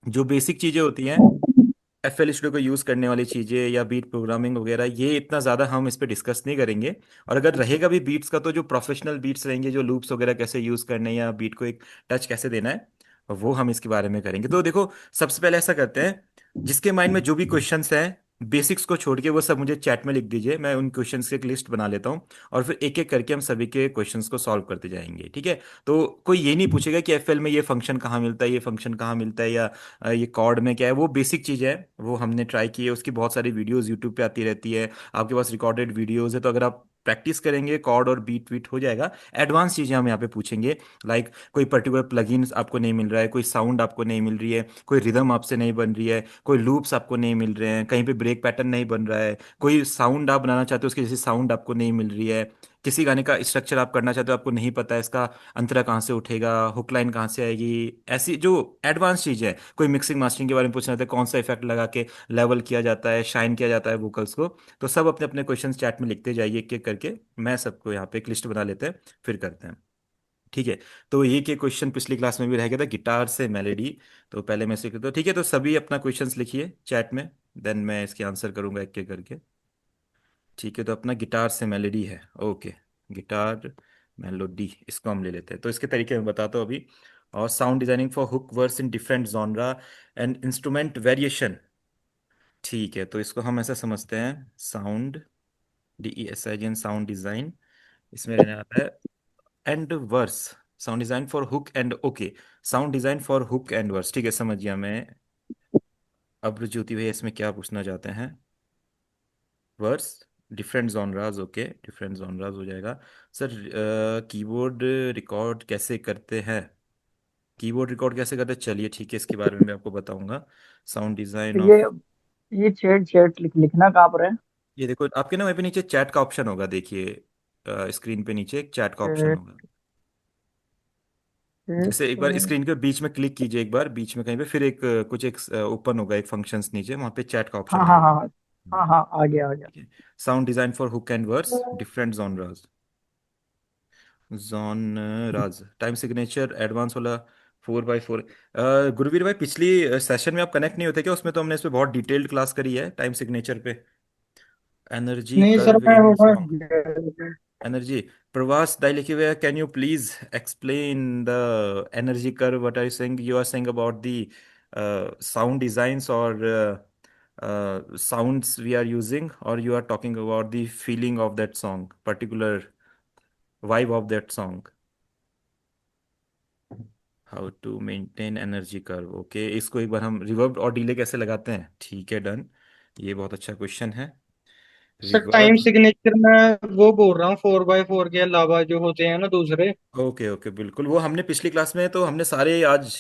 जो बेसिक चीज़ें होती हैं, FL स्टूडियो को यूज़ करने वाली चीज़ें या बीट प्रोग्रामिंग वगैरह, ये इतना ज़्यादा हम इस पे डिस्कस नहीं करेंगे। और अगर रहेगा भी बीट्स का, तो जो प्रोफेशनल बीट्स रहेंगे, जो लूप्स वगैरह कैसे यूज़ करने या बीट को एक टच कैसे देना है, वो हम इसके बारे में करेंगे। तो देखो, सबसे पहले ऐसा करते हैं, जिसके माइंड में जो भी क्वेश्चंस हैं, बेसिक्स को छोड़ के वो सब मुझे चैट में लिख दीजिए, मैं उन क्वेश्चंस की एक लिस्ट बना लेता हूँ। और फिर एक एक करके हम सभी के क्वेश्चंस को सॉल्व करते जाएंगे, ठीक है। तो कोई ये नहीं पूछेगा कि FL में ये फंक्शन कहाँ मिलता है, ये फंक्शन कहाँ मिलता है, या ये कॉर्ड में क्या है। वो बेसिक चीज़ है, वो हमने ट्राई की है, उसकी बहुत सारी वीडियोस यूट्यूब पे आती रहती है। आपके पास रिकॉर्डेड वीडियोस है, तो अगर आप प्रैक्टिस करेंगे, कॉर्ड और बीट वीट हो जाएगा। एडवांस चीज़ें हम यहाँ पे पूछेंगे, लाइक कोई पर्टिकुलर प्लगइन आपको नहीं मिल रहा है, कोई साउंड आपको नहीं मिल रही है, कोई रिदम आपसे नहीं बन रही है, कोई लूप्स आपको नहीं मिल रहे हैं, कहीं पे ब्रेक पैटर्न नहीं बन रहा है, कोई साउंड आप बनाना चाहते हो उसकी जैसी साउंड आपको नहीं मिल रही है, किसी गाने का स्ट्रक्चर आप करना चाहते हो, आपको नहीं पता है इसका अंतरा कहाँ से उठेगा, हुक लाइन कहाँ से आएगी। ऐसी जो एडवांस चीज़ है, कोई मिक्सिंग मास्टरिंग के बारे में पूछना था, कौन सा इफेक्ट लगा के लेवल किया जाता है, शाइन किया जाता है वोकल्स को। तो सब अपने अपने क्वेश्चंस चैट में लिखते जाइए एक एक करके। मैं सबको यहाँ पे एक लिस्ट बना लेते हैं, फिर करते हैं, ठीक है। तो ये के क्वेश्चन पिछली क्लास में भी रह गया था, गिटार से मेलेडी। तो पहले मैं सीख तो ठीक है, तो सभी अपना क्वेश्चंस लिखिए चैट में, देन मैं इसके आंसर करूंगा एक एक करके। ठीक है, तो अपना गिटार से मेलेडी है, ओके। गिटार मेलोडी, इसको हम ले लेते हैं। तो इसके तरीके मैं बताता हूँ अभी। और sound designing for hook verse in different genre and instrument variation. ठीक है, तो इसको हम ऐसा समझते हैं, साउंड, DESIGN, साउंड डिजाइन, इसमें रहने आता है and verse, sound design for hook and, okay, sound design for hook and verse, ठीक है, समझ गया मैं। अब ज्योति भैया इसमें क्या पूछना चाहते हैं? Verse, different genres, okay, different genres हो जाएगा। सर, कीबोर्ड रिकॉर्ड कैसे करते हैं? कीबोर्ड रिकॉर्ड कैसे करते हैं, चलिए ठीक है, इसके बारे में मैं आपको बताऊंगा। साउंड तो डिजाइन ये ऑफ, ये चैट चैट लिखना कहाँ पर है? ये देखो आपके ना वहीं पे नीचे चैट का ऑप्शन होगा, देखिए स्क्रीन पे नीचे एक चैट का ऑप्शन चैट होगा। चैट जैसे एक बार स्क्रीन के बीच में क्लिक कीजिए, एक बार बीच में कहीं पे, फिर एक कुछ एक ओपन होगा, एक फंक्शंस नीचे, वहाँ पे चैट का हाँ ऑप्शन हाँ आएगा। हाँ हाँ। हाँ हाँ, आ गया आ गया। ठीक है। Sound design for hook and verse, different genres, genres, time signature advance वाला, 4x4। गुरुवीर भाई, पिछली सेशन में आप कनेक्ट नहीं होते क्या? उसमें तो हमने इस पे बहुत डिटेल्ड क्लास करी है, टाइम सिग्नेचर पे। एनर्जी नहीं सर, कर्व मैं इन होगा। सॉन्ग, एनर्जी, प्रवास दाई लिखे हुए, can you please explain the energy curve, what are you saying, you are saying about the sound designs और sounds we are using, or you are talking about the feeling of that song, particular vibe of that song? How to maintain energy curve, okay, इसको एक बार हम reverb और delay कैसे लगाते हैं, ठीक है, डन। ये बहुत अच्छा क्वेश्चन है। सर टाइम रिवर्ब, सिग्नेचर में वो बोल रहा हूँ, 4x4 के अलावा जो होते हैं ना दूसरे। ओके ओके, बिल्कुल, वो हमने पिछली क्लास में तो हमने सारे आज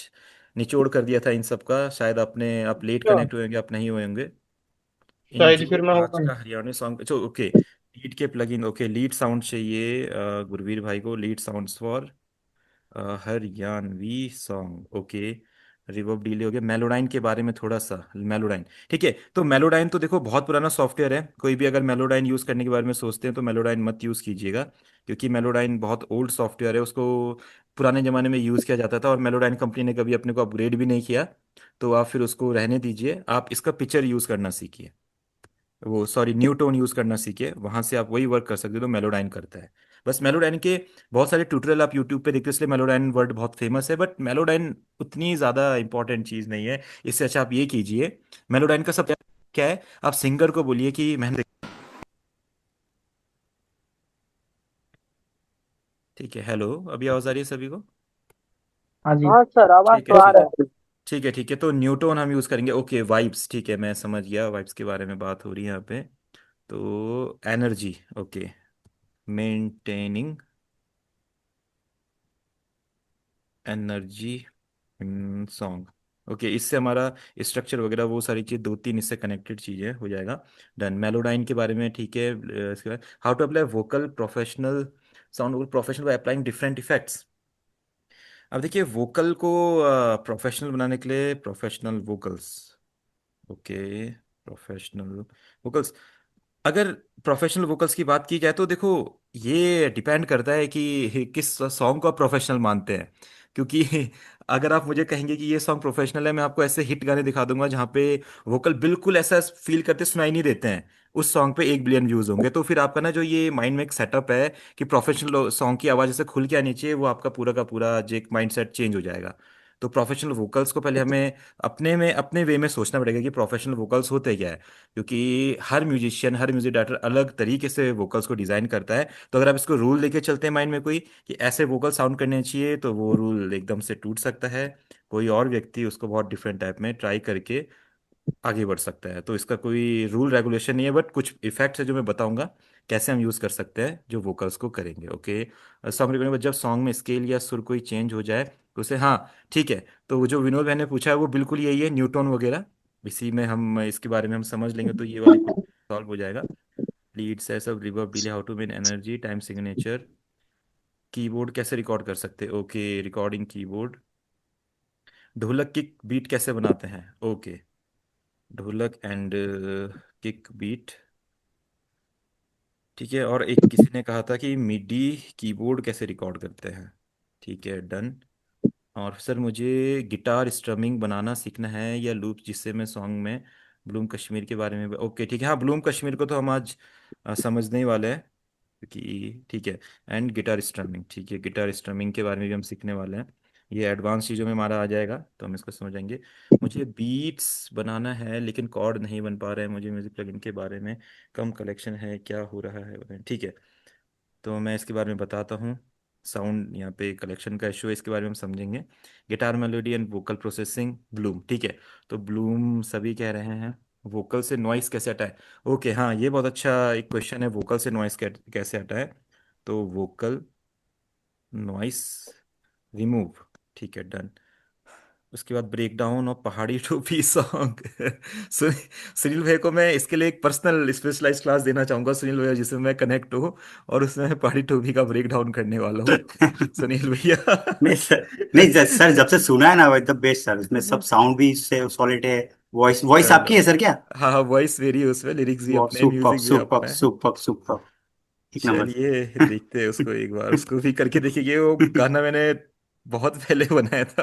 निचोड़ कर दिया था इन सब का। शायद आपने, आप लेट अच्छा, कनेक्ट हुए होंगे, आप नहीं हुए होंगे। इन शायद जो फिर मैं आज होगा नहीं। का हरियाणवी सॉन्ग, अच्छा, ओके, लीड के प्लगइन, ओके, लीड साउंड चाहिए गुरवीर भाई को, lead sounds for Haryanvi song, okay. Reverb delay हो गया। मेलोडाइन के बारे में थोड़ा सा, मेलोडाइन, ठीक है। तो मेलोडाइन तो देखो बहुत पुराना सॉफ्टवेयर है, कोई भी अगर मेलोडाइन यूज़ करने के बारे में सोचते हैं तो मेलोडाइन मत यूज़ कीजिएगा, क्योंकि मेलोडाइन बहुत ओल्ड सॉफ्टवेयर है, उसको पुराने ज़माने में यूज़ किया जाता था, और मेलोडाइन कंपनी ने कभी अपने को अपग्रेड भी नहीं किया। तो आप फिर उसको रहने दीजिए, आप इसका पिक्चर यूज़ करना सीखिए, वो सॉरी न्यू टोन यूज करना सीखे, वहां से आप वही वर्क कर सकते हो जो मेलोडाइन करता है। बस मेलोडाइन के बहुत सारे ट्यूटोरियल आप यूट्यूब पे देखते हो, इसलिए मेलोडाइन वर्ड बहुत फेमस है, बट मेलोडाइन उतनी ज्यादा इंपॉर्टेंट चीज नहीं है। इससे अच्छा आप ये कीजिए, मेलोडाइन का सब क्या है, आप सिंगर को बोलिए कि मैंने, ठीक है, हेलो, अभी आवाज आ रही है सभी को? हाँ जी, हाँ सर, आवाज ठीक है तो आ ठीक रहा है, है। ठीक है ठीक है, तो न्यूटोन हम यूज करेंगे, ओके, वाइब्स, ठीक है, मैं समझ गया, वाइब्स के बारे में बात हो रही है यहाँ पे। तो energy, okay, maintaining energy song, okay, इससे हमारा स्ट्रक्चर वगैरह वो सारी चीज, दो तीन इससे कनेक्टेड चीजें हो जाएगा। डन। मेलोडाइन के बारे में ठीक है। इसके बाद how to apply vocal professional sound professional by applying different effects. अब देखिए, वोकल को प्रोफेशनल बनाने के लिए professional vocals, okay, professional vocals, अगर प्रोफेशनल वोकल्स की बात की जाए तो देखो, ये डिपेंड करता है कि किस सॉन्ग को आप प्रोफेशनल मानते हैं। क्योंकि अगर आप मुझे कहेंगे कि ये सॉन्ग प्रोफेशनल है, मैं आपको ऐसे हिट गाने दिखा दूंगा जहाँ पे वोकल बिल्कुल ऐसा फील करते सुनाई नहीं देते हैं, उस सॉन्ग पे 1 बिलियन व्यूज होंगे। तो फिर आपका ना जो ये माइंड में एक सेटअप है कि प्रोफेशनल सॉन्ग की आवाज़ ऐसे खुल के आनी चाहिए, वो आपका पूरा का पूरा जो एक माइंड सेट चेंज हो जाएगा। तो प्रोफेशनल वोकल्स को पहले हमें अपने वे में सोचना पड़ेगा कि प्रोफेशनल वोकल्स होते क्या है, क्योंकि हर म्यूजिशियन, हर म्यूजिक डायरेक्टर अलग तरीके से वोकल्स को डिज़ाइन करता है। तो अगर आप इसको रूल लेके चलते हैं माइंड में कोई कि ऐसे वोकल साउंड करने चाहिए, तो वो रूल एकदम से टूट सकता है। कोई और व्यक्ति उसको बहुत डिफरेंट टाइप में ट्राई करके आगे बढ़ सकता है। तो इसका कोई रूल रेगुलेशन नहीं है, बट कुछ इफेक्ट्स है जो मैं बताऊंगा कैसे हम यूज कर सकते हैं जो वोकल्स को करेंगे। ओके, सॉन्ग रिकॉर्डिंग में जब सॉन्ग में स्केल या सुर कोई चेंज हो जाए तो उसे, हाँ ठीक है, तो वो जो विनोद भाई ने पूछा है वो बिल्कुल यही है, न्यूटोन वगैरह। इसी में हम इसके बारे में हम समझ लेंगे तो ये वाली सॉल्व हो जाएगा। लीड सेस of reverb delay, how to main energy, time signature, keyboard कैसे रिकॉर्ड कर सकते हैं, ओके रिकॉर्डिंग कीबोर्ड, ढोलक किक बीट कैसे बनाते हैं, ओके ढोलक एंड किक बीट, ठीक है। और एक किसी ने कहा था कि मिडी कीबोर्ड कैसे रिकॉर्ड करते हैं, ठीक है डन। और सर मुझे गिटार स्ट्रमिंग बनाना सीखना है या लूप, जिससे मैं सॉन्ग में ब्लूम कश्मीर के बारे में, ओके ठीक है, हाँ ब्लूम कश्मीर को तो हम आज समझने ही वाले हैं, क्योंकि ठीक है। एंड गिटार स्ट्रमिंग, ठीक है, गिटार स्ट्रमिंग के बारे में भी हम सीखने वाले हैं। ये एडवांस चीज़ों में हमारा आ जाएगा तो हम इसको समझेंगे। मुझे बीट्स बनाना है लेकिन कॉर्ड नहीं बन पा रहे हैं, मुझे म्यूजिक प्लगइन के बारे में कम कलेक्शन है, क्या हो रहा है, ठीक है। तो मैं इसके बारे में बताता हूँ। साउंड यहाँ पे कलेक्शन का इशू है, इसके बारे में हम समझेंगे। Guitar melody and vocal processing Bloom, ठीक है। तो ब्लूम सभी कह रहे हैं, वोकल से नॉइस कैसे हटाए, ओके हाँ ये बहुत अच्छा एक क्वेश्चन है, वोकल से नॉइस कैसे हटाए। तो वोकल नॉइस रिमूव, ठीक है डन। उसके बाद ब्रेक डाउन और पहाड़ी टोपी सॉन्ग सुनील भैया को मैं इसके लिए एक पर्सनल स्पेशलाइज क्लास देना चाहूंगा, सुनील भैया जिसमें मैं कनेक्ट हूँ, और उसमें मैं पहाड़ी टोपी का ब्रेक डाउन करने वाला हूँ। सुनील भैया नहीं सर, नहीं सर, सर जब से सुना है ना वो एकदम बेस्ट सर, इसमें सब साउंड भी इससे सॉलिड है। वॉइस वॉइस चलो, आपकी है सर क्या? हाँ हाँ वॉइस मेरी है उसमें, लिरिक्स भी वो अपने, सुपर म्यूजिक भी सुपर अपना है। सुपर सुपर, एक नंबर। चलिए देखते हैं उसको, एक बार उसको भी करके देखेंगे। वो गाना मैंने बहुत पहले बनाया था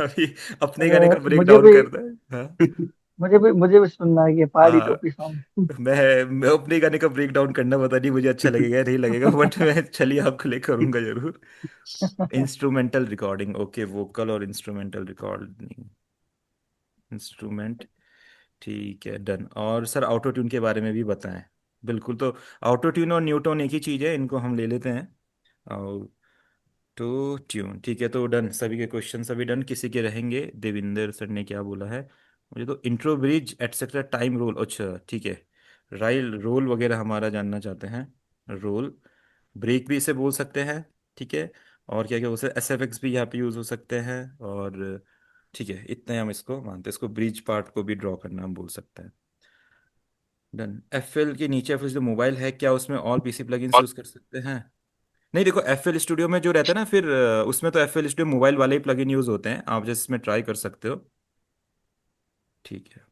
अभी अपने गाने का ब्रेक मुझे डाउन भी करना है। हाँ मुझे भी सुनना है ये पहाड़ी हाँ, टोपी सॉन्ग। मैं अपने गाने का ब्रेक डाउन करना, पता नहीं मुझे अच्छा लगेगा या नहीं लगेगा, बट मैं चलिए आपको ले करूंगा जरूर। इंस्ट्रूमेंटल रिकॉर्डिंग, ओके वोकल और इंस्ट्रूमेंटल रिकॉर्डिंग, इंस्ट्रूमेंट, ठीक है डन। और सर ऑटो ट्यून के बारे में भी बताएं। बिल्कुल, तो ऑटो ट्यून और न्यूटोन एक ही चीज़ है, इनको हम ले लेते हैं। टू ट्यून, ठीक है, तो डन, सभी के क्वेश्चन सभी डन। किसी के रहेंगे, देविंदर सर ने क्या बोला है, मुझे तो intro bridge etcetera time roll, अच्छा ठीक है, राइल रोल वगैरह हमारा जानना चाहते हैं। रोल, ब्रेक भी इसे बोल सकते हैं, ठीक है। और क्या क्या बोल सकते हैं, एस एफ एक्स भी यहाँ पे यूज हो सकते हैं। और ठीक है, इतने हम इसको मानते हैं, इसको ब्रिज पार्ट को भी ड्रॉ करना हम बोल सकते हैं। डन। एफ एल के नीचे फिर जो मोबाइल है, क्या उसमें और पीसी प्लगइन्स यूज कर सकते हैं? नहीं देखो, एफ एल स्टूडियो में जो रहता है ना, फिर उसमें तो एफ एल स्टूडियो मोबाइल वाले ही प्लगइन यूज होते हैं, आप जैसे इसमें ट्राई कर सकते हो, ठीक है।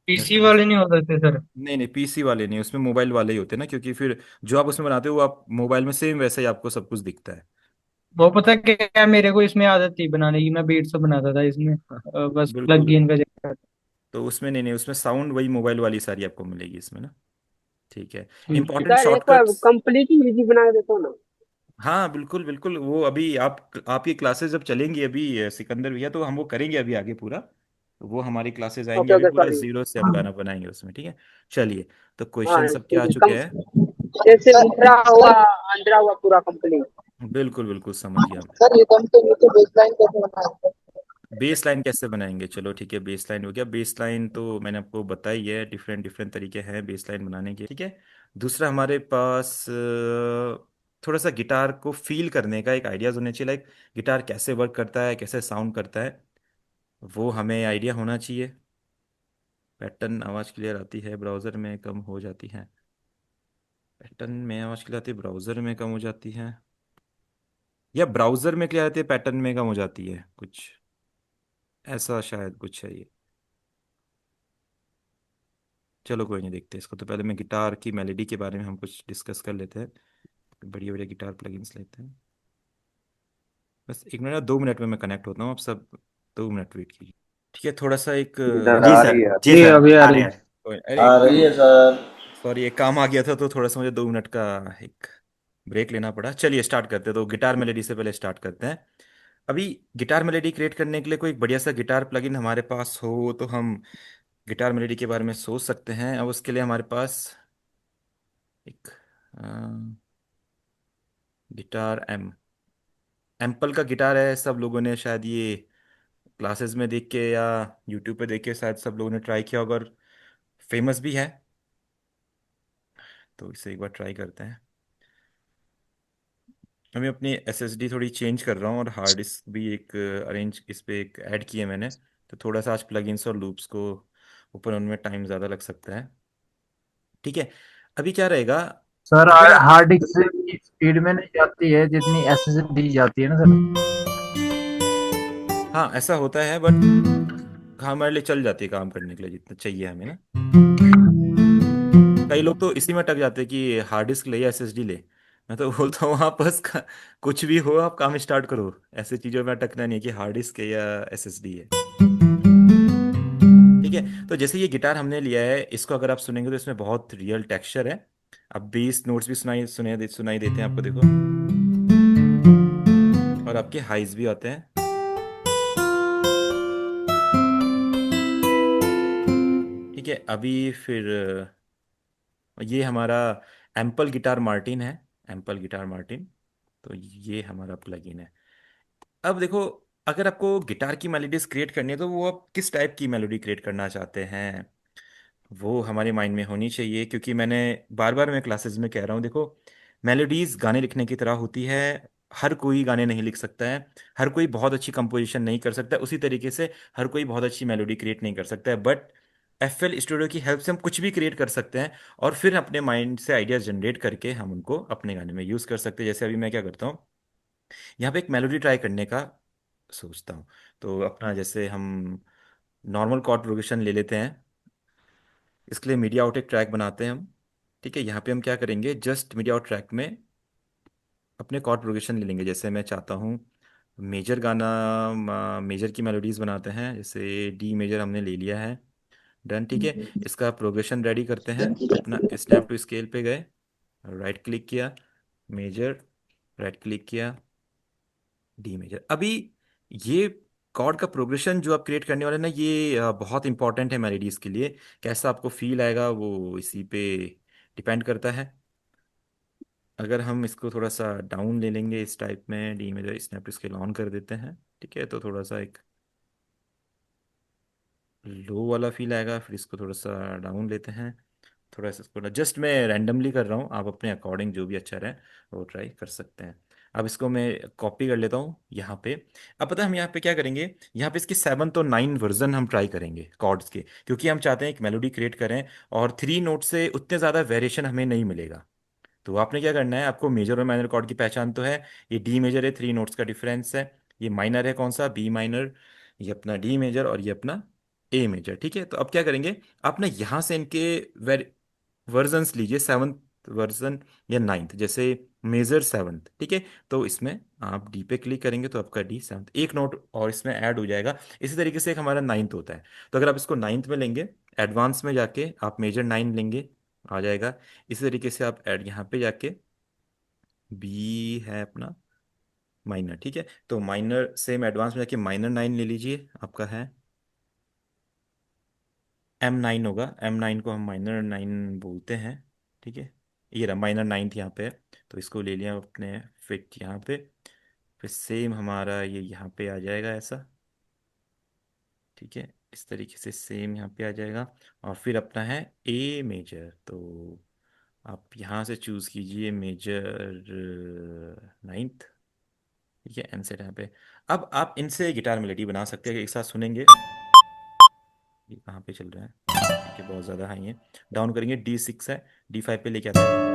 पीसी एफ एल, वाले नहीं हो सकते सर? नहीं नहीं पीसी वाले नहीं, उसमें मोबाइल वाले ही होते हैं ना, क्योंकि फिर जो आप उसमें बनाते हो वो आप मोबाइल में सेम वैसा ही आपको सब कुछ दिखता है। वो पता है क्या, मेरे को इसमें आदत थी बनाने की, मैं बीट से बनाता था इसमें। हाँ, बस बिल्कुल प्लग इन बिल्कुल। का चक्कर। तो उसमें नहीं नहीं, उसमें साउंड वही मोबाइल वाली सारी आपको मिलेगी इसमें ना, ठीक है। ठीक है। इंपॉर्टेंट सर एक बार शॉर्टकट्स, कंप्लीट म्यूजिक बना के देखो ना। हाँ बिल्कुल बिल्कुल, वो अभी आप आपकी क्लासेस जब चलेंगी अभी सिकंदर भैया, तो हम वो करेंगे अभी आगे पूरा। तो वो हमारी क्लासेस आएंगी ओके अभी, ओके पूरा सॉरी। जीरो से हम हाँ गाना बनाएंगे उसमें, ठीक है। चलिए, तो हाँ क्वेश्चन सब क्या ठीक आ है, चुके कम हैं। जैसे अंतरा हुआ पूरा कंप्लीट। बिल्कुल बिल्कुल समझ गया मैं। सर ये कम से नीचे बेसलाइन कैसे बनाएंगे? बेस लाइन कैसे बनाएंगे, चलो ठीक है, बेस लाइन हो गया। बेस लाइन तो मैंने आपको बताई है, डिफरेंट डिफरेंट तरीके हैं बेस लाइन बनाने के, ठीक है। दूसरा हमारे पास थोड़ा सा गिटार को फील करने का एक आइडियाज होने चाहिए, लाइक गिटार कैसे वर्क करता है, कैसे साउंड करता है, वो हमें आइडिया होना चाहिए। पैटर्न, आवाज़ क्लियर आती है ब्राउज़र में, कम हो जाती है। पैटर्न में आवाज़ क्लियर आती है, ब्राउज़र में कम हो जाती है, या ब्राउज़र में क्लियर आती है पैटर्न में कम हो जाती है, कुछ ऐसा शायद कुछ है ये। चलो कोई नहीं, देखते इसको, तो पहले मैं गिटार की मेलोडी के बारे में हम कुछ डिस्कस कर लेते हैं। बढ़िया बढ़िया गिटार प्लगइन्स लेते हैं। बस 1 मिनट, 2 मिनट में मैं कनेक्ट होता हूँ, आप सब 2 मिनट वेट कीजिए। ठीक है, थोड़ा सा एक इधर जी आ सर, रही है। जी ये सर, अभी आ आ रही रहे है। हैं। अरे आ रही है सर। सॉरी, एक काम आ गया था तो थोड़ा सा मुझे 2 मिनट का एक ब्रेक लेना पड़ा। चलिए स्टार्ट करते हैं। तो गिटार मेलेडी से पहले स्टार्ट करते हैं। अभी गिटार मेलेडी क्रिएट करने के लिए कोई बढ़िया सा गिटार प्लगइन हमारे पास हो तो हम गिटार मेलेडी के बारे में सोच सकते हैं। अब उसके लिए हमारे पास एक गिटार एम्पल का गिटार है। सब लोगों ने शायद ये क्लासेस में देख के या यूट्यूब पे देख के शायद सब लोगों ने ट्राई किया होगा, और फेमस भी है। तो इसे एक बार ट्राई करते हैं। मैं अपनी एसएसडी थोड़ी चेंज कर रहा हूँ, और हार्ड डिस्क भी एक अरेंज इस पे एक ऐड किया मैंने। तो थोड़ा सा आज प्लगइन्स और लूप्स को ओपन होने में टाइम ज़्यादा लग सकता है। ठीक है, अभी क्या रहेगा, सर अगर आप, हार्ड डिस्क से स्पीड में नहीं जाती है जितनी एसएसडी जाती है ना सर। हाँ ऐसा होता है, बट हमारे लिए चल जाती है काम करने के लिए जितना चाहिए हमें ना। कई लोग तो इसी में अटक जाते हैं कि हार्ड डिस्क ले या एसएसडी ले। मैं तो बोलता हूँ आपस का कुछ भी हो, आप काम स्टार्ट करो। ऐसी चीज़ों में अटकना नहीं है कि हार्ड डिस्क है या एसएसडी है। ठीक है, तो जैसे ये गिटार हमने लिया है, इसको अगर आप सुनेंगे तो इसमें बहुत रियल टेक्सचर है। अब बेस नोट्स भी सुनाई देते हैं आपको, देखो। और आपके हाइज भी आते हैं। ठीक है, अभी फिर ये हमारा एम्पल गिटार मार्टिन है। एम्पल गिटार मार्टिन, तो ये हमारा प्लगइन है। अब देखो, अगर आपको गिटार की मेलोडीज क्रिएट करनी है तो वो आप किस टाइप की मेलोडी क्रिएट करना चाहते हैं, वो हमारे माइंड में होनी चाहिए। क्योंकि मैंने बार बार मैं क्लासेस में कह रहा हूँ, देखो, मेलोडीज गाने लिखने की तरह होती है। हर कोई गाने नहीं लिख सकता है, हर कोई बहुत अच्छी कंपोजिशन नहीं कर सकता, उसी तरीके से हर कोई बहुत अच्छी मेलोडी क्रिएट नहीं कर सकता है। बट एफएल स्टूडियो की हेल्प से हम कुछ भी क्रिएट कर सकते हैं, और फिर अपने माइंड से आइडियाज जनरेट करके हम उनको अपने गाने में यूज़ कर सकते हैं। जैसे अभी मैं क्या करता हूँ, यहाँ पे एक मेलोडी ट्राई करने का सोचता हूँ। तो अपना जैसे हम नॉर्मल कॉर्ड प्रोग्रेशन ले लेते हैं। इसके लिए मीडिया आउट एक ट्रैक बनाते हैं हम। ठीक है, यहाँ पे हम क्या करेंगे, जस्ट मीडिया आउट ट्रैक में अपने कॉर्ड प्रोग्रेशन ले लेंगे। जैसे मैं चाहता हूँ मेजर गाना, मेजर की मेलोडीज बनाते हैं। जैसे डी मेजर हमने ले लिया है, डन। ठीक है, इसका प्रोग्रेशन रेडी करते हैं। अपना स्नैप टू स्केल पे गए, राइट क्लिक किया, मेजर, राइट क्लिक किया, डी मेजर। अभी ये कॉर्ड का प्रोग्रेशन जो आप क्रिएट करने वाले हैं ना, ये बहुत इंपॉर्टेंट है मेलोडीज के लिए। कैसा आपको फील आएगा वो इसी पे डिपेंड करता है। अगर हम इसको थोड़ा सा डाउन ले लेंगे इस टाइप में, D major snap to scale on कर देते हैं। ठीक है, तो थोड़ा सा एक लो वाला फील आएगा। फिर इसको थोड़ा सा डाउन लेते हैं, थोड़ा सा इसको जस्ट मैं रैंडमली कर रहा हूँ, आप अपने अकॉर्डिंग जो भी अच्छा रहे वो ट्राई कर सकते हैं। अब इसको मैं कॉपी कर लेता हूँ यहाँ पे। अब पता है हम यहाँ पे क्या करेंगे, यहाँ पे इसके 7 और 9 वर्जन हम ट्राई करेंगे कॉर्ड्स के, क्योंकि हम चाहते हैं एक मेलोडी क्रिएट करें, और 3 नोट से उतने ज़्यादा वेरिएशन हमें नहीं मिलेगा। तो आपने क्या करना है, आपको मेजर और माइनर कॉर्ड की पहचान तो है। ये डी मेजर है, 3 नोट्स का डिफरेंस है। ये माइनर है, कौन सा, बी माइनर। ये अपना डी मेजर, और ये अपना ए मेजर। ठीक है, तो अब क्या करेंगे, आप ना यहाँ से इनके वर्जन्स लीजिए, 7th वर्जन या 9th। जैसे मेजर 7th, ठीक है, तो इसमें आप डी पे क्लिक करेंगे तो आपका डी 7th एक नोट और इसमें ऐड हो जाएगा। इसी तरीके से एक हमारा 9th होता है। तो अगर आप इसको 9th में लेंगे, एडवांस में जाके आप मेजर 9 लेंगे, आ जाएगा। इसी तरीके से आप ऐड यहाँ पे जाके बी है अपना माइनर। ठीक है, तो माइनर सेम एडवांस में जाके माइनर 9 ले लीजिए, आपका है M9 होगा। M9 को हम माइनर 9 बोलते हैं। ठीक है, ये रहा माइनर 9th यहाँ पे है। तो इसको ले लिया अपने फिट यहाँ पे। फिर सेम हमारा ये यहाँ पे आ जाएगा ऐसा। ठीक है, इस तरीके से सेम यहाँ पे आ जाएगा। और फिर अपना है ए मेजर, तो आप यहाँ से चूज़ कीजिए मेजर 9th। ठीक है, एन सेट यहाँ पे। अब आप इनसे गिटार मेलोडी बना सकते हैं, एक साथ सुनेंगे। ये कहाँ पे चल रहा है, ठीक है, बहुत ज़्यादा हाई है। डाउन करेंगे, D6 है, D5 पे लेके आते हैं।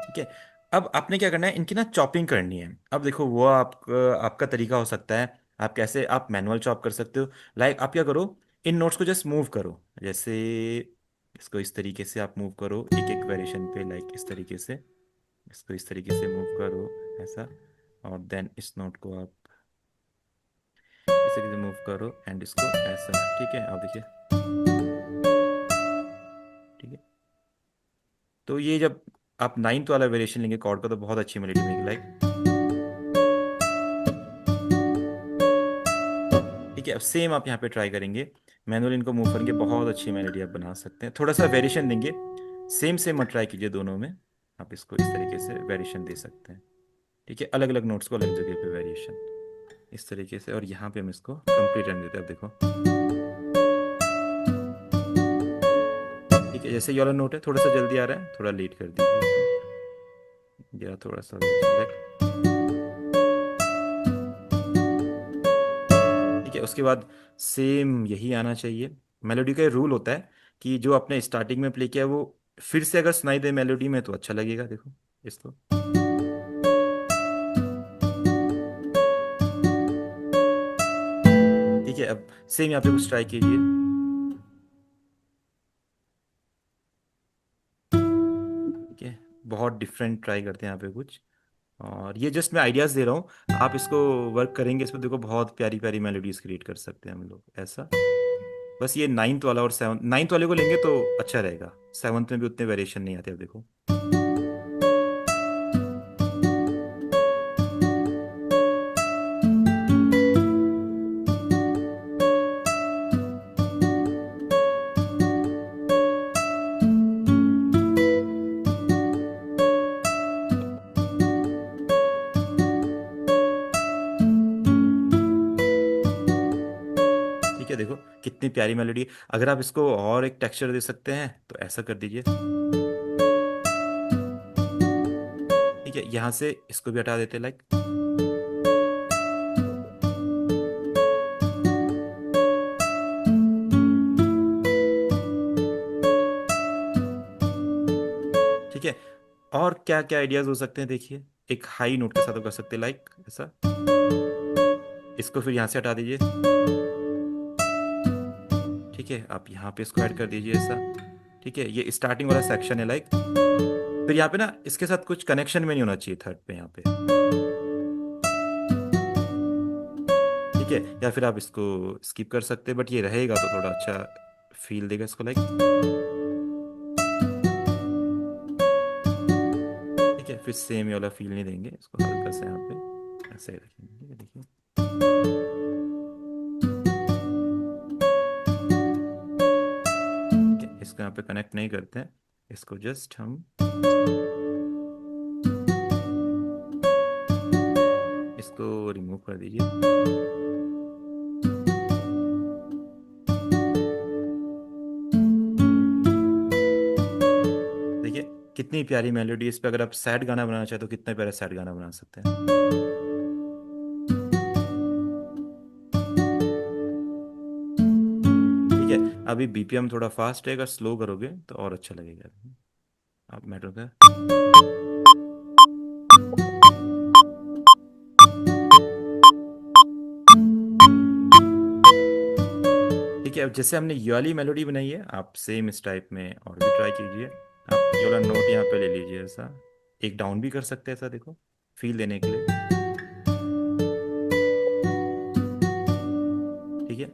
ठीक है, अब आपने क्या करना है, इनकी ना चॉपिंग करनी है। अब देखो, वो आपका तरीका हो सकता है, आप कैसे आप मैनुअल चॉप कर सकते हो। लाइक आप क्या करो, इन नोट्स को जस्ट मूव करो, जैसे इसको इस तरीके से आप मूव करो एक एक वेरिएशन पे, लाइक इस तरीके से, इसको इस तरीके से मूव करो ऐसा, और देन इस नोट को आप इस तरीके से मूव करो एंड इसको ऐसा, ठीक है। आप देखिए, ठीक है। तो ये जब आप नाइन्थ वाला वेरिएशन लेंगे कॉर्ड का तो बहुत अच्छी मेलोडी मिलेगी, लाइक, ठीक है। अब सेम आप यहाँ पे ट्राई करेंगे, मैनुअल इनको मूव करेंगे, बहुत अच्छी मेलोडी आप बना सकते हैं। थोड़ा सा वेरिएशन देंगे, सेम सेम मत ट्राई कीजिए दोनों में, आप इसको इस तरीके से वेरिएशन दे सकते हैं, ठीक है। अलग अलग नोट्स को अलग जगह पे वेरिएशन इस तरीके से, और यहाँ पे हम इसको कंप्लीट रहने देते हैं। अब देखो, ठीक है, जैसे ये वाला नोट है थोड़ा सा जल्दी आ रहा है, थोड़ा लेट कर दीजिए इसको, या थोड़ा सा ठीक है। उसके बाद सेम यही आना चाहिए। मेलोडी का रूल होता है कि जो आपने स्टार्टिंग में प्ले किया है वो फिर से अगर सुनाई दे मेलोडी में तो अच्छा लगेगा। देखो इसको, ठीक है। अब सेम यहाँ पे कुछ ट्राई कीजिए, ठीक है। बहुत डिफरेंट ट्राई करते हैं यहाँ पे कुछ, और ये जस्ट मैं आइडियाज दे रहा हूँ, आप इसको वर्क करेंगे इस पर, देखो बहुत प्यारी प्यारी मेलोडीज क्रिएट कर सकते हैं हम लोग ऐसा। बस ये नाइन्थ वाला और सेवन्थ, नाइन्थ वाले को लेंगे तो अच्छा रहेगा, सेवन्थ में भी उतने वेरिएशन नहीं आते। अब देखो, ठीक है। देखो कितनी प्यारी मेलोडी। अगर आप इसको और एक टेक्सचर दे सकते हैं तो ऐसा कर दीजिए, ठीक है। यहाँ से इसको भी हटा देते, लाइक, ठीक है। और क्या क्या आइडियाज हो सकते हैं देखिए, एक हाई नोट के साथ कर सकते हैं, लाइक ऐसा। इसको फिर यहाँ से हटा दीजिए, ठीक है। आप यहाँ पे इसको ऐड कर दीजिए ऐसा, ठीक है। ये स्टार्टिंग वाला सेक्शन है, लाइक। फिर यहाँ पे ना इसके साथ कुछ कनेक्शन में नहीं होना चाहिए थर्ड पे यहाँ पे, ठीक है। या फिर आप इसको स्किप कर सकते हैं, बट ये रहेगा तो थोड़ा अच्छा फील देगा इसको, लाइक, ठीक है। फिर सेम ये वाला फील नहीं देंगे इसको, हल्का सा यहाँ पे ऐसे ही रखेंगे, ठीक है। देखिए, ठीक है। इसको यहाँ पे कनेक्ट नहीं करते हैं, इसको जस्ट हम इसको रिमूव कर दीजिए, देखिए कितनी प्यारी मेलोडी। इस पे अगर आप सैड गाना बनाना चाहे तो कितना प्यारा सैड गाना बना सकते हैं, ठीक है। अभी बीपीएम थोड़ा फास्ट है, अगर स्लो करोगे तो और अच्छा लगेगा। आप मैटर का, ठीक है। अब जैसे हमने ये वाली मेलोडी बनाई है, आप सेम इस टाइप में और भी ट्राई कीजिए। आप ये वाला नोट यहाँ पे ले लीजिए ऐसा, एक डाउन भी कर सकते हैं ऐसा, देखो फील देने के लिए, ठीक है,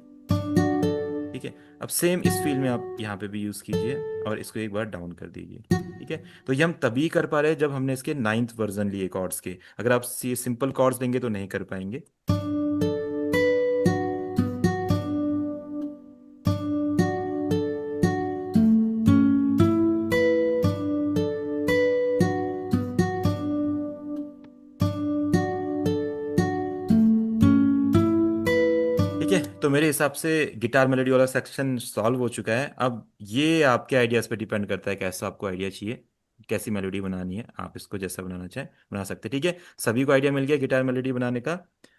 ठीक है। अब सेम इस फील में आप यहाँ पे भी यूज़ कीजिए और इसको एक बार डाउन कर दीजिए, ठीक है। तो ये हम तभी कर पा रहे हैं जब हमने इसके नाइन्थ वर्जन लिए कॉर्ड्स के। अगर आप सिंपल कॉर्ड्स देंगे तो नहीं कर पाएंगे। ठीक है, तो मेरे हिसाब से गिटार मेलोडी वाला सेक्शन सॉल्व हो चुका है। अब ये आपके आइडियाज़ पे डिपेंड करता है कैसा आपको आइडिया चाहिए, कैसी मेलोडी बनानी है। आप इसको जैसा बनाना चाहें बना सकते हैं, ठीक है। सभी को आइडिया मिल गया गिटार मेलोडी बनाने का।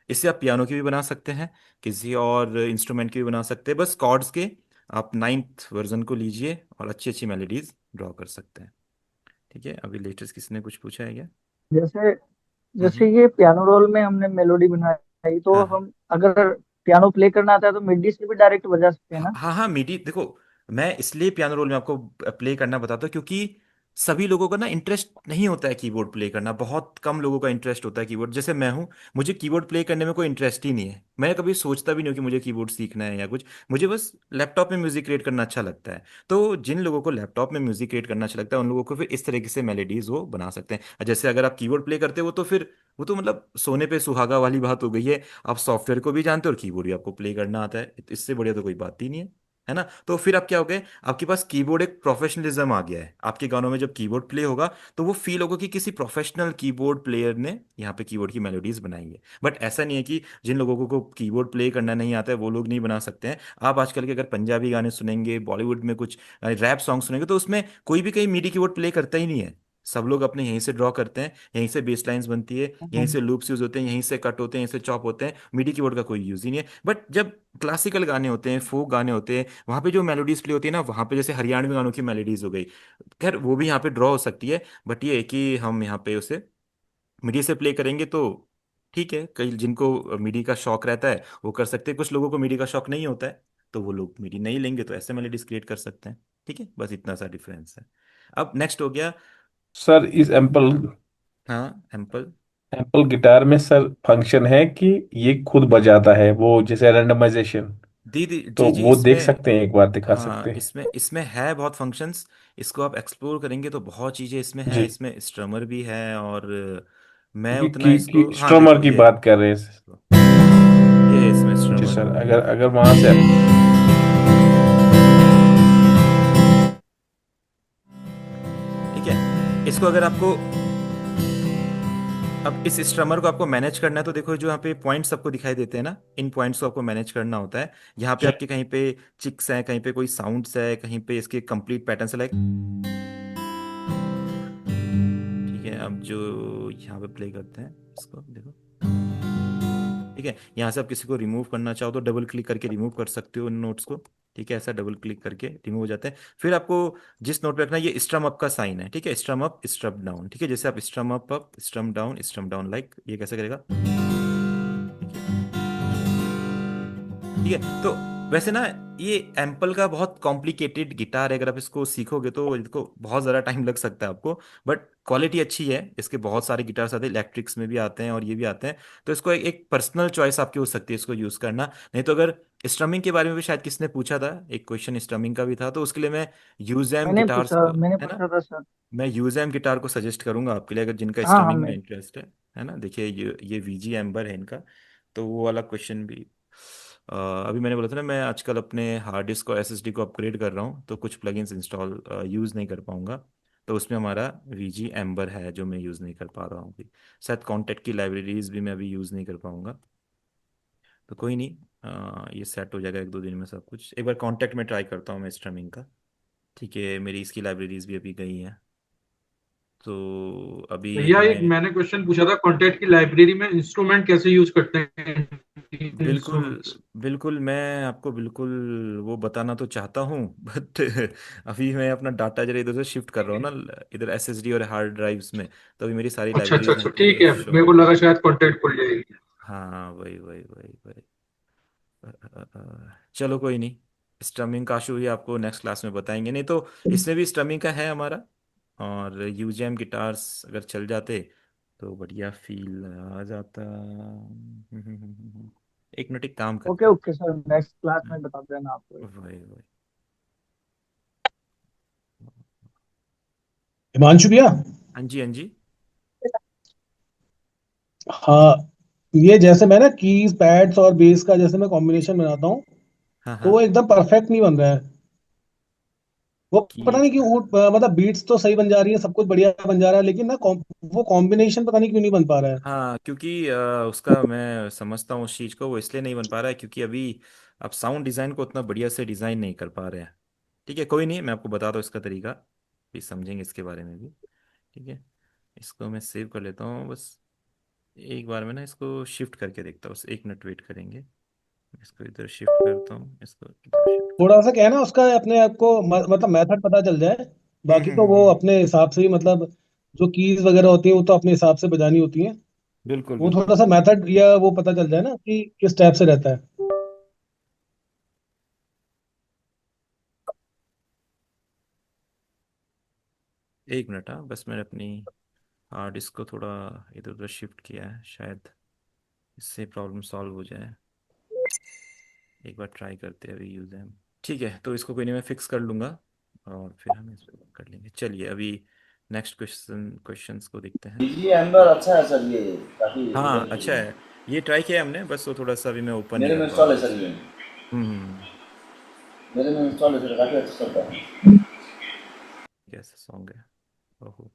इससे आप पियानो की भी बना सकते हैं, किसी और इंस्ट्रूमेंट की भी बना सकते हैं। बस कॉर्ड्स के आप नाइन्थ वर्जन को लीजिए और अच्छी अच्छी मेलोडीज ड्रॉ कर सकते हैं, ठीक है। अभी लेटेस्ट किसी ने कुछ पूछा है क्या? जैसे हम्म। जैसे ये पियानो रोल में हमने मेलोडी बनाई तो हाँ हाँ। हम अगर पियानो प्ले करना आता है तो मिडी से भी डायरेक्ट बजा सकते हैं ना? हाँ हाँ मीडी देखो, मैं इसलिए पियानो रोल में आपको प्ले करना बताता हूँ क्योंकि सभी लोगों का ना इंटरेस्ट नहीं होता है कीबोर्ड प्ले करना, बहुत कम लोगों का इंटरेस्ट होता है कीबोर्ड। जैसे मैं हूँ, मुझे कीबोर्ड प्ले करने में कोई इंटरेस्ट ही नहीं है, मैं कभी सोचता भी नहीं हूँ कि मुझे कीबोर्ड सीखना है या कुछ। मुझे बस लैपटॉप में म्यूजिक क्रिएट करना अच्छा लगता है। तो जिन लोगों को लैपटॉप में म्यूजिक क्रिएट करना अच्छा लगता है उन लोगों को फिर इस तरीके से मेलेडीज वो बना सकते हैं। जैसे अगर आप कीबोर्ड प्ले करते हो तो फिर वो तो मतलब सोने पे सुहागा वाली बात हो गई है। आप सॉफ्टवेयर को भी जानते हो और कीबोर्ड भी आपको प्ले करना आता है, इससे बढ़िया तो कोई बात ही नहीं है ना। तो फिर आप क्या हो गए, आपके पास कीबोर्ड एक प्रोफेशनलिज्म आ गया है। आपके गानों में जब कीबोर्ड प्ले होगा तो वो फील होगा कि किसी प्रोफेशनल कीबोर्ड प्लेयर ने यहाँ पे कीबोर्ड की मेलोडीज बनाई है। बट ऐसा नहीं है कि जिन लोगों को कीबोर्ड प्ले करना नहीं आता है वो लोग नहीं बना सकते हैं। आप आजकल के अगर पंजाबी गाने सुनेंगे, बॉलीवुड में कुछ रैप सॉन्ग सुनेंगे, तो उसमें कोई भी कहीं मीडी कीबोर्ड प्ले करता ही नहीं है। सब लोग अपने यहीं से ड्रॉ करते हैं, यहीं से बेस लाइंस बनती है, यहीं से लूप्स यूज होते हैं, यहीं से कट होते हैं, यहीं से चॉप होते हैं। मीडी कीबोर्ड का कोई यूज ही नहीं है। बट जब क्लासिकल गाने होते हैं, फोक गाने होते हैं, वहां पे जो मेलोडीज प्ले होती है ना, वहां पे जैसे हरियाणवी गानों की मेलोडीज हो गई, खैर वो भी यहाँ पे ड्रॉ हो सकती है। बट ये है कि हम यहाँ पे उसे मिडी से प्ले करेंगे तो ठीक है। कई जिनको मिडी का शौक रहता है वो कर सकते हैं, कुछ लोगों को मिडी का शौक नहीं होता है तो वो लोग मिडी नहीं लेंगे, तो ऐसे मेलोडीज क्रिएट कर सकते हैं। ठीक है, बस इतना सा डिफरेंस है। अब नेक्स्ट हो गया। सर इस एम्पल हाँ एम्पल। एप्पल गिटार में सर फंक्शन है कि ये खुद बजाता है, वो जैसे रैंडमाइजेशन? दीदी तो जी जी वो देख इसमें, सकते हैं, एक बार दिखा हाँ सकते हैं? इसमें है बहुत फंक्शंस। इसको आप एक्सप्लोर करेंगे तो बहुत चीज़ें इसमें है। जी। इसमें स्ट्रमर भी है और मैं कि उतना कि, इसको, कि हाँ स्ट्रोमर देखो की ये बात कर रहे हैं। ये है इसमें जी स्ट्रमर। सर, अगर अगर वहां से ठीक है, इसको अगर आपको, अब इस स्ट्रमर को आपको मैनेज करना है तो देखो जो यहाँ पे पॉइंट्स आपको दिखाई देते हैं ना, इन पॉइंट्स को आपको मैनेज करना होता है। यहाँ पे जी आपके कहीं पे चिक्स हैं, कहीं पे कोई साउंड्स है, कहीं पे इसके कंप्लीट पैटर्न से लाइक। ठीक है, अब जो यहाँ पे प्ले करते हैं इसको देखो। ठीक है, यहाँ से आप किसी को रिमूव करना चाहो तो डबल क्लिक करके रिमूव कर सकते हो इन नोट्स को। ठीक है, ऐसा डबल क्लिक करके रिमूव हो जाते हैं। फिर आपको जिस नोट पे रखना है, ये स्ट्रम अप का साइन है। ठीक है, स्ट्रम अप स्ट्रम डाउन। ठीक है, जैसे आप स्ट्रम अप स्ट्रम डाउन लाइक ये कैसे करेगा। ठीक है, ठीक है। तो वैसे ना ये एम्पल का बहुत कॉम्प्लिकेटेड गिटार है, अगर आप इसको सीखोगे तो इसको बहुत ज़्यादा टाइम लग सकता है आपको। बट क्वालिटी अच्छी है इसके, बहुत सारे गिटार्स आते हैं, इलेक्ट्रिक्स में भी आते हैं और ये भी आते हैं। तो इसको एक पर्सनल चॉइस आपकी हो सकती है इसको यूज़ करना। नहीं तो अगर स्ट्रमिंग के बारे में भी शायद किसने पूछा था, एक क्वेश्चन स्ट्रमिंग का भी था, तो उसके लिए मैं यूजैम गिटार्स को, मैंने है ना, पूछा था सर। मैं यूजैम गिटार को सजेस्ट करूंगा आपके लिए, अगर जिनका हाँ हाँ स्ट्रमिंग में मैं। इंटरेस्ट है ना। देखिए ये वीजी एम्बर है इनका। तो वो वाला क्वेश्चन भी, अभी मैंने बोला था ना, मैं आजकल अपने हार्ड डिस्क और एसएसडी को अपग्रेड कर रहा हूँ, तो कुछ प्लगइन्स इंस्टॉल यूज़ नहीं कर पाऊंगा। तो उसमें हमारा वीजी एम्बर है जो मैं यूज़ नहीं कर पा रहा हूँ अभी। शायद कॉन्टैक्ट की लाइब्रेरीज भी मैं अभी यूज़ नहीं कर पाऊंगा। तो कोई नहीं, ये सेट हो जाएगा एक दो दिन में सब कुछ। एक बार कॉन्टैक्ट में ट्राई करता हूँ मैं स्ट्रीमिंग का। ठीक है, मेरी इसकी लाइब्रेरीज भी अभी गई हैं। तो अभी भैया एक हमें, मैंने क्वेश्चन पूछा था, कॉन्टेक्ट की लाइब्रेरी में इंस्ट्रूमेंट कैसे यूज करते हैं? बिल्कुल इंस्ट्रूमेंट्स। बिल्कुल मैं आपको बिल्कुल वो बताना तो चाहता हूँ बट अभी मैं अपना डाटा जरा इधर से शिफ्ट कर रहा हूँ ना, इधर एसएसडी और हार्ड ड्राइव्स में। तो अभी मेरी सारी अच्छा अच्छा लाइब्रेरीज यहाँ अच्छा, पे ठीक है, शो मेरे हो को रही लगा हैं। शायद कॉन्टेक्ट खुल जाएगी। हाँ वही वही वही वही। चलो कोई नहीं, स्ट्रमिंग का आशु ही आपको नेक्स्ट क्लास में बताएंगे। नहीं तो इसमें भी स्ट्रमिंग का है हमारा। और यूजेम गिटार्स अगर चल जाते तो बढ़िया फील आ जाता। एक मिनट, एक काम ओके करते हैं। ओके सर, नेक्स्ट क्लास हाँ, में बता देना आपको। वही वही। हिमांशु भैया। हाँ जी हाँ जी। हाँ, ये जैसे मैं ना कीज पैड्स और बेस का जैसे मैं कॉम्बिनेशन बनाता हूँ, हाँ तो हाँ। वो एकदम परफेक्ट नहीं बन रहा है। वो पता नहीं कीज, क्यों मतलब बीट्स तो सही बन जा रही है, सब कुछ बढ़िया बन जा रहा है, लेकिन ना वो कॉम्बिनेशन पता नहीं क्यों नहीं बन पा रहा है। हाँ क्योंकि उसका मैं समझता हूँ उस चीज़ को, वो इसलिए नहीं बन पा रहा है क्योंकि अभी आप साउंड डिज़ाइन को उतना बढ़िया से डिज़ाइन नहीं कर पा रहे हैं। ठीक है, कोई नहीं, मैं आपको बता दूँ इसका तरीका, भी समझेंगे इसके बारे में भी। ठीक है, इसको मैं सेव कर लेता हूँ बस। एक बार मैं ना इसको शिफ्ट करके देखता हूँ, बस एक मिनट वेट करेंगे। इसको इधर शिफ्ट करता हूँ, इसको इधर शिफ्ट थोड़ा सा क्या है ना, उसका अपने आप को मतलब मेथड पता चल जाए। बाकी तो वो हम्म। अपने हिसाब से ही मतलब जो कीज वगैरह होती है वो तो अपने हिसाब से बजानी होती है। बिल्कुल वो बिल्कुल। थोड़ा सा मेथड या वो पता चल जाए ना कि किस टाइप से रहता है। एक मिनट, हाँ, बस मैंने अपनी हार्ड डिस्क को थोड़ा इधर उधर शिफ्ट किया है, शायद इससे प्रॉब्लम सॉल्व हो जाए। एक बार ट्राई करते हैं अभी यूज है। ठीक है, तो इसको कोई नहीं, मैं फिक्स कर लूँगा और फिर हम इस पर कर लेंगे। चलिए अभी नेक्स्ट क्वेश्चंस को देखते हैं। बिजली एम्बर अच्छा है सर, ये काफी हाँ रिजल्ट। अच्छा है, ये ट्राई किया है हमने, बस वो थोड़ा सा अभी मैं ओपन नहीं मेरे में कर पा इंस्टॉल रहा है हूँ सर इसे। ये। हम्म। मेरे में इंस्टॉल है सर, काफी अच्छा चलता है। कैसा सॉन्ग है? ओहो,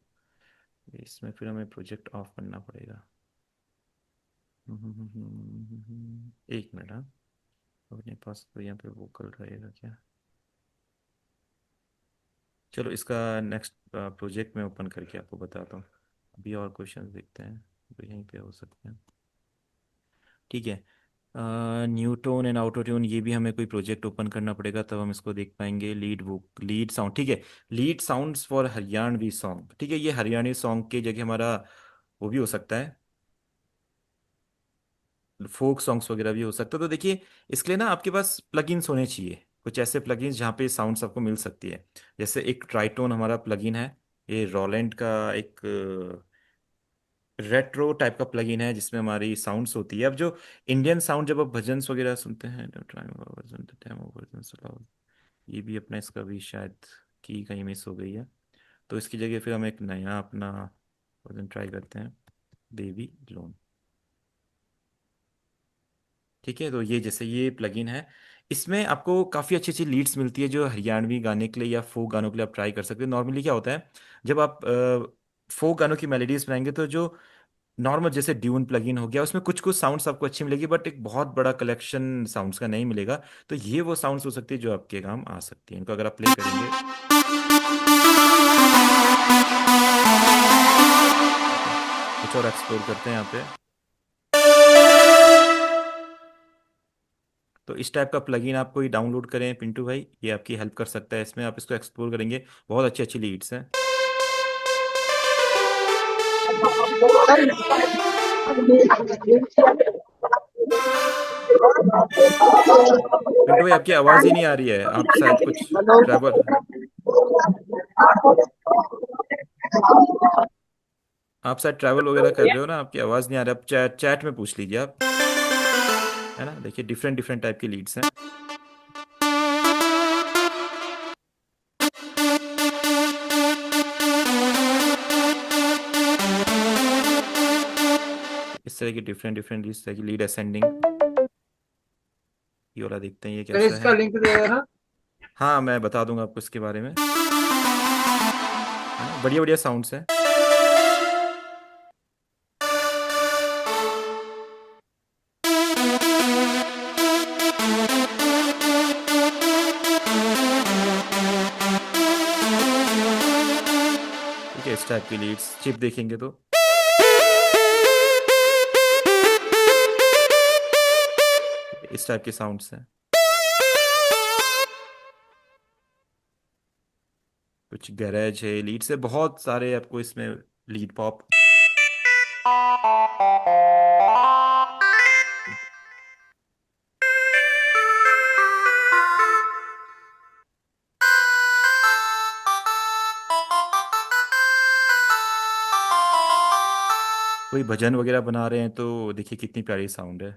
इसमें फिर हमें प्रोजेक्ट ऑफ करना पड़ेगा। एक मिनट, हाँ, अपने पास तो यहाँ पे वोकल रहेगा क्या? चलो इसका नेक्स्ट प्रोजेक्ट में ओपन करके आपको बताता हूँ। अभी और क्वेश्चन देखते हैं जो यहीं पे हो सकते हैं। ठीक है, न्यूटोन एंड आउटो ट्यून, ये भी हमें कोई प्रोजेक्ट ओपन करना पड़ेगा तब हम इसको देख पाएंगे। लीड बुक, लीड साउंड, ठीक है, lead sounds for Haryanvi song, ठीक है, ये हरियाणवी सॉन्ग की जगह हमारा वो भी हो सकता है, फोक सॉन्ग्स वगैरह भी हो सकता है। तो देखिए, इसके लिए ना आपके पास प्लगइन्स होने चाहिए, कुछ ऐसे प्लगइन्स जहाँ पे साउंड्स आपको मिल सकती है। जैसे एक ट्राइटोन हमारा प्लगइन है, ये रोलैंड का एक रेट्रो टाइप का प्लगइन है जिसमें हमारी साउंड्स होती है। अब जो इंडियन साउंड जब आप भजन्स वगैरह सुनते हैं, ये भी अपना, इसका भी शायद की कहीं मिस हो गई है, तो इसकी जगह फिर हम एक नया अपना वर्जन ट्राई करते हैं, बेबी लोन। ठीक है, तो ये जैसे ये प्लगइन है, इसमें आपको काफ़ी अच्छी अच्छी लीड्स मिलती है जो हरियाणवी गाने के लिए या फोक गानों के लिए आप ट्राई कर सकते हो। नॉर्मली क्या होता है, जब आप फोक गानों की मेलोडीज बनाएंगे तो जो नॉर्मल जैसे ड्यून प्लगइन हो गया, उसमें कुछ कुछ साउंड्स आपको अच्छी मिलेगी, बट एक बहुत बड़ा कलेक्शन साउंड्स का नहीं मिलेगा। तो ये वो साउंड्स हो सकती है जो आपके काम आ सकती है, इनको अगर आप प्ले करेंगे। ठीक है, कुछ और एक्सप्लोर करते हैं यहाँ पे। तो इस टाइप का प्लगइन आप कोई डाउनलोड करें पिंटू भाई, ये आपकी हेल्प कर सकता है इसमें, आप इसको एक्सप्लोर करेंगे, बहुत अच्छी अच्छी लीड्स हैं। पिंटू भाई आपकी आवाज़ ही नहीं आ रही है, आप शायद कुछ ट्रैवल, आप शायद ट्रैवल वगैरह कर रहे हो ना, आपकी आवाज़ नहीं आ रही, आप चैट चैट में पूछ लीजिए आप, है ना, देखिए डिफरेंट डिफरेंट टाइप की लीड्स हैं। इस तरह की डिफरेंट डिफरेंट इस तरह की लीड असेंडिंग, ये वाला देखते हैं ये सर कैसा इसका है। लिंक दे देना। हाँ मैं बता दूंगा आपको इसके बारे में, है ना, बढ़िया बढ़िया साउंड्स हैं। ठीक है, इस टाइप की लीड्स चिप देखेंगे तो इस टाइप के साउंड्स हैं। कुछ गैरेज है, लीड से बहुत सारे आपको इसमें, लीड पॉप, कोई भजन वगैरह बना रहे हैं तो देखिए कितनी प्यारी साउंड है।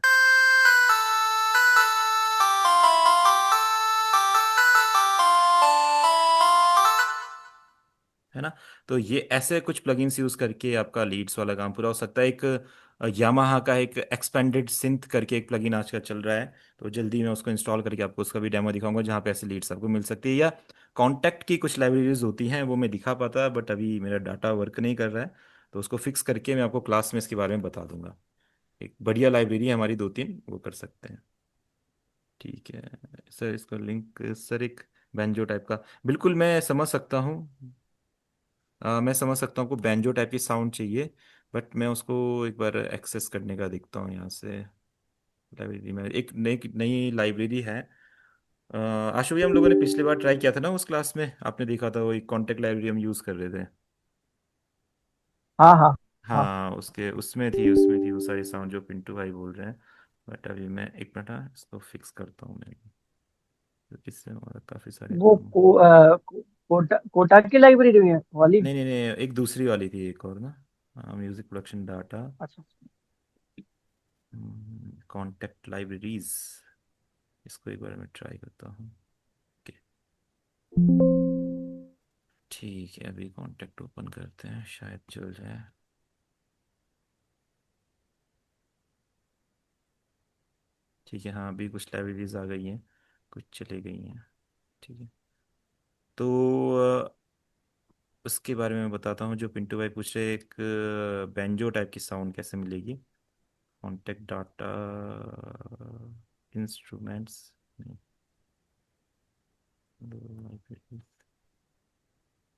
है ना, तो ये ऐसे कुछ प्लगइन्स यूज करके आपका लीड्स वाला काम पूरा हो सकता है। एक यामाहा का एक एक्सपेंडेड सिंथ करके एक प्लगइन आजकल चल रहा है, तो जल्दी मैं उसको इंस्टॉल करके आपको उसका भी डेमो दिखाऊंगा, जहाँ पे ऐसे लीड्स आपको मिल सकती है। या कॉन्टैक्ट की कुछ लाइब्रेरीज होती हैं, वो मैं दिखा पाता, बट अभी मेरा डाटा वर्क नहीं कर रहा है, तो उसको फिक्स करके मैं आपको क्लास में इसके बारे में बता दूंगा। एक बढ़िया लाइब्रेरी है हमारी दो तीन, वो कर सकते हैं। ठीक है सर, इसका लिंक सर एक बैंजो टाइप का, बिल्कुल मैं समझ सकता हूँ। मैं समझ सकता हूँ आपको बैंजो टाइप की साउंड चाहिए, बट मैं उसको एक बार एक्सेस करने का देखता हूँ यहाँ से। लाइब्रेरी में एक नई नई लाइब्रेरी है, आशु भैया, हम लोगों ने पिछली बार ट्राई किया था ना उस क्लास में, आपने देखा था वो एक कॉन्टेक्ट लाइब्रेरी हम यूज़ कर रहे थे। हाँ हाँ हाँ। हाँ उसके उसमें थी वो सारी साउंड जो पिंटू भाई बोल रहे हैं। बट अभी मैं एक मिनट, इसको फिक्स करता हूँ मैं, तो इससे हमारा काफ़ी सारे वो काम। कोटा की लाइब्रेरी में वाली। नहीं नहीं नहीं, एक दूसरी वाली थी एक और ना, म्यूजिक प्रोडक्शन डाटा, अच्छा। कॉन्टेक्ट लाइब्रेरीज, इसको एक बार मैं ट्राई करता हूँ। Okay, ठीक है, अभी कॉन्टेक्ट ओपन करते हैं, शायद चल जाए। ठीक है, हाँ अभी कुछ लाइब्रेरीज आ गई हैं, कुछ चली गई हैं। ठीक है, तो उसके बारे में बताता हूँ जो पिंटू भाई पूछ रहे, एक बैंजो टाइप की साउंड कैसे मिलेगी। Contact data, instruments,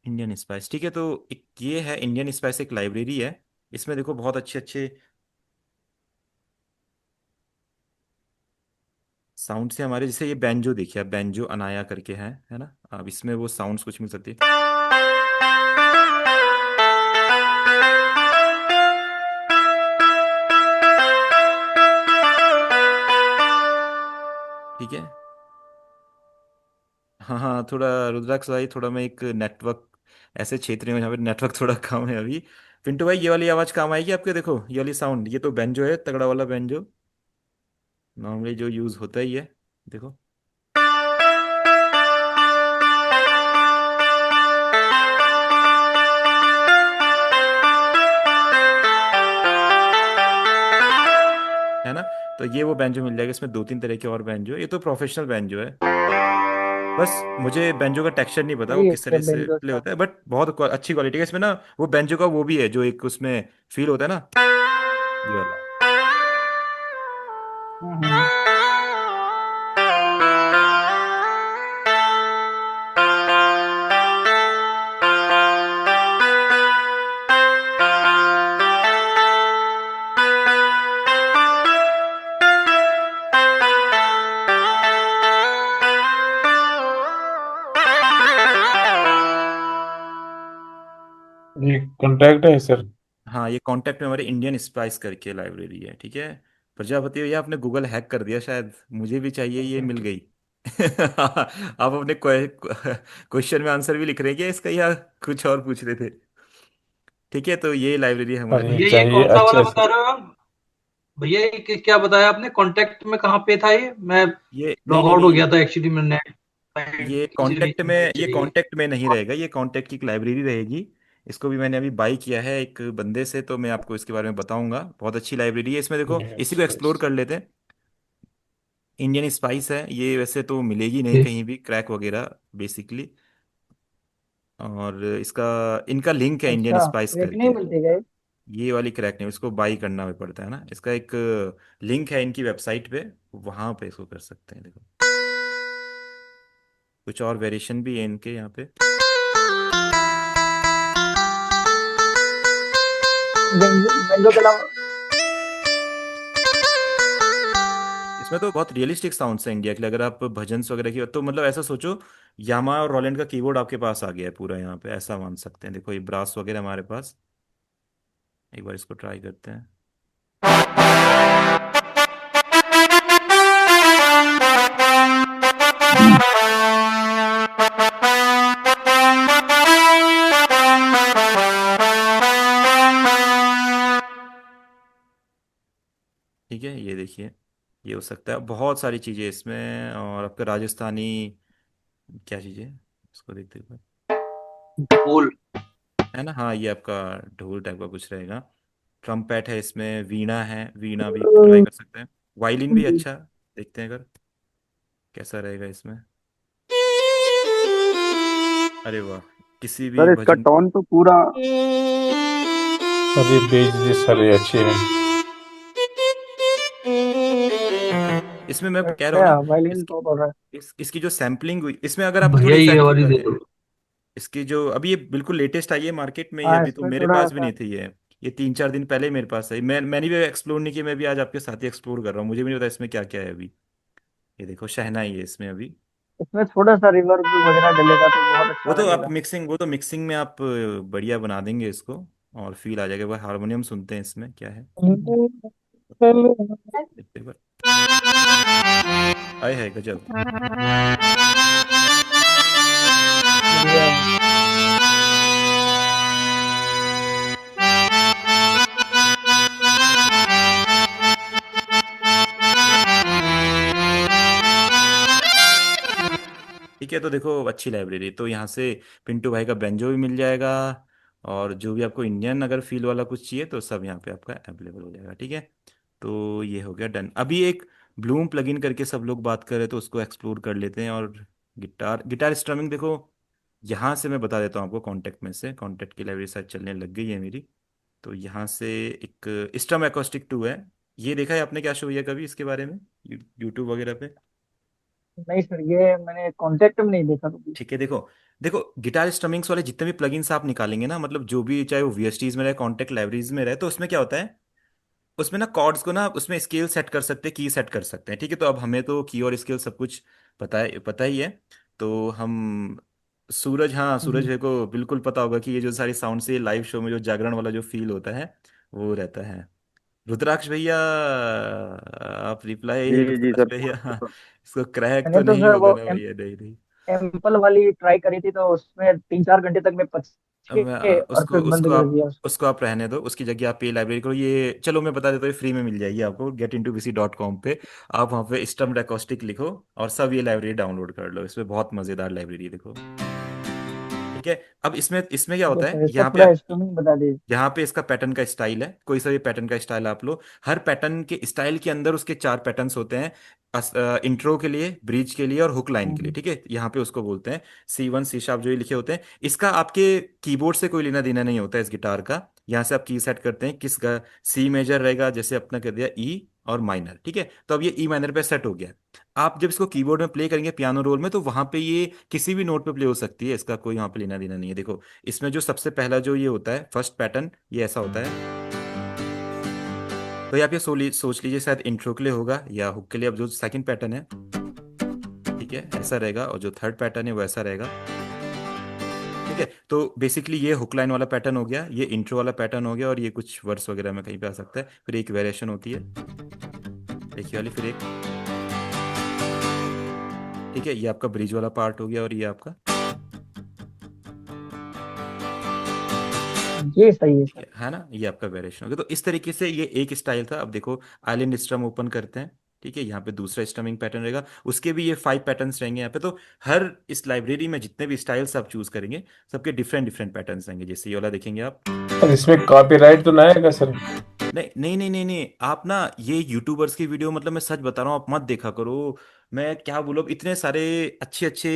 Indian spice. ठीक है, तो एक ये है इंडियन स्पाइस, एक लाइब्रेरी है। इसमें देखो बहुत अच्छे अच्छे साउंड से हमारे, जैसे ये बैंजो देखिए आप, बैंजो अनाया करके है ना। अब इसमें वो साउंड्स कुछ मिल सकती है। ठीक है, हाँ हाँ, थोड़ा रुद्राक्ष भाई, थोड़ा मैं एक नेटवर्क, ऐसे क्षेत्र में जहाँ पे नेटवर्क थोड़ा कम है अभी। पिंटू भाई ये वाली आवाज़ काम आएगी आपके, देखो ये वाली साउंड, ये तो बैंजो है, तगड़ा वाला बैंजो, नॉर्मली जो यूज़ होता ही है। देखो, है ना। तो ये वो बैंजो मिल जाएगा, इसमें दो तीन तरह के और बैंजो, ये तो प्रोफेशनल बैंजो है। बस मुझे बैंजो का टेक्सचर नहीं पता वो अरे किस अच्छा तरह से बेंजो प्ले था। होता है, बट बहुत अच्छी क्वालिटी का इसमें ना। वो बैंजो का वो भी है जो एक उसमें फील होता है ना, ये वाला। हम्म। ये कॉन्ट्रैक्ट है सर। हाँ, ये कांटेक्ट में हमारे इंडियन स्पाइस करके लाइब्रेरी है। ठीक है, प्रजापति भैया आपने गूगल हैक कर दिया शायद, मुझे भी चाहिए, ये मिल गई। आप अपने क्वेश्चन में आंसर भी लिख रहे हैं क्या इसका, या कुछ और पूछ रहे थे। ठीक है, तो ये लाइब्रेरी है अरे हमारी। भैया ये चाहिए, कौन सा वाला अच्छा बता सर। रहे हो आप? भैया ये क्या बताया आपने, कांटेक्ट में कहाँ पे था ये? मैं ये नहीं लॉग नहीं आउट हो नहीं, गया था एक्चुअली, मैं नेट ये कांटेक्ट में नहीं रहेगा, ये कांटेक्ट की एक लाइब्रेरी रहेगी। इसको भी मैंने अभी बाई किया है एक बंदे से, तो मैं आपको इसके बारे में बताऊंगा। बहुत अच्छी लाइब्रेरी है, इसमें देखो इसी को यस यस। एक्सप्लोर कर लेते हैं। इंडियन स्पाइस है ये, वैसे तो मिलेगी नहीं कहीं भी क्रैक वगैरह बेसिकली। और इसका, इनका लिंक है इंडियन अच्छा, स्पाइस रेट नहीं करके। मिलती गए। ये वाली क्रैक नहीं, इसको बाई करना भी पड़ता है ना। इसका एक लिंक है इनकी वेबसाइट पे, वहां पे इसको कर सकते हैं। देखो कुछ और वेरिएशन भी है इनके यहाँ पे। बेंजो के अलावा। इसमें तो बहुत रियलिस्टिक साउंड्स हैं इंडिया के लिए। अगर आप भजन्स वगैरह की तो मतलब ऐसा सोचो, यामा और रोलैंड का कीबोर्ड आपके पास आ गया है पूरा यहाँ पे, ऐसा मान सकते हैं। देखो ये ब्रास वगैरह हमारे पास, एक बार इसको ट्राई करते हैं। ठीक है, ये देखिए, ये हो सकता है। बहुत सारी चीज़ें इसमें, और आपका राजस्थानी क्या चीज़ें, इसको देखते हुए, बोल। है ना। हाँ, ये आपका ढोल टाइप का कुछ रहेगा। ट्रम्पेट है इसमें, वीणा है, वीणा भी ट्राई कर सकते हैं। वायलिन भी अच्छा, देखते हैं अगर कैसा रहेगा इसमें। अरे वाह, किसी भी सर इसका भजन, टोन तो पूरा। अरे भेज दीजिए सर, ये अच्छे हैं। इसमें मैं कह रहा हूँ क्या ना, वायलिन इसकी तो बोल रहा है। इसकी जो सैम्पलिंग हुई इसमें, अगर आपको भैया थोड़े ये इफेक्ट्स वाली दे बताते हैं। दो। इसकी जो अभी ये बिल्कुल लेटेस्ट आई है मार्केट में, ये हाँ अभी तो इसमें मेरे थोड़ा पास भी सा। नहीं थी ये 3 4 दिन पहले ही मेरे पास आई। मैंने भी एक्सप्लोर नहीं किया, मैं भी आज आपके साथ ही एक्सप्लोर कर रहा हूँ, मुझे भी नहीं पता इसमें क्या क्या है अभी। ये देखो शहनाई है इसमें अभी। इसमें थोड़ा सा रिवर्ब वगैरह डलेगा तो बहुत वो अच्छा तो आप लगेगा। मिक्सिंग, वो तो मिक्सिंग में आप बढ़िया बना देंगे इसको, और फील आ जाएगा। वो हारमोनियम सुनते हैं इसमें क्या है, देखते हैं एक बार। आए है गजब। बढ़िया है। ठीक है, तो देखो अच्छी लाइब्रेरी, तो यहाँ से पिंटू भाई का बेंजो भी मिल जाएगा, और जो भी आपको इंडियन अगर फील वाला कुछ चाहिए तो सब यहाँ पे आपका अवेलेबल हो जाएगा। ठीक है, तो ये हो गया डन। अभी एक ब्लूम प्लगइन करके सब लोग बात कर रहे हैं, तो उसको एक्सप्लोर कर लेते हैं। और गिटार गिटार स्ट्रमिंग देखो, यहाँ से मैं बता देता हूँ आपको, कॉन्टेक्ट में से, कॉन्टेक्ट की लाइब्रेरी शायद चलने लग गई है मेरी। तो यहाँ से एक स्टम एकोस्टिक 2 है, ये देखा है आपने क्या शो है कभी इसके बारे में, यूट्यूब वगैरह पे? नहीं सर, ये मैंने कांटेक्ट में नहीं देखा कभी। ठीक है, देखो देखो गिटार स्ट्रमिंग्स वाले जितने भी प्लगइन्स आप निकालेंगे ना, मतलब जो भी, चाहे वो वीएसटीज में रहे, कॉन्टेक्ट लाइब्रेरीज में रहे, तो उसमें क्या होता है, उसमें ना कॉर्ड्स को ना उसमें स्केल सेट कर सकते हैं, की सेट कर सकते हैं। ठीक है, तो अब हमें तो की और स्केल सब कुछ पता ही है। तो हम सूरज, हाँ सूरज हम्म। भाई को बिल्कुल पता होगा कि ये जो सारी साउंड से लाइव शो में जो जागरण वाला जो फील होता है वो रहता है। रुद्राक्ष भैया, आप रिप्लाई, जी जी रुद्राक्ष सर, भैया, पूछो सर। इसको क्रैक मैंने तो तो नहीं सर होगा वो ना भैया? नहीं नहीं। एम्पल वाली ट्राई करी थी, तो उसमें 3-4 घंटे तक मैं पच अब के और उसको फिर बंद उसको कर आप दिया। उसको आप रहने दो, उसकी जगह आप पे लाइब्रेरी करो। ये चलो मैं बता देता हूँ, फ्री में मिल जाएगी आपको getintobc.com पे। आप वहाँ पे स्टम्ड एकॉस्टिक लिखो और सब ये लाइब्रेरी डाउनलोड कर लो, इसमें बहुत मजेदार लाइब्रेरी है, देखो। ठीक है, अब इसमें इसमें क्या ठीक है होता है, सर, इसका यहाँ पे पूरा स्ट्रीमिंग बता दीजिए। यहाँ पे इसका पैटर्न का स्टाइल है, कोई सा भी पैटर्न का स्टाइल आप लो, हर पैटर्न के स्टाइल के अंदर उसके 4 पैटर्न्स होते हैं। इंट्रो के लिए, ब्रिज के लिए और हुक लाइन के लिए। हम्म। ठीक है, यहाँ पे उसको बोलते हैं C1 सी शार्प, जो ये लिखे होते हैं। इसका आपके कीबोर्ड से कोई लेना देना नहीं होता है इस गिटार का। यहाँ से आप की सेट करते हैं, किस सी मेजर रहेगा, जैसे अपना कर दिया ई और माइनर। ठीक है, तो अब ये ई माइनर पे सेट हो गया। आप जब इसको कीबोर्ड में प्ले करेंगे पियानो रोल में, तो वहां पे ये किसी भी नोट पे प्ले हो सकती है, इसका कोई वहां पे लेना देना नहीं है। देखो, इसमें जो सबसे पहला जो ये होता है फर्स्ट पैटर्न, ये ऐसा होता है। तो ये आप ये सोच लीजिए शायद इंट्रो के लिए होगा या हुक के लिए। अब जो सेकंड पैटर्न है, ठीक है, ऐसा रहेगा, और जो थर्ड पैटर्न है वो ऐसा रहेगा। ठीक है, तो बेसिकली ये हुक लाइन वाला पैटर्न हो गया, ये इंट्रो वाला पैटर्न हो गया, और ये कुछ वर्स वगैरह में कहीं पे आ सकता है। फिर एक वेरिएशन होती है, देखिए वाली, फिर एक। ठीक है, ये आपका ब्रिज वाला पार्ट हो गया, और ये आपका, ये सही है ठीक सर। है ना, ये आपका वेरिएशन हो गया। तो इस तरीके से ये एक स्टाइल था। अब देखो, आइलैंड स्ट्रम ओपन करते हैं। ठीक है, यहाँ पे दूसरा स्ट्रमिंग पैटर्न रहेगा, उसके भी ये 5 पैटर्न्स रहेंगे यहाँ पे। तो हर इस लाइब्रेरी में जितने भी स्टाइल्स आप चूज करेंगे, सबके डिफरेंट डिफरेंट पैटर्न्स रहेंगे। जैसे ये वाला देखेंगे आप। सर इसमें कॉपीराइट तो ना आएगा सर? नहीं नहीं नहीं नहीं नहीं, आप ना ये यूट्यूबर्स की वीडियो, मतलब मैं सच बता रहा हूँ, आप मत देखा करो। मैं क्या बोलूँ, अब इतने सारे अच्छे अच्छे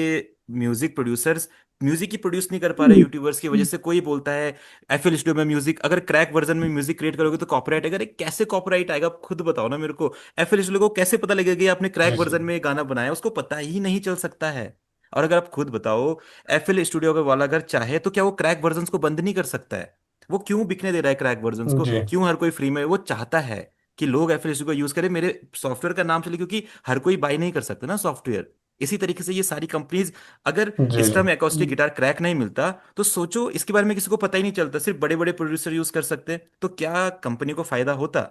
म्यूजिक प्रोड्यूसर्स म्यूजिक ही प्रोड्यूस नहीं कर पा रहे यूट्यूबर्स की वजह से। कोई बोलता है एफएल स्टूडियो में म्यूजिक, अगर क्रैक वर्जन में म्यूजिक क्रिएट करोगे तो कॉपीराइट आएगा। अरे कैसे कॉपीराइट आएगा, आप खुद बताओ ना मेरे को। एफएल स्टूडियो को कैसे पता लगेगा कि आपने क्रैक जी जी। वर्जन में गाना बनाया? उसको पता ही नहीं चल सकता है। और अगर आप खुद बताओ, एफएल स्टूडियो वाला अगर चाहे तो क्या वो क्रैक वर्जन को बंद नहीं कर सकता है? वो क्यों बिकने दे रहा है क्रैक वर्जन्स को? जी क्यों हर कोई फ्री में? वो चाहता है कि लोग एफएलएसडी को यूज करें, मेरे सॉफ्टवेयर का नाम चले, क्योंकि हर कोई बाय नहीं कर सकता ना सॉफ्टवेयर। इसी तरीके से ये सारी कंपनीज, अगर जी जी। स्टम एकोस्टिक गिटार क्रैक नहीं मिलता, तो सोचो इसके बारे में किसी को पता ही नहीं चलता, सिर्फ बड़े बड़े प्रोड्यूसर यूज कर सकते हैं, तो क्या कंपनी को फायदा होता?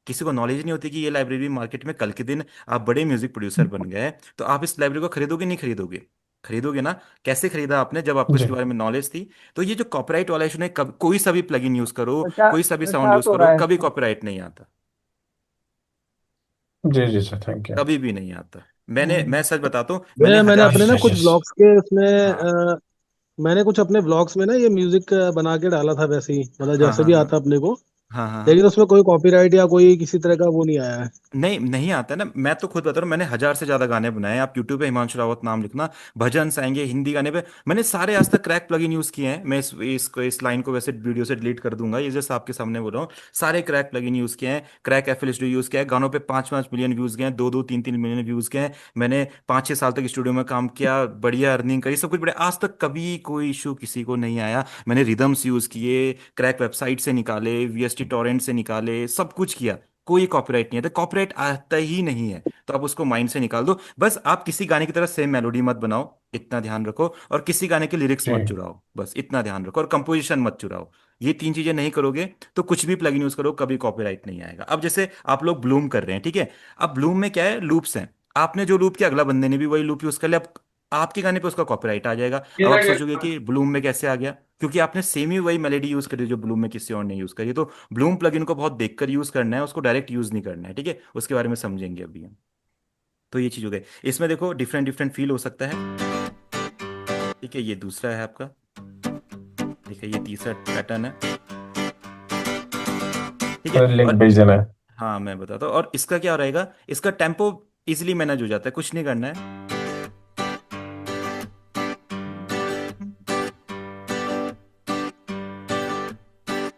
किसी को नॉलेज नहीं होती कि ये लाइब्रेरी मार्केट में कल के दिन आप बड़े म्यूजिक प्रोड्यूसर बन गए, तो आप इस लाइब्रेरी को खरीदोगे नहीं खरीदोगे? खरीदोगे ना। कैसे खरीदा आपने, जब आपको जी इसके बारे में नॉलेज थी। तो ये जो कॉपीराइट वाला इशू है, कब कोई सा भी प्लगइन यूज करो, प्रचार कोई सा भी साउंड प्रचार यूज तो हो करो, रहा है कभी इसका। कॉपीराइट नहीं आता। जी जी सर, थैंक यू। कभी भी नहीं आता। मैं हम्म। सच बताता हूँ, मैंने मैंने हजार अपने ना जी कुछ जी। ब्लॉग्स के उसमें हाँ मैंने कुछ अपने ब्लॉग्स में ना ये म्यूजिक बना के डाला था, वैसे ही मतलब हाँ जैसे हाँ भी हाँ आता अपने को। हाँ हाँ हाँ। लेकिन उसमें कोई कॉपीराइट या कोई किसी तरह का वो नहीं आया है। नहीं नहीं आता ना, मैं तो खुद बता रहा हूँ, मैंने 1000 से ज्यादा गाने बनाए हैं। आप यूट्यूब पे हिमांशु रावत नाम लिखना, भजन आएंगे हिंदी गाने पे। मैंने सारे आज तक क्रैक प्लगइन यूज किए हैं। मैं इस लाइन को वैसे वीडियो से डिलीट कर दूंगा, ये जैसे आपके सामने बोल रहा हूँ। सारे क्रैक प्लगइन यूज किए हैं, क्रैक एफएल स्टूडियो यूज किया है, गानों पे 5-5 मिलियन व्यूज गए हैं, 2-2, 3-3 मिलियन व्यूज गए हैं। मैंने 5-6 साल तक स्टूडियो में काम किया, बढ़िया अर्निंग करी, सब कुछ बढ़िया। आज तक कभी कोई इशू किसी को नहीं आया। मैंने रिदम्स यूज किए, क्रैक वेबसाइट से निकाले, वीएसटी टॉरेंट से निकाले, सब कुछ किया। कोई कॉपीराइट नहीं है, तो कॉपीराइट आता ही नहीं है। तो आप उसको माइंड से निकाल दो। बस आप किसी गाने की तरह सेम मेलोडी मत बनाओ, इतना ध्यान रखो। और किसी गाने के लिरिक्स जी मत चुराओ, बस इतना ध्यान रखो। और कंपोजिशन मत चुराओ। ये 3 चीजें नहीं करोगे तो कुछ भी प्लगइन यूज करो, कभी कॉपीराइट नहीं आएगा। अब जैसे आप लोग ब्लूम कर रहे हैं, ठीक है। अब ब्लूम में क्या है, लूप्स हैं। आपने जो लूप किया, अगला बंदे ने भी वही लूप यूज कर लिया, अब आपके गाने पे उसका कॉपीराइट आ जाएगा। अब आप सोचोगे कि ब्लूम में कैसे आ गया, क्योंकि आपने सेम ही वही मेलेडी यूज करी जो ब्लूम में किसी और ने यूज करी। तो ब्लूम प्लगइन को बहुत देखकर यूज करना है, उसको डायरेक्ट यूज नहीं करना है। ठीक है, उसके बारे में समझेंगे अभी हम। तो ये चीज हो गई। इसमें देखो डिफरेंट डिफरेंट फील हो सकता है। ठीक है, ये दूसरा है आपका। देखिए ये तीसरा पैटर्न है। ठीक है। सर लिंक और भेज देना है। हाँ मैं बताता हूँ, और इसका क्या रहेगा, इसका टेम्पो इजिली मैनेज हो जाता है, कुछ नहीं करना है।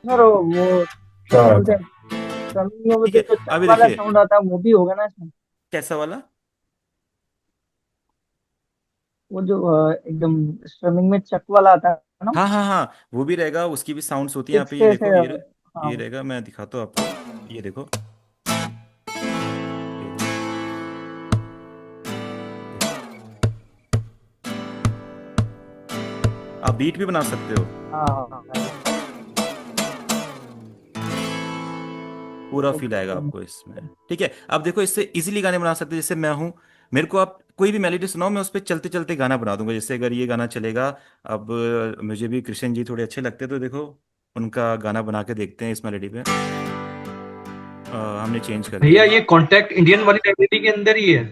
सर वो क्या क्या बात बोलते है। हैं, स्ट्रमिंग में ठीक है, जो चक अभी वाला देखिए साउंड आता है वो भी होगा ना इसमें? कैसा वाला। वो जो एकदम स्ट्रमिंग में चक वाला आता है ना, हाँ हाँ हाँ, वो भी रहेगा, उसकी भी साउंड्स होती है यहाँ सिक्स पे, ये के से देखो हाँ। ये रहेगा, मैं दिखाता हूँ आपको, ये देखो, ये देखो, आप बीट भी बना सकते हो, हाँ हाँ, पूरा फील आएगा ओके। आपको इसमें। ठीक है, अब देखो इससे इजीली गाने बना सकते हैं, जैसे मैं हूँ, मेरे को आप कोई भी मेलोडी सुनाओ, मैं उस पर चलते चलते गाना बना दूंगा, जैसे अगर ये गाना चलेगा। अब मुझे भी कृष्ण जी थोड़े अच्छे लगते हैं, तो देखो उनका गाना बना के देखते हैं इस मेलोडी पे। हमने चेंज कर भैया दिया। ये कॉन्टैक्ट इंडियन वाली लाइब्रेरी के अंदर ही है?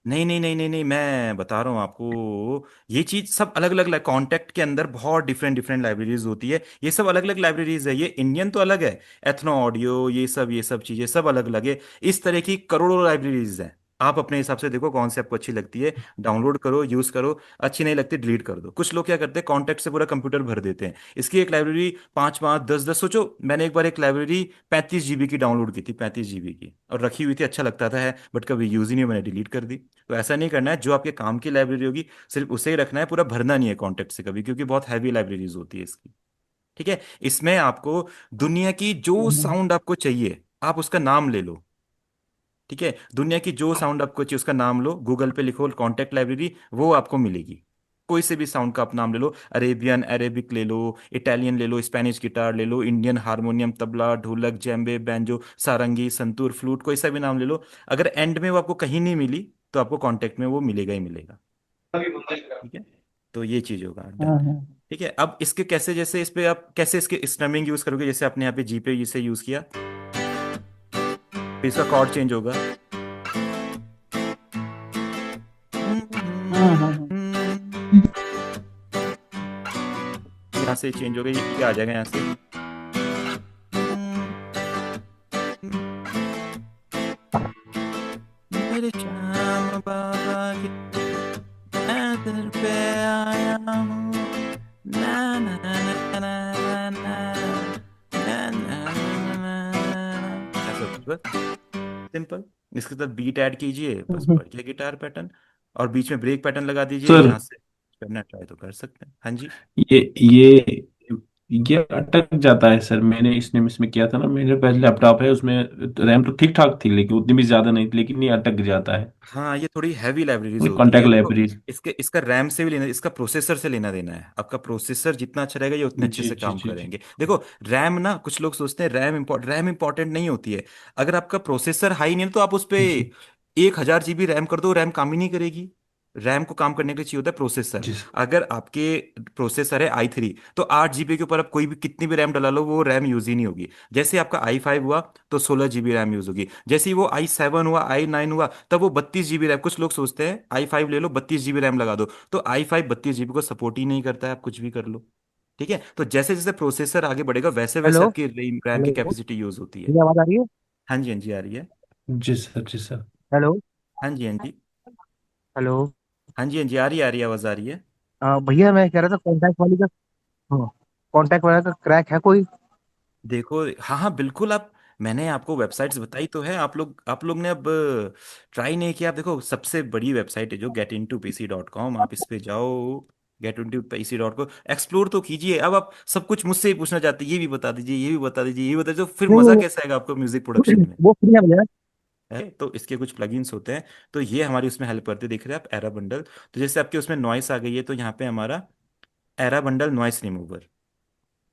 नहीं नहीं नहीं नहीं नहीं, मैं बता रहा हूँ आपको, ये चीज सब अलग अलग कॉन्टेक्ट के अंदर बहुत डिफरेंट डिफरेंट लाइब्रेरीज होती है, ये सब अलग अलग लाइब्रेरीज है, ये इंडियन तो अलग है, एथनो ऑडियो, ये सब चीजें सब अलग अलग है। इस तरह की करोड़ों लाइब्रेरीज हैं, आप अपने हिसाब से देखो कौन सी आपको अच्छी लगती है, डाउनलोड करो, यूज करो, अच्छी नहीं लगती डिलीट कर दो। कुछ लोग क्या करते हैं, कॉन्टेक्ट से पूरा कंप्यूटर भर देते हैं, इसकी एक लाइब्रेरी 5 5 10 10, सोचो मैंने एक बार एक लाइब्रेरी 35 GB की डाउनलोड की थी, 35 GB की, और रखी हुई थी, अच्छा लगता था है, बट कभी यूज ही नहीं, मैंने डिलीट कर दी। तो ऐसा नहीं करना है, जो आपके काम की लाइब्रेरी होगी सिर्फ उसे ही रखना है, पूरा भरना नहीं है कॉन्टेक्ट से कभी, क्योंकि बहुत हैवी लाइब्रेरीज होती है इसकी। ठीक है, इसमें आपको दुनिया की जो साउंड आपको चाहिए, आप उसका नाम ले लो। ठीक है, दुनिया की जो साउंड आपको चाहिए उसका नाम लो, गूगल पे लिखो कॉन्टेक्ट लाइब्रेरी, वो आपको मिलेगी। कोई से भी साउंड का आप नाम ले लो, अरेबियन अरेबिक ले लो, इटालियन ले लो, स्पेनिश गिटार ले लो, इंडियन हारमोनियम, तबला, ढोलक, जेम्बे, बैंजो, सारंगी, संतूर, फ्लूट, कोई सा भी नाम ले लो। अगर एंड में वो आपको कहीं नहीं मिली, तो आपको कॉन्टेक्ट में वो मिलेगा ही मिलेगा। ठीक है, तो ये चीज होगा डन। हाँ हाँ। ठीक है, अब इसके कैसे, जैसे इस पे आप कैसे इसके स्ट्रमिंग यूज करोगे, जैसे आपने यहाँ पे जी पे इसे यूज किया, फिर इसका कॉर्ड चेंज होगा, हाँ हाँ हाँ। यहाँ से चेंज हो गया, ये आ जाएगा यहाँ से। मेरे श्याम बाबा के दर पे आया हूँ, ना ना ना ना ना ना ना ना ना ना। ऐसा कुछ बस सिंपल, इसके साथ बीट ऐड कीजिए, बस बढ़ गया गिटार पैटर्न, और बीच में ब्रेक पैटर्न लगा दीजिए, सर यहाँ से करना ट्राई तो कर सकते हैं। हाँ जी। ये ये ये अटक जाता है सर, मैंने इसमें किया था ना, मेरे पास लैपटॉप है, उसमें रैम तो ठीक ठाक थी, लेकिन उतनी भी ज्यादा नहीं थी, लेकिन ये अटक जाता है। हाँ, ये थोड़ी हैवी लाइब्रेरीज कोई होती है, कॉन्टैक्ट देखो लाइब्रेरी। इसके इसका रैम से भी लेना, इसका प्रोसेसर से लेना देना है, आपका प्रोसेसर जितना अच्छा रहेगा ये उतने अच्छे जी से जी काम जी जी। करेंगे। देखो रैम ना, कुछ लोग सोचते हैं रैम इंपॉर्टेंट नहीं होती है, अगर आपका प्रोसेसर हाई नहीं है तो आप उस पे जी 1000 GB रैम कर दो, रैम काम ही नहीं करेगी। रैम को काम करने के लिए चाहिए होता है प्रोसेसर। जी सर। अगर आपके प्रोसेसर है i3, तो 8 GB के ऊपर आप कोई भी कितनी भी रैम डला लो, वो रैम यूज ही नहीं होगी। जैसे आपका i5 हुआ, तो 16 GB रैम यूज होगी। जैसे ही वो i7 हुआ, i9 हुआ, तब वो 32 GB रैम, कुछ लोग सोचते हैं i5 ले लो 32 GB रैम लगा दो, तो i5 32 GB को सपोर्ट ही नहीं करता है, आप कुछ भी कर लो। ठीक है, तो जैसे जैसे प्रोसेसर आगे बढ़ेगा, वैसे वैसे हेलो। आपकी रैम की हेलो, कैपेसिटी यूज होती है। ये आवाज आ रही है? हाँ जी, हाँ जी, आ रही है। जी सर जी सर। हेलो। हाँ जी, हाँ जी, हेलो। हाँ जी, हाँ जी, आ रही है, आवाज आ रही है। भैया मैं कह रहा था कॉन्टैक्ट वाली का, हाँ, कॉन्टैक्ट वाला का क्रैक है कोई? देखो हाँ हाँ बिल्कुल, आप, मैंने आपको वेबसाइट्स बताई तो है, आप लोग ने अब ट्राई नहीं किया। आप देखो सबसे बड़ी वेबसाइट है जो getintopc.com, आप इस पे जाओ, getintopc.com एक्सप्लोर तो कीजिए। अब आप सब कुछ मुझसे ही पूछना चाहते हैं, ये भी बता दीजिए, ये भी बता दीजिए, ये भी बता दीजिए, तो फिर नहीं मजा नहीं, कैसे आएगा आपको म्यूजिक प्रोडक्शन में। वो फ्री है भैया। है, तो इसके कुछ प्लगइन्स होते हैं, तो ये हमारी उसमें हेल्प करते हैं, देख रहे हैं आप एरा बंडल। तो जैसे आपके उसमें नॉइस आ गई है, तो यहाँ पे हमारा एरा बंडल नॉइस रिमूवर।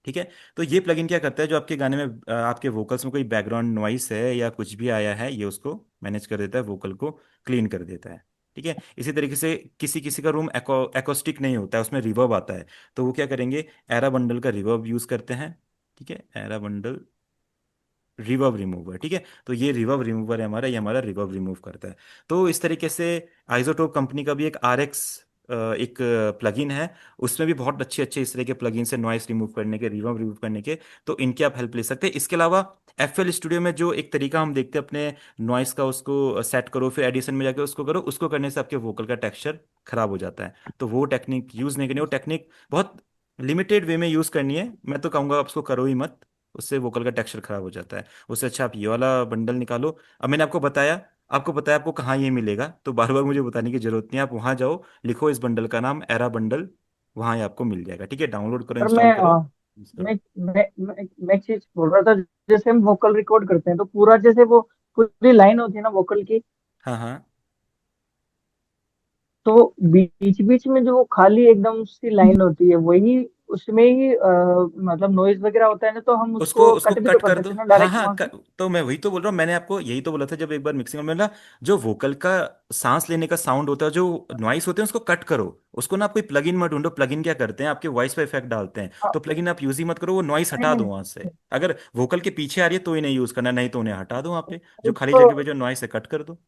ठीक है, तो ये प्लगइन क्या करता है, जो आपके गाने में आपके वोकल्स में कोई बैकग्राउंड नॉइस है या कुछ भी आया है, ये उसको मैनेज कर देता है, वोकल को क्लीन कर देता है। ठीक है, इसी तरीके से किसी किसी का रूम एकोस्टिक नहीं होता है, उसमें रिवर्ब आता है, तो वो क्या करेंगे, एरा बंडल का रिवर्ब यूज करते हैं। ठीक है, एरा बंडल रिवर्ब रिमूवर। ठीक है, तो ये रिवर्ब रिमूवर है हमारा, ये हमारा रिवर्ब रिमूव करता है। तो इस तरीके से आइसोटोप कंपनी का भी एक RX एक प्लगइन है, उसमें भी बहुत अच्छे अच्छे इस तरह के प्लगइन है नॉइस रिमूव करने के, रिवर्ब रिमूव करने के। तो इनके आप हेल्प ले सकते हैं। इसके अलावा एफएल स्टूडियो में जो एक तरीका हम देखते हैं अपने नॉइस का, उसको सेट करो फिर एडिशन में जाके उसको करो, उसको करने से आपके वोकल का टेक्सचर खराब हो जाता है। तो वो टेक्निक यूज नहीं करनी, वो टेक्निक बहुत लिमिटेड वे में यूज करनी है। मैं तो कहूंगा आप उसको करो ही मत, उससे वोकल का टेक्सचर खराब हो जाता है। उससे अच्छा आप ये वाला बंडल निकालो। अब मैंने आपको बताया आपको कहाँ ये मिलेगा, तो बार बार मुझे बताने की जरूरत नहीं है। आप वहां जाओ, लिखो इस बंडल का नाम एरा बंडल, वहां ये आपको मिल जाएगा। ठीक है, डाउनलोड करो, सर इंस्टॉल करो, यूज मैं करो। मैं एक चीज बोल रहा था। जैसे हम वोकल रिकॉर्ड करते हैं तो पूरा जैसे वो पूरी लाइन होती है ना वोकल की, हाँ हाँ। तो बीच बीच में जो वो खाली एकदम सी लाइन होती है वही, उसमें ही मतलब नॉइज वगैरह होता है ना, तो हम उसको उसको उसको कट भी तो कट कर कर दो। सकते हैं ना हाँ डायरेक्ट हाँ वहां से। तो मैं वही तो बोल रहा हूँ, मैंने आपको यही तो बोला था जब एक बार मिक्सिंग में ना, जो वोकल का सांस लेने का साउंड होता है, जो नॉइस होते हैं, उसको कट करो। उसको ना आप कोई प्लगइन मत ढूंढो। प्लगइन क्या करते हैं, आपके वॉइस पे इफेक्ट डालते हैं। हाँ, तो प्लगइन आप यूज ही मत करो, वो नॉइस नहीं हटा दो नहीं, वहां से। अगर वोकल के पीछे आ रही है तो ही नहीं यूज करना, नहीं तो उन्हें हटा दो। वहां पे जो खाली तो जगह पे जो नॉइस है कट कर दो।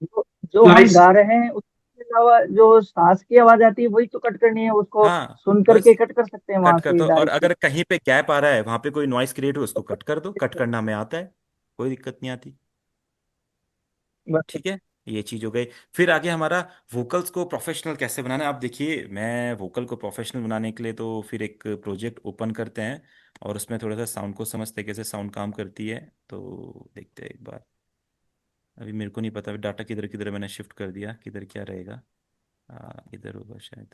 जो जो हम गा रहे हैं उसके अलावा जो सांस की आवाज आती है वही तो कट करनी है, उसको हाँ सुन करके बस कट कर सकते हैं कट वहां कर से दो। और डायरेक्टली। अगर कहीं पे गैप आ रहा है, वहां पे कोई नॉइस क्रिएट हो, उसको कट कर दो। कट करना हमें आता है, कोई दिक्कत नहीं आती। बस। ठीक है, ये चीज हो गई। फिर आगे हमारा वोकल्स को प्रोफेशनल कैसे बनाना है। आप देखिए, मैं वोकल को प्रोफेशनल बनाने के लिए तो फिर एक प्रोजेक्ट ओपन करते हैं और उसमें थोड़ा सा साउंड को समझते हैं, कैसे साउंड काम करती है। तो देखते हैं एक बार। अभी मेरे को नहीं पता डाटा किधर किधर मैंने शिफ्ट कर दिया, किधर क्या रहेगा। इधर होगा शायद।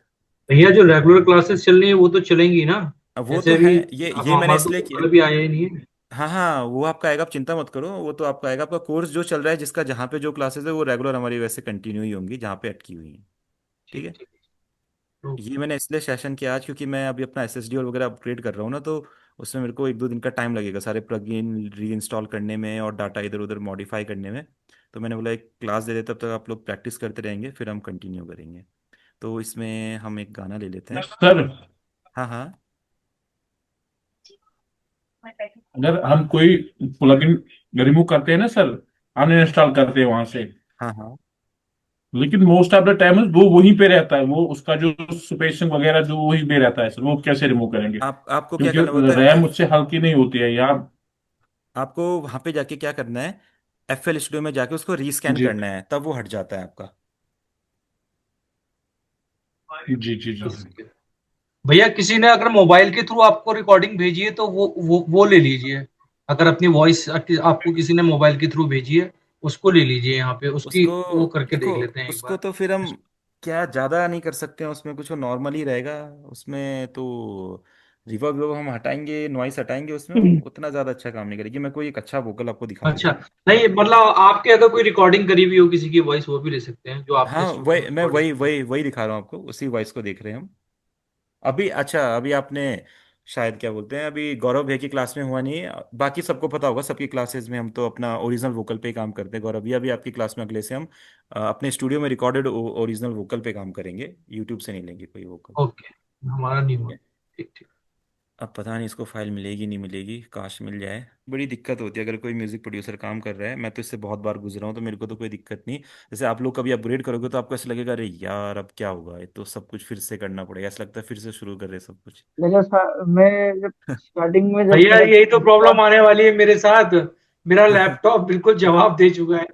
भैया जो रेगुलर क्लासेस चल रही है वो तो चलेंगी ना? अब वो तो ऐसे है, भी अब ये मैंने हमारा तो इसलिए किया। वोकल भी आया ही नहीं है। हाँ हाँ, वो आपका आएगा, आप चिंता मत करो। वो तो आपका आएगा। आपका कोर्स जो चल रहा है, जिसका जहाँ पे जो क्लासेस है वो रेगुलर हमारी वैसे कंटिन्यू ही होंगी जहाँ पे अटकी हुई है। ठीक ठीक है। ठीक। तो ये मैंने इसलिए सेशन किया आज, क्योंकि मैं अभी अपना एसएसडी और वगैरह अपग्रेड कर रहा हूँ ना, तो उसमें मेरे को एक दो दिन का टाइम लगेगा सारे प्लगइन री इंस्टॉल करने में और डाटा इधर उधर मॉडिफाई करने में। तो मैंने बोला एक क्लास दे देता, तब तक आप लोग प्रैक्टिस करते रहेंगे, फिर हम कंटिन्यू करेंगे। तो इसमें हम एक गाना ले लेते हैं। सर, हाँ हाँ। अगर हम कोई प्लगइन रिमूव करते हैं ना सर, अनइंस्टॉल करते हैं वहां से, हाँ हाँ। लेकिन मोस्ट ऑफ द टाइम वो वहीं पे रहता है, वो उसका जो स्पेसिंग वगैरह जो वहीं पे रहता है सर, वो कैसे रिमूव करेंगे? आपको क्या क्योंकि करना पड़ता है, रैम मुझसे हल्की नहीं होती है यार। आपको वहां पे जाके क्या करना है, एफएल स्टूडियो में जाके उसको रीस्कैन जी करना है, तब वो हट जाता है आपका। जी जी जी। भैया किसी ने अगर मोबाइल के थ्रू आपको रिकॉर्डिंग भेजी है तो वो ले लीजिए। अगर अपनी वॉइस आपको किसी ने मोबाइल के थ्रू भेजी है उसको ले लीजिए, यहाँ पे उसकी उसको वो करके देखो, देख लेते हैं एक उसको बार। तो फिर हम क्या ज्यादा नहीं कर सकते हैं उसमें, कुछ नॉर्मल ही रहेगा उसमें तो। रिवर्ब विवर्ब हम हटाएंगे, नॉइस हटाएंगे, उसमें वो उतना ज्यादा अच्छा काम नहीं करेगी। मैं कोई एक अच्छा वोकल आपको दिखा के अच्छा, दूंगा। नहीं मतलब आपके अगर कोई रिकॉर्डिंग करी हुई हो किसी की वॉइस वो भी ले सकते हैं जो आपने हाँ स्टूडियो में वही, मैं रिकॉर्ड वही की है। वही वही दिखा रहा हूँ आपको, उसी वॉइस को देख रहे हैं हम अभी। अच्छा, अभी आपने शायद क्या बोलते हैं, अभी गौरव भैया की क्लास में हुआ नहीं है। बाकी सबको पता होगा, सबकी क्लासेस में हम तो अपना ओरिजिनल वोकल पे ही काम करते हैं। गौरव भैया भी आपकी क्लास में अगले से हम अपने स्टूडियो में रिकॉर्डेड ओरिजिनल वोकल पे काम करेंगे, यूट्यूब से नहीं लेंगे कोई वोकल। ओके, हमारा नहीं हुआ। ठीक ठीक। अब पता नहीं इसको फाइल मिलेगी नहीं मिलेगी, काश मिल जाए। बड़ी दिक्कत होती है अगर कोई म्यूजिक प्रोड्यूसर काम कर रहा है। मैं तो इससे बहुत बार गुजरा हूँ, तो मेरे को तो कोई दिक्कत नहीं। जैसे आप लोग कभी अपग्रेड करोगे तो आपको ऐसा लगेगा, अरे यार अब क्या होगा, ये तो सब कुछ फिर से करना पड़ेगा, ऐसा लगता है फिर से शुरू कर रहे हैं सब कुछ। मैं जब स्टार्टिंग में जब भैया मेरा यही तो प्रॉब्लम आने वाली है मेरे साथ। मेरा लैपटॉप बिल्कुल जवाब दे चुका है।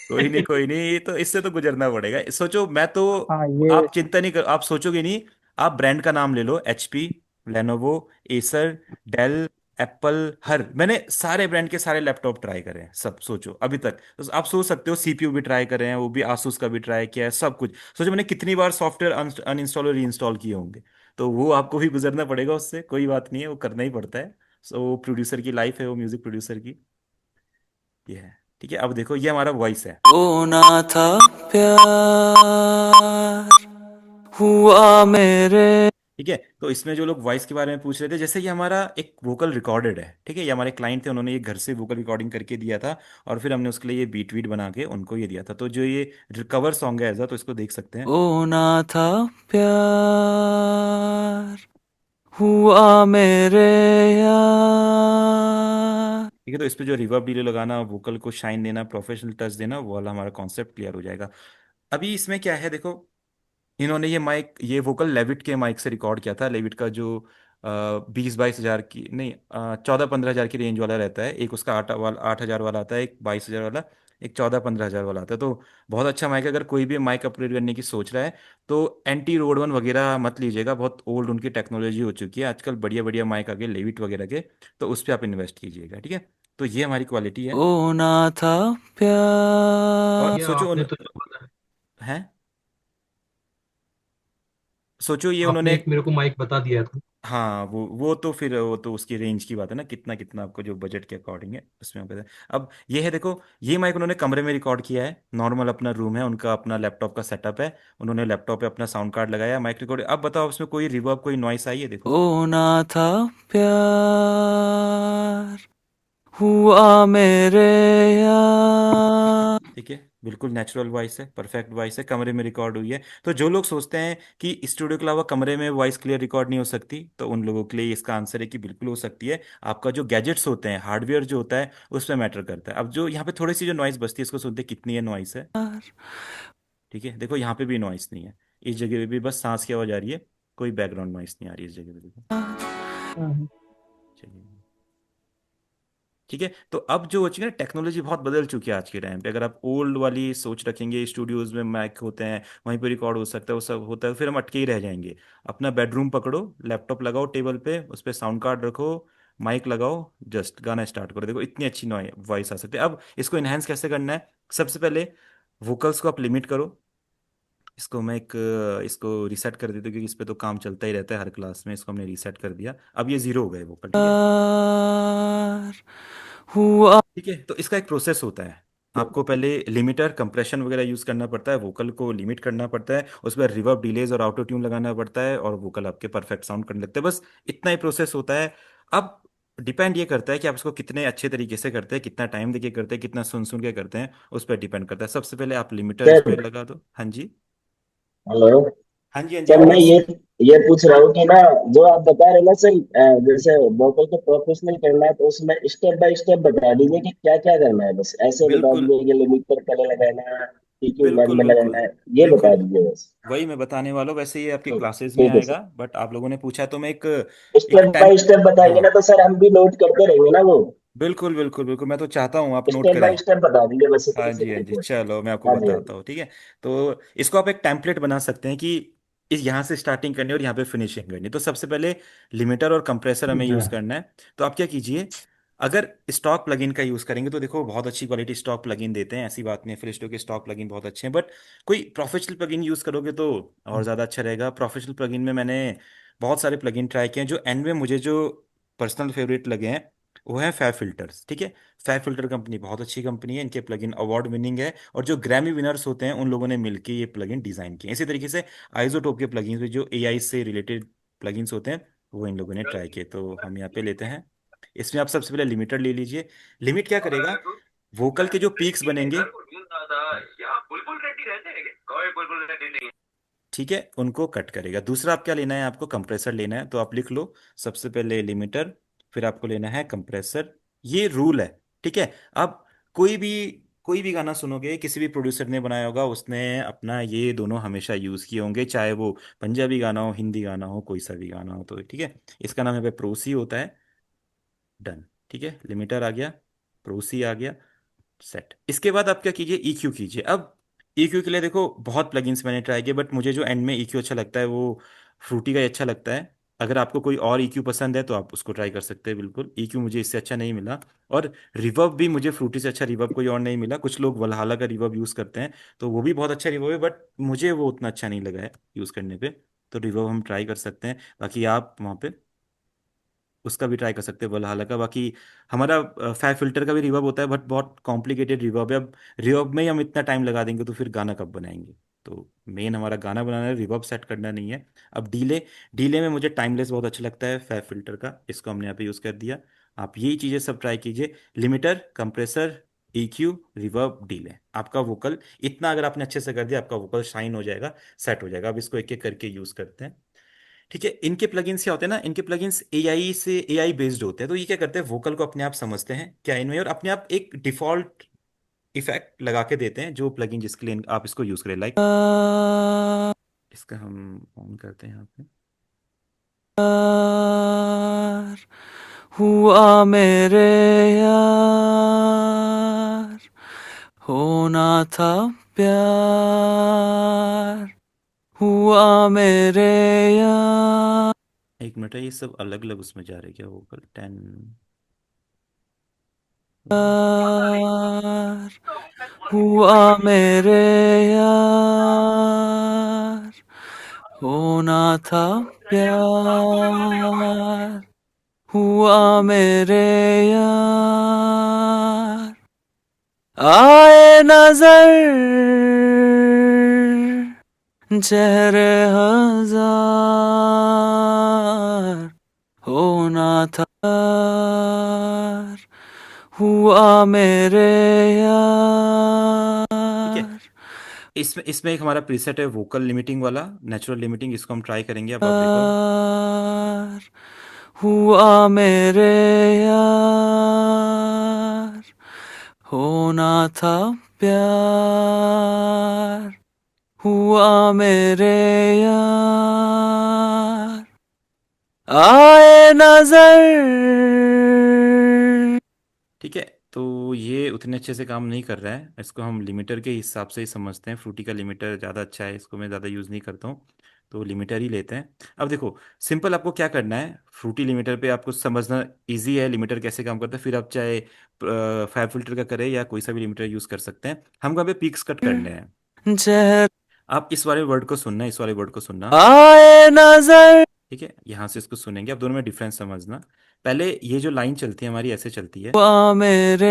कोई नहीं कोई नहीं, तो इससे तो गुजरना पड़ेगा। सोचो, मैं तो, हाँ ये आप चिंता नहीं कर, आप सोचोगे नहीं। आप ब्रांड का नाम ले लो, HP, Lenovo, Acer, Dell, Apple, हर मैंने सारे ब्रांड के सारे लैपटॉप ट्राई करे हैं सब। सोचो अभी तक तो आप सोच सकते हो, सीपीयू भी ट्राई करे हैं, वो भी आसूस का भी ट्राई किया है, सब कुछ। सोचो मैंने कितनी बार सॉफ्टवेयर अनइंस्टॉल और रीइंस्टॉल किए होंगे। तो वो आपको भी गुजरना पड़ेगा उससे, कोई बात नहीं है, वो करना ही पड़ता है। सो प्रोड्यूसर की लाइफ है, वो म्यूजिक प्रोड्यूसर की, ये है। ठीक है, अब देखो ये हमारा वॉइस है। होना था प्यार हुआ मेरे। ठीक है, तो इसमें जो लोग वॉइस के बारे में पूछ रहे थे, जैसे ये हमारा एक वोकल रिकॉर्डेड है। ठीक है, ये हमारे क्लाइंट थे, उन्होंने ये घर से वोकल रिकॉर्डिंग करके दिया था, और फिर हमने उसके लिए ये बीट वीट बना के उनको ये दिया था। तो जो ये रिकवर सॉन्ग है ऐसा, तो इसको देख सकते हैं। होना था प्यार हुआ मेरे यार। ठीक है, तो इस पे जो रिवर्ब डिले लगाना, वोकल को शाइन देना, प्रोफेशनल टच देना, वो वाला हमारा कॉन्सेप्ट क्लियर हो जाएगा। अभी इसमें क्या है देखो, इन्होंने ये माइक, ये वोकल लेविट के माइक से रिकॉर्ड किया था। लेविट का जो 20-22 हज़ार की नहीं, 14-15 हज़ार की रेंज वाला रहता है। एक उसका 8 हज़ार वाला आता है, एक 22 हज़ार वाला, एक 14-15 हज़ार वाला आता है। तो बहुत अच्छा माइक है। अगर कोई भी माइक अपग्रेड करने की सोच रहा है तो एंटी रोड वन वगैरह मत लीजिएगा, बहुत ओल्ड उनकी टेक्नोलॉजी हो चुकी है। आजकल बढ़िया बढ़िया माइक आ गए लेविट वगैरह के, तो उस पर आप इन्वेस्ट कीजिएगा, ठीक है। तो ये हमारी क्वालिटी है। होना था और प्यार। ये सोचो आपने तो जो बताया, हैं, सोचो ये आपने उन्होंने, एक मेरे को माइक बता दिया था। हाँ वो तो फिर वो तो उसकी रेंज की बात है ना, कितना कितना आपको जो बजट के अकॉर्डिंग है उसमें आप अब ये है देखो, ये माइक उन्होंने कमरे में रिकॉर्ड किया है। नॉर्मल अपना रूम है उनका, अपना लैपटॉप का सेटअप है। उन्होंने लैपटॉप पे अपना साउंड कार्ड लगाया, माइक रिकॉर्ड। अब बताओ उसमें कोई रिवर्ब, कोई नॉइस आई है? देखो, होना था प्यार, हुआ मेरे यार। ठीक है, बिल्कुल नेचुरल वॉइस है, परफेक्ट वॉइस है, कमरे में रिकॉर्ड हुई है। तो जो लोग सोचते हैं कि स्टूडियो के अलावा कमरे में वॉइस क्लियर रिकॉर्ड नहीं हो सकती, तो उन लोगों के लिए इसका आंसर है कि बिल्कुल हो सकती है। आपका जो गैजेट्स होते हैं, हार्डवेयर जो होता है, उस पर मैटर करता है। अब जो यहाँ पे थोड़ी सी जो नॉइस बजती है, इसको सुनते हैं कितनी है नॉइस है। ठीक है, देखो यहाँ पे भी नॉइस नहीं है, इस जगह पे भी बस सांस की आवाज आ रही है, कोई बैकग्राउंड नॉइस नहीं आ रही इस जगह पे, देखो। हम्म। चलिए, ठीक है। तो अब जो हो चुकी है ना, टेक्नोलॉजी बहुत बदल चुकी है आज के टाइम पे। अगर आप ओल्ड वाली सोच रखेंगे, स्टूडियोज में माइक होते हैं, वहीं पे रिकॉर्ड हो सकता है, वो सब होता है, फिर हम अटके ही रह जाएंगे। अपना बेडरूम पकड़ो, लैपटॉप लगाओ टेबल पे, उस पर साउंड कार्ड रखो, माइक लगाओ, जस्ट गाना स्टार्ट करो, देखो इतनी अच्छी वॉइस आ सकती है। अब इसको इनहेंस कैसे करना है? सबसे पहले वोकल्स को आप लिमिट करो। इसको मैं एक इसको रिसेट कर देता हूँ, क्योंकि इस पे तो काम चलता ही रहता है हर क्लास में। इसको हमने रिसेट कर दिया, अब ये 0 हो गए वोकल, ठीक है। हुआ। ठीक है, तो इसका एक प्रोसेस होता है। आपको पहले लिमिटर, कंप्रेशन वगैरह यूज करना पड़ता है, वोकल को लिमिट करना पड़ता है, उस पर रिवर्ब, डिलेज और ऑटो ट्यून लगाना पड़ता है, और वोकल आपके परफेक्ट साउंड करने लगते हैं। बस इतना ही प्रोसेस होता है। अब डिपेंड ये करता है कि आप इसको कितने अच्छे तरीके से करते हैं, कितना टाइम देके करते हैं, कितना सुन सुन के करते हैं, उस पर डिपेंड करता है। सबसे पहले आप लिमिटर इस सर पर लगा दो। हाँ जी, हेलो। हाँ जी, हाँ जी, सर मैं आवाज। ये पूछ रहा हूँ कि ना, जो आप बता रहे हैं ना सर, जैसे वोकल को प्रोफेशनल करना है तो उसमें स्टेप बाय स्टेप बता दीजिए कि क्या क्या करना है। बस ऐसे बता बिल्कुल दीजिए कि लिमिट पर पहले लगाना है, पीक्यू लेवल बिल्कुल में लगाना बिल्कुल है, ये बता बिल्कुल, दीजिए बस। वही मैं बताने वाला हूँ। वैसे ये आपकी ठीक क्लासेस में ठीक है आएगा, सर। बट आप लोगों ने पूछा तो मैं एक एक स्टेप टाइम, बाय स्टेप बताएंगे हाँ ना तो सर हम भी नोट करते रहेंगे ना वो। बिल्कुल बिल्कुल बिल्कुल, मैं तो चाहता हूँ आप नोट स्टेप करें। बाय स्टेप बता दीजिए बस, हाँ इतनी सी जी, हाँ जी, रिक्वेस्ट। चलो मैं आपको हाँ जी हाँ बताता हूँ, ठीक है। तो इसको आप एक टेम्पलेट बना सकते हैं कि इस यहाँ से स्टार्टिंग करनी है और यहाँ पे फिनिशिंग करनी है। तो सबसे पहले लिमिटर और कंप्रेसर हमें जी। यूज़ करना है। तो आप क्या कीजिए, अगर स्टॉक प्लगइन का यूज़ करेंगे तो देखो बहुत अच्छी क्वालिटी स्टॉक प्लगइन देते हैं, ऐसी बात नहीं है, फ्लिस्टो के स्टॉक प्लगइन बहुत अच्छे हैं। बट कोई प्रोफेशनल प्लगइन यूज़ करोगे तो और ज़्यादा अच्छा रहेगा। प्रोफेशनल प्लगइन में मैंने बहुत सारे प्लगइन ट्राई किए हैं, जो एंड में मुझे जो पर्सनल फेवरेट लगे हैं वो है फैब फिल्टर्स, ठीक है। फैब फिल्टर कंपनी बहुत अच्छी कंपनी है, इनके प्लगइन अवार्ड विनिंग है, और जो ग्रैमी विनर्स होते हैं उन लोगों ने मिलकर ये प्लगइन डिजाइन किए। इसी तरीके से आइजोटोप के प्लगइन्स भी, जो एआई से रिलेटेड प्लगइन्स होते हैं, वो इन लोगों ने ट्राई किए। तो हम यहाँ पे लेते हैं, इसमें आप सबसे पहले लिमिटर ले लीजिए। लिमिट क्या करेगा, वोकल के जो पीक्स बनेंगे, ठीक है, उनको कट करेगा। दूसरा आप क्या लेना है, आपको कंप्रेसर लेना है। तो आप लिख लो, सबसे पहले लिमिटर, फिर आपको लेना है कंप्रेसर। ये रूल है, ठीक है। अब कोई भी कोई भी गाना सुनोगे, किसी भी प्रोड्यूसर ने बनाया होगा, उसने अपना ये दोनों हमेशा यूज किए होंगे, चाहे वो पंजाबी गाना हो, हिंदी गाना हो, कोई सा भी गाना हो। तो ठीक है, इसका नाम है प्रोसी होता है। डन, ठीक है, लिमिटर आ गया, प्रोसी आ गया, सेट। इसके बाद आप क्या कीजिए, EQ कीजिए। अब EQ के लिए देखो बहुत प्लगइन्स मैंने ट्राई किए, बट मुझे जो एंड में EQ अच्छा लगता है वो फ्रूटी का ही अच्छा लगता है। अगर आपको कोई और EQ पसंद है तो आप उसको ट्राई कर सकते हैं। बिल्कुल EQ मुझे इससे अच्छा नहीं मिला, और रिवर्ब भी मुझे फ्रूटी से अच्छा रिवर्ब कोई और नहीं मिला। कुछ लोग वलहाला का रिवर्ब यूज़ करते हैं, तो वो भी बहुत अच्छा रिवर्ब है, बट मुझे वो उतना अच्छा नहीं लगा है यूज़ करने पे। तो रिवर्ब हम ट्राई कर सकते हैं, बाकी आप वहाँ पे उसका भी ट्राई कर सकते हैं, वलहाला का। बाकी हमारा फैब फिल्टर का भी रिवर्ब होता है, बट बहुत कॉम्प्लिकेटेड रिवर्ब है। अब रिवर्ब में ही हम इतना टाइम लगा देंगे तो फिर गाना कब बनाएंगे। तो मेन हमारा गाना बनाना है, रिवर्ब सेट करना नहीं है। अब डीले, डीले में मुझे टाइमलेस बहुत अच्छा लगता है फैब फिल्टर का, इसको हमने यहाँ पे यूज़ कर दिया। आप यही चीज़ें सब ट्राई कीजिए, limiter, compressor, EQ, reverb, delay. आपका वोकल इतना अगर आपने अच्छे से कर दिया, आपका वोकल शाइन हो जाएगा, सेट हो जाएगा। अब इसको एक एक करके यूज़ करते हैं, ठीक है। इनके प्लगइन्स क्या होते हैं ना, इनके प्लगइन्स AI बेस्ड होते हैं। तो ये क्या करते हैं, वोकल को अपने आप समझते हैं क्या इनमें, और अपने आप एक डिफॉल्ट इफेक्ट लगा के देते हैं जो प्लगइन जिसके लिए आप इसको यूज करें, लाइक इसका हम ऑन करते हैं यहाँ पे। यार हुआ मेरे यार, होना था प्यार, हुआ मेरे यार। एक मिनट है, ये सब अलग अलग उसमें जा रहे हैं क्या वोकल? 10 हुआ मेरे यार, होना था प्यार, हुआ मेरे यार। आए नजर चेहरे हजार, होना था प्यार, हुआ मेरे ठीक है। यार। इसमें इसमें एक हमारा प्रीसेट है वोकल लिमिटिंग वाला, नेचुरल लिमिटिंग, इसको हम ट्राई करेंगे। अब आप देखो, यार हुआ मेरे यार, होना था प्यार, हुआ मेरे यार। आए नजर। ठीक है। तो ये उतने अच्छे से काम नहीं कर रहा है, इसको हम लिमिटर के हिसाब से ही समझते हैं। फ्रूटी का लिमिटर ज़्यादा अच्छा है, इसको मैं ज़्यादा यूज़ नहीं करता हूँ, तो लिमिटर ही लेते हैं। अब देखो, सिंपल आपको क्या करना है, फ्रूटी लिमिटर पे आपको समझना इजी है लिमिटर कैसे काम करता है। फिर आप चाहे फाइव फिल्टर का करें या कोई सा भी लिमिटर यूज़ कर सकते हैं। हमको यहाँ पे पीक्स कट करने हैं। चेहरे आप इस वाले वर्ड को सुनना, इस वाले वर्ड को सुनना। आए नजर। ठीक है, यहाँ से इसको सुनेंगे, आप दोनों में डिफरेंस समझना। पहले ये जो लाइन चलती है हमारी, ऐसे चलती है। हुआ मेरे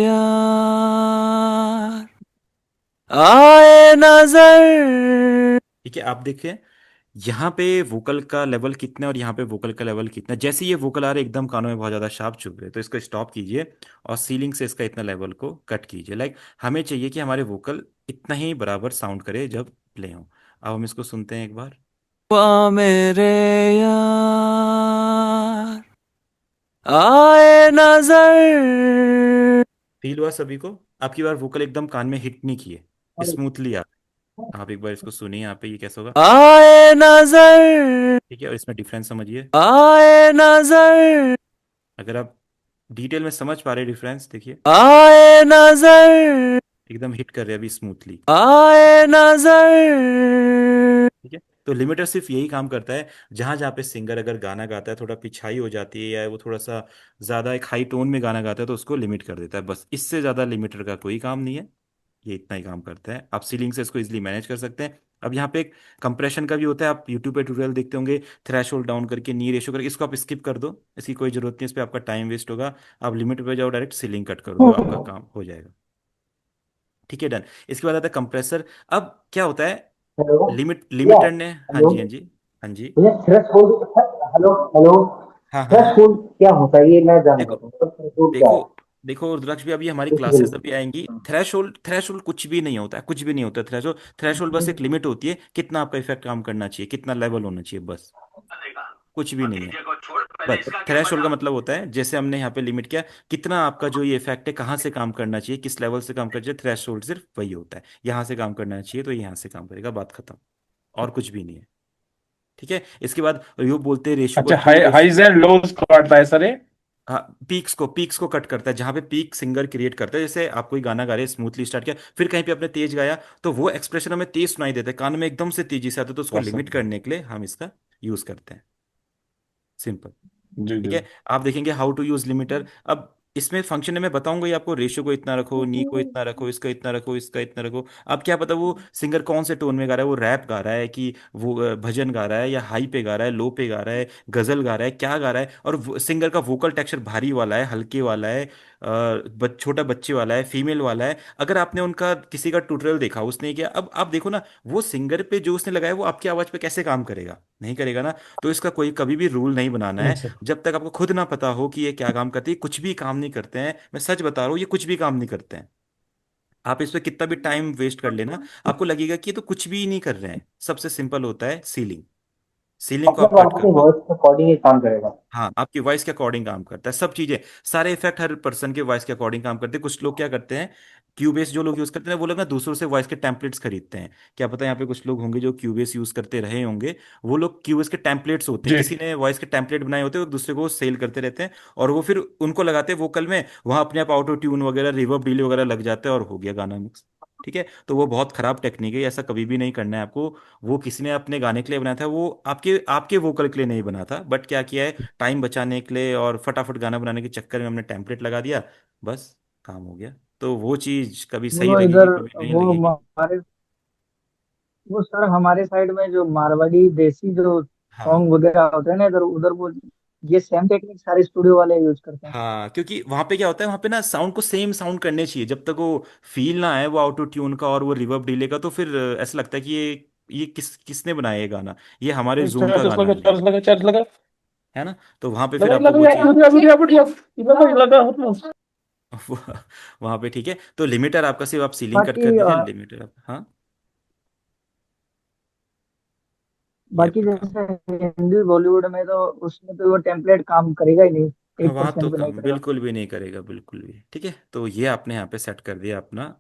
यार, आए नजर। ठीक है, आप देखिए यहाँ पे वोकल का लेवल कितना है और यहाँ पे वोकल का लेवल कितना है। जैसे ये वोकल आ रहे एकदम कानों में बहुत ज्यादा शार्प चुभ रहे, तो इसको स्टॉप कीजिए और सीलिंग से इसका इतना लेवल को कट कीजिए। लाइक हमें चाहिए कि हमारे वोकल इतना ही बराबर साउंड करे जब प्ले हो। अब हम इसको सुनते हैं एक बार। हुआ मेरे यार, आए नजर। फील हुआ सभी को? आपकी बार वोकल एकदम कान में हिट नहीं किए, स्मूथली आप एक बार इसको सुनिए यहाँ पे, ये कैसा होगा। आए नजर। ठीक है, और इसमें डिफरेंस समझिए। आए नजर। अगर आप डिटेल में समझ पा रहे डिफरेंस, देखिए आए नजर। एकदम हिट कर रहे हैं अभी स्मूथली। आए नजर। ठीक है, तो लिमिटर सिर्फ यही काम करता है, जहां जहाँ पे सिंगर अगर गाना गाता है थोड़ा पिच हाई हो जाती है या वो थोड़ा सा ज्यादा एक हाई टोन में गाना गाता है, तो उसको लिमिट कर देता है। बस इससे ज्यादा लिमिटर का कोई काम नहीं है, ये इतना ही काम करता है। आप सीलिंग से इसको इजीली मैनेज कर सकते हैं। अब यहाँ पे एक कंप्रेशन का भी होता है, आप यूट्यूब पे ट्यूटोरियल देखते होंगे, थ्रेशोल्ड डाउन करके, नी रेशो करके। इसको आप स्किप कर दो, इसकी कोई जरूरत नहीं, इस पर आपका टाइम वेस्ट होगा। आप लिमिट पे जाओ, डायरेक्ट सीलिंग कट कर दो, आपका काम हो जाएगा। ठीक है, डन। इसके बाद आता है कंप्रेसर। अब क्या होता है, हेलो। भैया। लिमिटर ने, हाँ हेलो। जी हाँ जी, हाँ जी, भैया थ्रेशोल्ड। Hello hello. हाँ हाँ हाँ। थ्रेशोल्ड क्या होता है ये मैं जानना देखो चाहता हूँ, थ्रेशोल्ड क्या देखो है? देखो रुद्राक्ष भी, अभी हमारी क्लासेस बेसिकली। अभी आएंगी। थ्रेशोल्ड कुछ भी नहीं होता है, कुछ भी नहीं होता है थ्रेशोल्ड। थ्रेशोल्ड बस एक लिमिट होती है, कितना आपका इफेक्ट काम करना चाहिए, कितना लेवल होना चाहिए, बस, कुछ भी नहीं है। बस थ्रेशोल्ड का मतलब होता है, जैसे हमने यहाँ पे लिमिट किया, कितना आपका जो ये इफेक्ट है कहाँ से काम करना चाहिए, किस लेवल से काम करना चाहिए। थ्रेशोल्ड सिर्फ वही होता है, यहाँ से काम करना चाहिए तो ये यहाँ से काम करेगा, बात खत्म, और कुछ भी नहीं है। ठीक है, इसके बाद यो बोलते हैं रेशियो को अच्छा, टू। हाइज एंड लोज काटता है सर ये? हाँ, पीक्स को कट करता है, जहां पे पीक सिंगर क्रिएट करता है। जैसे आप कोई गाना गा रहे हैं, स्मूथली स्टार्ट किया, फिर कहीं पे आपने तेज गाया, तो वो एक्सप्रेशन हमें तेज सुनाई देता है, कान में एकदम से तेजी से आता है, तो उसको बस लिमिट करने के लिए हम इसका यूज करते हैं। सिंपल। जी ठीक जी। है, आप देखेंगे हाउ टू यूज लिमिटर। अब इसमें फंक्शन है, मैं बताऊंगा ये आपको, रेशियो को इतना रखो, नी को इतना रखो, इसका इतना रखो, इसका इतना रखो। अब क्या पता वो सिंगर कौन से टोन में गा रहा है, वो रैप गा रहा है कि वो भजन गा रहा है, या हाई पे गा रहा है, लो पे गा रहा है, गजल गा रहा है, क्या गा रहा है, और सिंगर का वोकल टेक्सचर भारी वाला है, हल्के वाला है, छोटा बच्चे वाला है, फीमेल वाला है। अगर आपने उनका किसी का ट्यूटोरियल देखा, उसने किया, अब आप देखो ना, वो सिंगर पे जो उसने लगाया वो आपकी आवाज पे कैसे काम करेगा, नहीं करेगा ना। तो इसका कोई कभी भी रूल नहीं बनाना है, अच्छा। जब तक आपको खुद ना पता हो कि ये क्या काम करती है। कुछ भी काम नहीं करते हैं, मैं सच बता रहा हूँ, ये कुछ भी काम नहीं करते हैं। आप इस पे कितना भी टाइम वेस्ट कर लेना, आपको लगेगा कि ये तो कुछ भी नहीं कर रहे हैं। सबसे सिंपल होता है सीलिंग, सीलिंग को आप मतलब कट कर आपकी दो। वॉइस के अकॉर्डिंग ही काम करेगा? हाँ, आपकी वॉइस के अकॉर्डिंग काम करता है, सब चीजें, सारे इफेक्ट हर पर्सन के वॉइस के अकॉर्डिंग काम करते हैं। कुछ लोग क्या करते हैं, क्यूबेस जो लोग यूज करते हैं वो लोग ना दूसरों से वॉइस के टेम्पलेट्स खरीदते हैं। क्या पता यहाँ पे कुछ लोग होंगे जो क्यूबेस यूज करते रहे होंगे। वो लोग क्यूबेस के टेम्पलेट्स होते हैं, जी। किसी ने वॉइस के टेम्पलेट बनाए होते हैं, वो दूसरे को सेल करते रहते हैं, और वो फिर उनको लगाते हैं वोकल में, वहां अपने आप ऑटो ट्यून वगैरह रिवर्ब डिले वगैरह लग जाता है और हो गया गाना मिक्स। ठीक है, तो वो बहुत खराब टेक्निक है, ऐसा कभी भी नहीं करना है आपको। वो किसी ने अपने गाने के लिए बनाया था, वो आपके आपके वोकल के लिए नहीं बना था, बट क्या किया है, टाइम बचाने के लिए और फटाफट गाना बनाने के चक्कर में हमने टेम्पलेट लगा दिया, बस काम हो गया। तो वो चीज कभी सही वो लगेगी, इधर कभी नहीं वो लगेगी। हमारे वो सर हमारे साइड में जो मारवाड़ी देसी जो हाँ सॉन्ग वगैरह होते हैं ना, इधर उधर वो ये सेम टेक्निक सारे स्टूडियो वाले यूज करते हैं। हाँ, क्योंकि वहां पे क्या होता है, वहां पे ना साउंड को सेम साउंड करने चाहिए, जब तक वो फील ना आए वो ऑटो ट्यून का और वो रिवर्ब डिले का, तो फिर ऐसा लगता है कि ये किसने बनाया ये गाना, ये हमारे जोन का चार्ज गाना लगा, नहीं है। चार्ज लगा, चार्ज लगा, है ना, तो वहां पे फिर लगा आपको लगा वो यार, चीज बढ़िया बढ़िया बढ़िया लगा। वहां पे ठीक है। तो लिमिटर आपका सिर्फ आप सीलिंग कट बाकी कर दीजिए, लिमिटर आप, हाँ, ये बाकी आपका काम। जैसे हिंदी बॉलीवुड में तो उसमें तो वो टेम्पलेट काम करेगा ही नहीं, हाँ, एक वहां तो परसेंट भी नहीं काम करेगा। बिल्कुल भी नहीं करेगा, बिल्कुल भी। ठीक है, तो ये आपने यहाँ पे सेट कर दिया अपना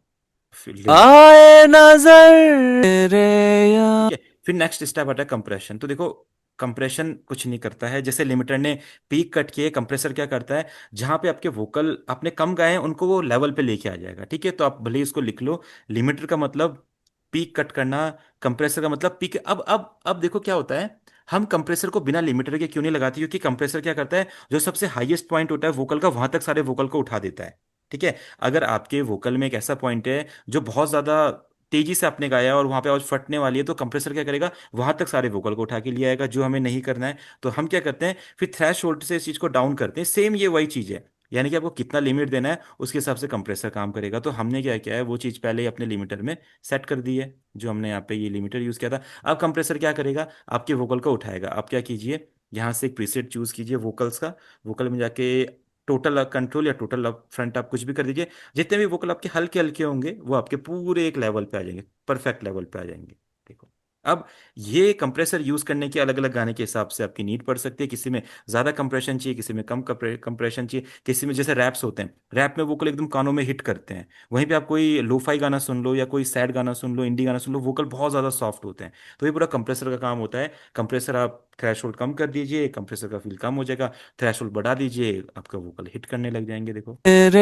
लिमिटर। आए नजर तेरे ठीक यार। है, फिर नेक्स्ट स्टेप आता है कंप्रेशन। तो देखो, कंप्रेशन कुछ नहीं करता है, जैसे लिमिटर ने पीक कट किए, कंप्रेसर क्या करता है, जहां पे आपके वोकल आपने कम गाए हैं उनको वो लेवल पे लेके आ जाएगा। ठीक है, तो आप भले ही इसको लिख लो, लिमिटर का मतलब पीक कट करना, कंप्रेसर का मतलब पीक। अब देखो क्या होता है, हम कंप्रेसर को बिना लिमिटर के क्यों नहीं लगाते, क्योंकि कंप्रेसर क्या करता है, जो सबसे हाईएस्ट पॉइंट होता है वोकल का, वहां तक सारे वोकल को उठा देता है। ठीक है, अगर आपके वोकल में एक ऐसा पॉइंट है जो बहुत ज्यादा तेजी से आपने गाया और वहां पे आवाज फटने वाली है, तो कंप्रेसर क्या करेगा, वहां तक सारे वोकल को उठा के लिए आएगा, जो हमें नहीं करना है। तो हम क्या करते हैं, फिर थ्रेश होल्ड से इस चीज को डाउन करते हैं। सेम ये वही चीज है, यानी कि आपको कितना लिमिट देना है उसके हिसाब से कंप्रेसर काम करेगा। तो हमने क्या किया है, वो चीज पहले ही अपने लिमिटर में सेट कर दी है, जो हमने यहाँ पे ये लिमिटर यूज किया था। अब कंप्रेसर क्या करेगा, आपके वोकल को उठाएगा। आप क्या कीजिए, यहाँ से एक प्रीसेट चूज कीजिए वोकल्स का, वोकल में जाके टोटल कंट्रोल या टोटल फ्रंट आप कुछ भी कर दीजिए। जितने भी वोकल आपके हल्के हल्के होंगे वो आपके पूरे एक लेवल पे आ जाएंगे, परफेक्ट लेवल पे आ जाएंगे। देखो, अब ये कंप्रेसर यूज करने के अलग अलग गाने के हिसाब से आपकी नीड पड़ सकती है। किसी में ज्यादा कंप्रेशन चाहिए, किसी में कम कंप्रेशन चाहिए, किसी में जैसे रैप्स होते हैं, रैप में वोकल एकदम कानों में हिट करते हैं, वहीं पे आप कोई लोफाई गाना सुन लो या कोई सैड गाना सुन लो, इंडी गाना सुन लो, वोकल बहुत ज्यादा सॉफ्ट होते हैं। तो ये पूरा कंप्रेसर का काम होता है। कंप्रेसर आप थ्रेशोल्ड कम कर दीजिए, कंप्रेसर का फील कम हो जाएगा, थ्रेशोल्ड बढ़ा दीजिए, आपका वोकल हिट करने लग जाएंगे। देखो, तेरे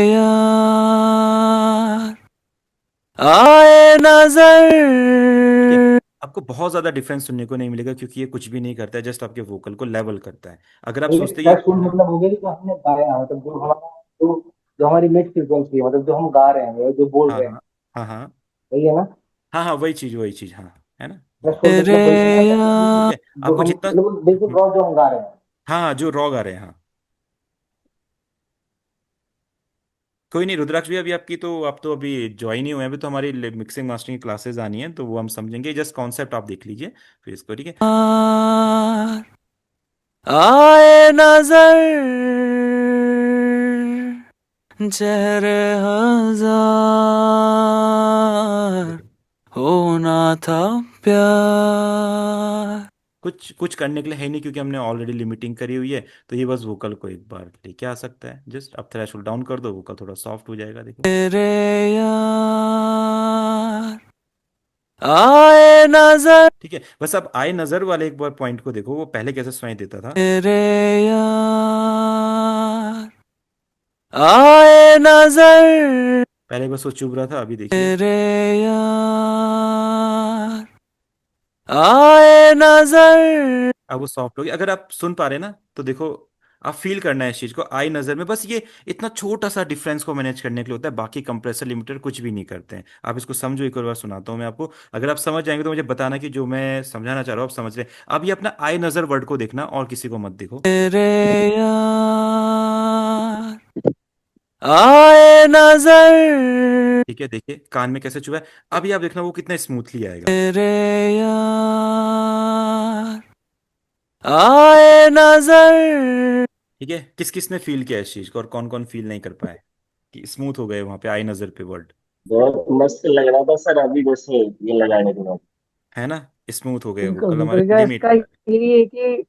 यार आए ठीक है, नजर। आपको बहुत ज्यादा डिफरेंस सुनने को नहीं मिलेगा, क्योंकि ये कुछ भी नहीं करता है, जस्ट आपके वोकल को लेवल करता है। अगर आप ये सोचते हैं थ्रेशोल्ड मतलब हो गया कि जो हमने गाया, मतलब जो हमारा जो जो हमारी मिड फ्रीक्वेंसी है, मतलब जो हम गा रहे हैं, जो बोल हाँ रहे हैं, हाँ हाँ हाँ वही है ना? हाँ हाँ, वही चीज, हाँ, है ना, ये। थ्रेशोल्ड तेरे मतलब वही है ना, ठीक यार है, जो आपको हम जितना, मतलब बिल्कुल रॉ जो हम गा रहे हैं। हाँ हाँ, जो रॉ गा रहे हैं, हाँ। कोई नहीं रुद्राक्ष भी, अभी आपकी तो, आप तो अभी ज्वाइन ही हुए हैं, अभी तो हमारी मिक्सिंग मास्टरिंग की क्लासेस आनी है, तो वो हम समझेंगे, जस्ट कॉन्सेप्ट आप देख लीजिए फिर इसको। ठीक है, आए नजर चेहरे हजार देखो, होना था प्यार। कुछ कुछ करने के लिए है नहीं, क्योंकि हमने ऑलरेडी लिमिटिंग करी हुई है। तो ये बस वोकल को एक बार लेके आ सकता है, जस्ट अब थ्रेशोल्ड डाउन कर दो, वोकल थोड़ा सॉफ्ट हो जाएगा। देखो, तेरे यार आए नजर। ठीक है, बस अब आए नजर वाले एक बार पॉइंट को देखो, वो पहले कैसे सुनाई देता था। तेरे यार आए नजर। पहले बस वो चुभ रहा था, अभी देखिए। तेरे यार आए नजर। अब वो सॉफ्ट हो गया, अगर आप सुन पा रहे हैं ना, तो देखो, आप फील करना है इस चीज को, आई नजर में बस ये इतना छोटा सा डिफरेंस को मैनेज करने के लिए होता है, बाकी कंप्रेसर लिमिटर कुछ भी नहीं करते हैं। आप इसको समझो, एक और बार सुनाता हूँ मैं आपको, अगर आप समझ जाएंगे तो मुझे बताना कि जो मैं समझाना चाह रहा हूँ आप समझ रहे हैं। अब ये अपना आई नजर वर्ड को देखना और किसी को मत देखो। तेरे यार आए नजर। ठीक है, देखिए कान में कैसे चुभा है। अभी आप देखना वो कितना स्मूथली आएगा। तेरे यार आए नजर। ठीक है, किस किस ने फील किया इस चीज को और कौन कौन फील नहीं कर पाए कि स्मूथ हो गए वहां पे आई नजर पे वर्ड। बहुत मस्त लग रहा था सर अभी जैसे ये लगाने के बाद। है ना, स्मूथ हो गए इनका वोकल हमारे होगा लिमिट इसका पे। ये है कि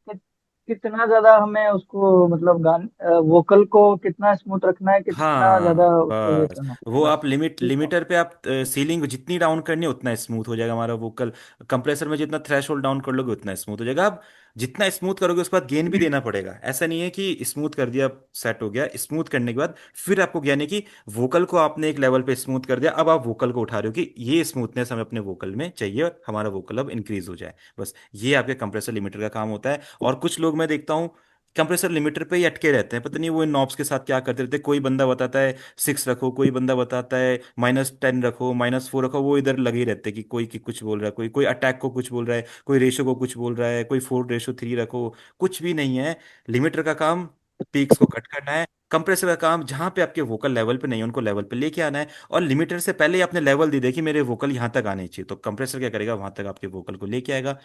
कितना ज्यादा हमें उसको मतलब गान वोकल को कितना स्मूथ रखना है, कितना ज्यादा हाँ उसको ये बस, करना वो है, बस। आप ठीक है। लिमिटर पे आप सीलिंग जितनी डाउन करनी है उतना स्मूथ हो जाएगा हमारा वोकल। कंप्रेसर में जितना थ्रेशोल्ड डाउन कर लोगे उतना स्मूथ हो जाएगा। आप जितना स्मूथ करोगे उसके बाद गेन भी देना पड़ेगा। ऐसा नहीं है कि स्मूथ कर दिया सेट हो गया, स्मूथ करने के बाद फिर आपको ज्ञान है कि वोकल को आपने एक लेवल पे स्मूथ कर दिया, अब आप वोकल को उठा रहे हो कि ये स्मूथनेस हमें अपने वोकल में चाहिए और हमारा वोकल अब इंक्रीज हो जाए। बस ये आपके कंप्रेसर लिमिटर का काम होता है। और कुछ लोग मैं देखता हूँ कंप्रेसर लिमिटर पे ही अटके रहते हैं, पता नहीं वो इन नॉब्स के साथ क्या करते रहते हैं। कोई बंदा बताता है 6 रखो, कोई बंदा बताता है -10 रखो, -4 रखो, वो इधर लगे ही रहते हैं कि कोई की कुछ बोल रहा है, कोई कोई अटैक को कुछ बोल रहा है, कोई रेशो को कुछ बोल रहा है, कोई 4:3 रखो। कुछ भी नहीं है। लिमिटर का काम पीक्स को कट करना है। कंप्रेसर का काम जहां पे आपके वोकल लेवल पे नहीं है उनको लेवल पे लेके आना है। और लिमिटर से पहले ही आपने लेवल दे दिया कि मेरे वोकल यहाँ तक आने चाहिए, तो कंप्रेसर क्या करेगा, वहां तक आपके वोकल को लेके आएगा।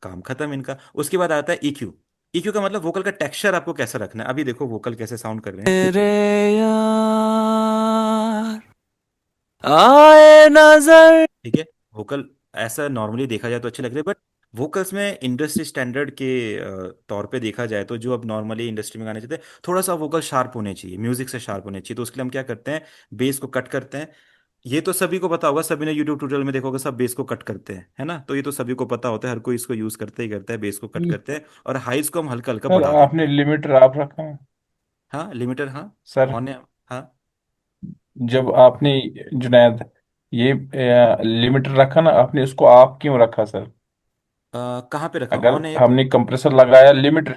काम खत्म इनका। उसके बाद आता है EQ। EQ का मतलब वोकल का टेक्सचर आपको कैसा रखना है। अभी देखो वोकल कैसे साउंड कर रहे हैं। तेरे यार आए नजर। ठीक है, वोकल ऐसा नॉर्मली देखा जाए तो अच्छे लग रहे हैं, बट वोकल्स में इंडस्ट्री स्टैंडर्ड के तौर पे देखा जाए तो जो अब नॉर्मली इंडस्ट्री में गाने चाहते हैं, थोड़ा सा वोकल शार्प होने चाहिए, म्यूजिक से शार्प होने चाहिए। तो उसके लिए हम क्या करते हैं, बेस को कट करते हैं। ये तो सभी को पता होगा, सभी ने यूट्यूब ट्यूटोरियल में देखोगे, सब बेस को कट करते हैं, है ना। तो ये तो सभी को पता होता है, हर कोई इसको यूज करते ही करता है, बेस को कट करते हैं और हाइज को हम हल्का हल्का सर बढ़ा देते आपने हैं। लिमिटर आप रखा है? हाँ लिमिटर, हाँ सर ऑन है। हाँ जब आपने, जुनैद, ये लिमिटर रखा ना आपने, उसको आप क्यों रखा सर? कहाँ पे रखा, अगर ऑन है ये तो। हमने कंप्रेसर लगाया, लिमिटर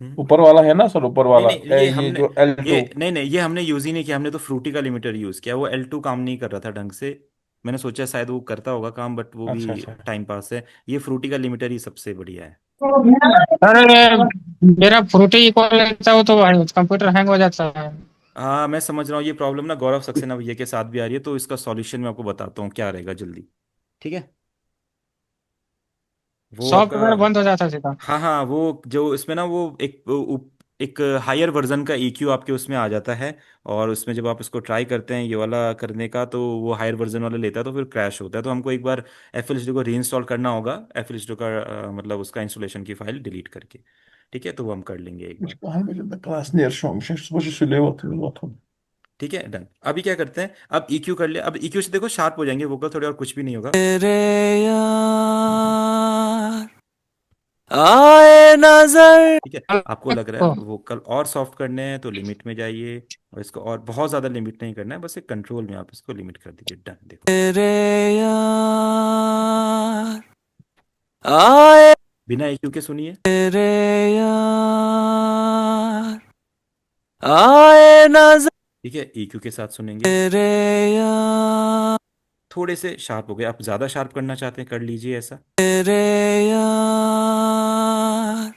हम्म। ऊपर वाला है ना सर, ऊपर नहीं वाला नहीं, ये ये हमने जो L2। ये नहीं नहीं, ये हमने यूज ही नहीं किया। हमने तो फ्रूटी का लिमिटर यूज किया, वो L2 काम नहीं कर रहा था ढंग से। मैंने सोचा शायद वो करता होगा काम, बट वो भी अच्छा अच्छा। टाइम पास है। ये फ्रूटी का लिमिटर ही सबसे बढ़िया है। अरे मेरा फ्रूटी कॉल लेता हो तो कंप्यूटर हैंग हो जाता है। हाँ मैं समझ रहा हूँ, ये प्रॉब्लम ना गौरव सक्सेना भैया के साथ भी आ रही है, तो इसका सॉल्यूशन मैं आपको बताता हूँ क्या रहेगा जल्दी। ठीक है, वो आपका, सॉफ्टवेयर बंद हो जाता है सीधा। हाँ हाँ, वो जो इसमें ना वो एक हायर वर्जन का EQ आपके उसमें आ जाता है। और उसमें जब आप इसको ट्राई करते हैं ये वाला करने का, तो वो हायर वर्जन वाला लेता है तो फिर क्रैश होता है। तो हमको एक बार FL को रीइंस्टॉल करना होगा, FL का मतलब उसका इंस्टॉलेशन की फाइल डिलीट करके। ठीक है, तो वो हम कर लेंगे एक बार। क्लास नेर शो मश सुले ठीक है डन। अभी क्या करते हैं, अब EQ कर लिया, अब EQ से देखो शार्प हो जाएंगे वोकल थोड़े, और कुछ भी नहीं होगा। तेरे यार आए नजर। ठीक है, आपको लग रहा है वोकल और सॉफ्ट करने हैं तो लिमिट में जाइए, और इसको और बहुत ज्यादा लिमिट नहीं करना है, बस एक कंट्रोल में आप इसको लिमिट कर दीजिए। डन, देखो तेरे यार आए। बिना EQ के सुनिए। तेरे यार आए नजर। ठीक है, EQ के साथ सुनेंगे। तेरे यार। थोड़े से शार्प हो गए, आप ज्यादा शार्प करना चाहते हैं कर लीजिए ऐसा। तेरे यार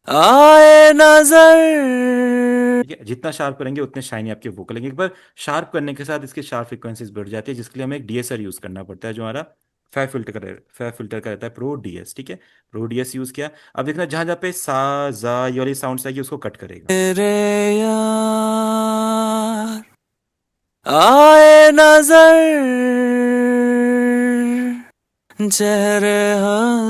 आए नजर। ठीक है, जितना शार्प करेंगे उतने शाइनी आपके वोकल लेंगे। एक बार शार्प करने के साथ इसके शार्प फ्रिक्वेंसीज बढ़ जाती है, जिसके लिए हमें एक DSR यूज करना पड़ता है, जो हमारा फै फिल्टर का रहता है, PRO DS। ठीक है, PRO DS यूज किया। अब देखना जहां जहाँ पे सा जा ये वाली साउंड्स आएगी उसको कट करेगा। तेरे यार आए नजर। चेहरे हजार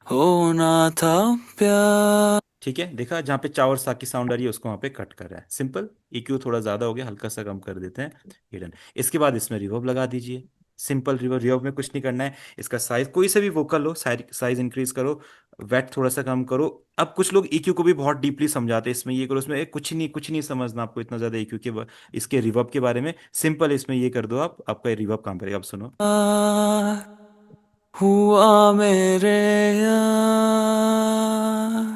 होना था प्यार। ठीक है, देखा जहाँ पे चा और सा की साउंड आ रही है उसको वहाँ पे कट कर रहा है, सिंपल। EQ थोड़ा ज्यादा हो गया, हल्का सा कम कर देते हैं, हिडन। इसके बाद इसमें रिवर्ब लगा दीजिए, सिंपल रिवर्ब। रिवर्ब में कुछ नहीं करना है, इसका साइज कोई से भी वोकल हो, साइज इंक्रीज करो, वेट थोड़ा सा कम करो। अब कुछ लोग EQ को भी बहुत डीपली समझाते हैं, इसमें ये करो उसमें कुछ नहीं समझना आपको इतना ज्यादा EQ इसके रिवर्ब के बारे में। सिंपल इसमें ये कर दो आप, आपका रिवर्ब काम करेगा। आप सुनो, हुआ मेरे यार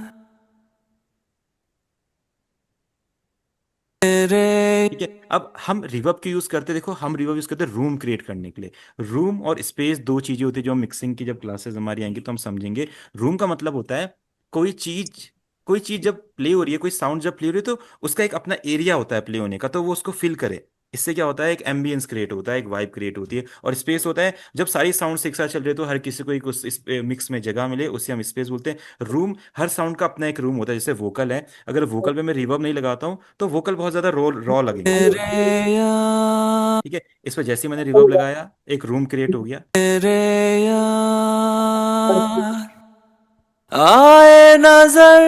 तेरे। ठीक है। अब हम रिवर्ब की यूज करते हैं, देखो हम रिवर्ब यूज करते हैं रूम क्रिएट करने के लिए। रूम और स्पेस दो चीजें होती है, जो मिक्सिंग की जब क्लासेस हमारी आएंगी तो हम समझेंगे। रूम का मतलब होता है कोई चीज कोई चीज जब प्ले हो रही है, कोई साउंड जब प्ले हो रही है, तो उसका एक अपना एरिया होता है प्ले होने का, तो वो उसको फिल करे। इससे क्या होता है, एक एम्बियंस क्रिएट होता है, एक वाइब क्रिएट होती है। और स्पेस होता है जब सारी साउंड एक साथ चल रही है तो हर किसी को एक उस मिक्स में जगह मिले, उसे हम स्पेस बोलते हैं। रूम, हर साउंड का अपना एक रूम होता है। जैसे वोकल है, अगर वोकल पे मैं रिवर्ब नहीं लगाता हूँ तो वोकल बहुत ज्यादा रॉ रॉ लगेंगे। तेरे यार ठीक है, इस पर जैसे ही मैंने रिवर्ब लगाया एक रूम क्रिएट हो गया। तेरे यार आए नजर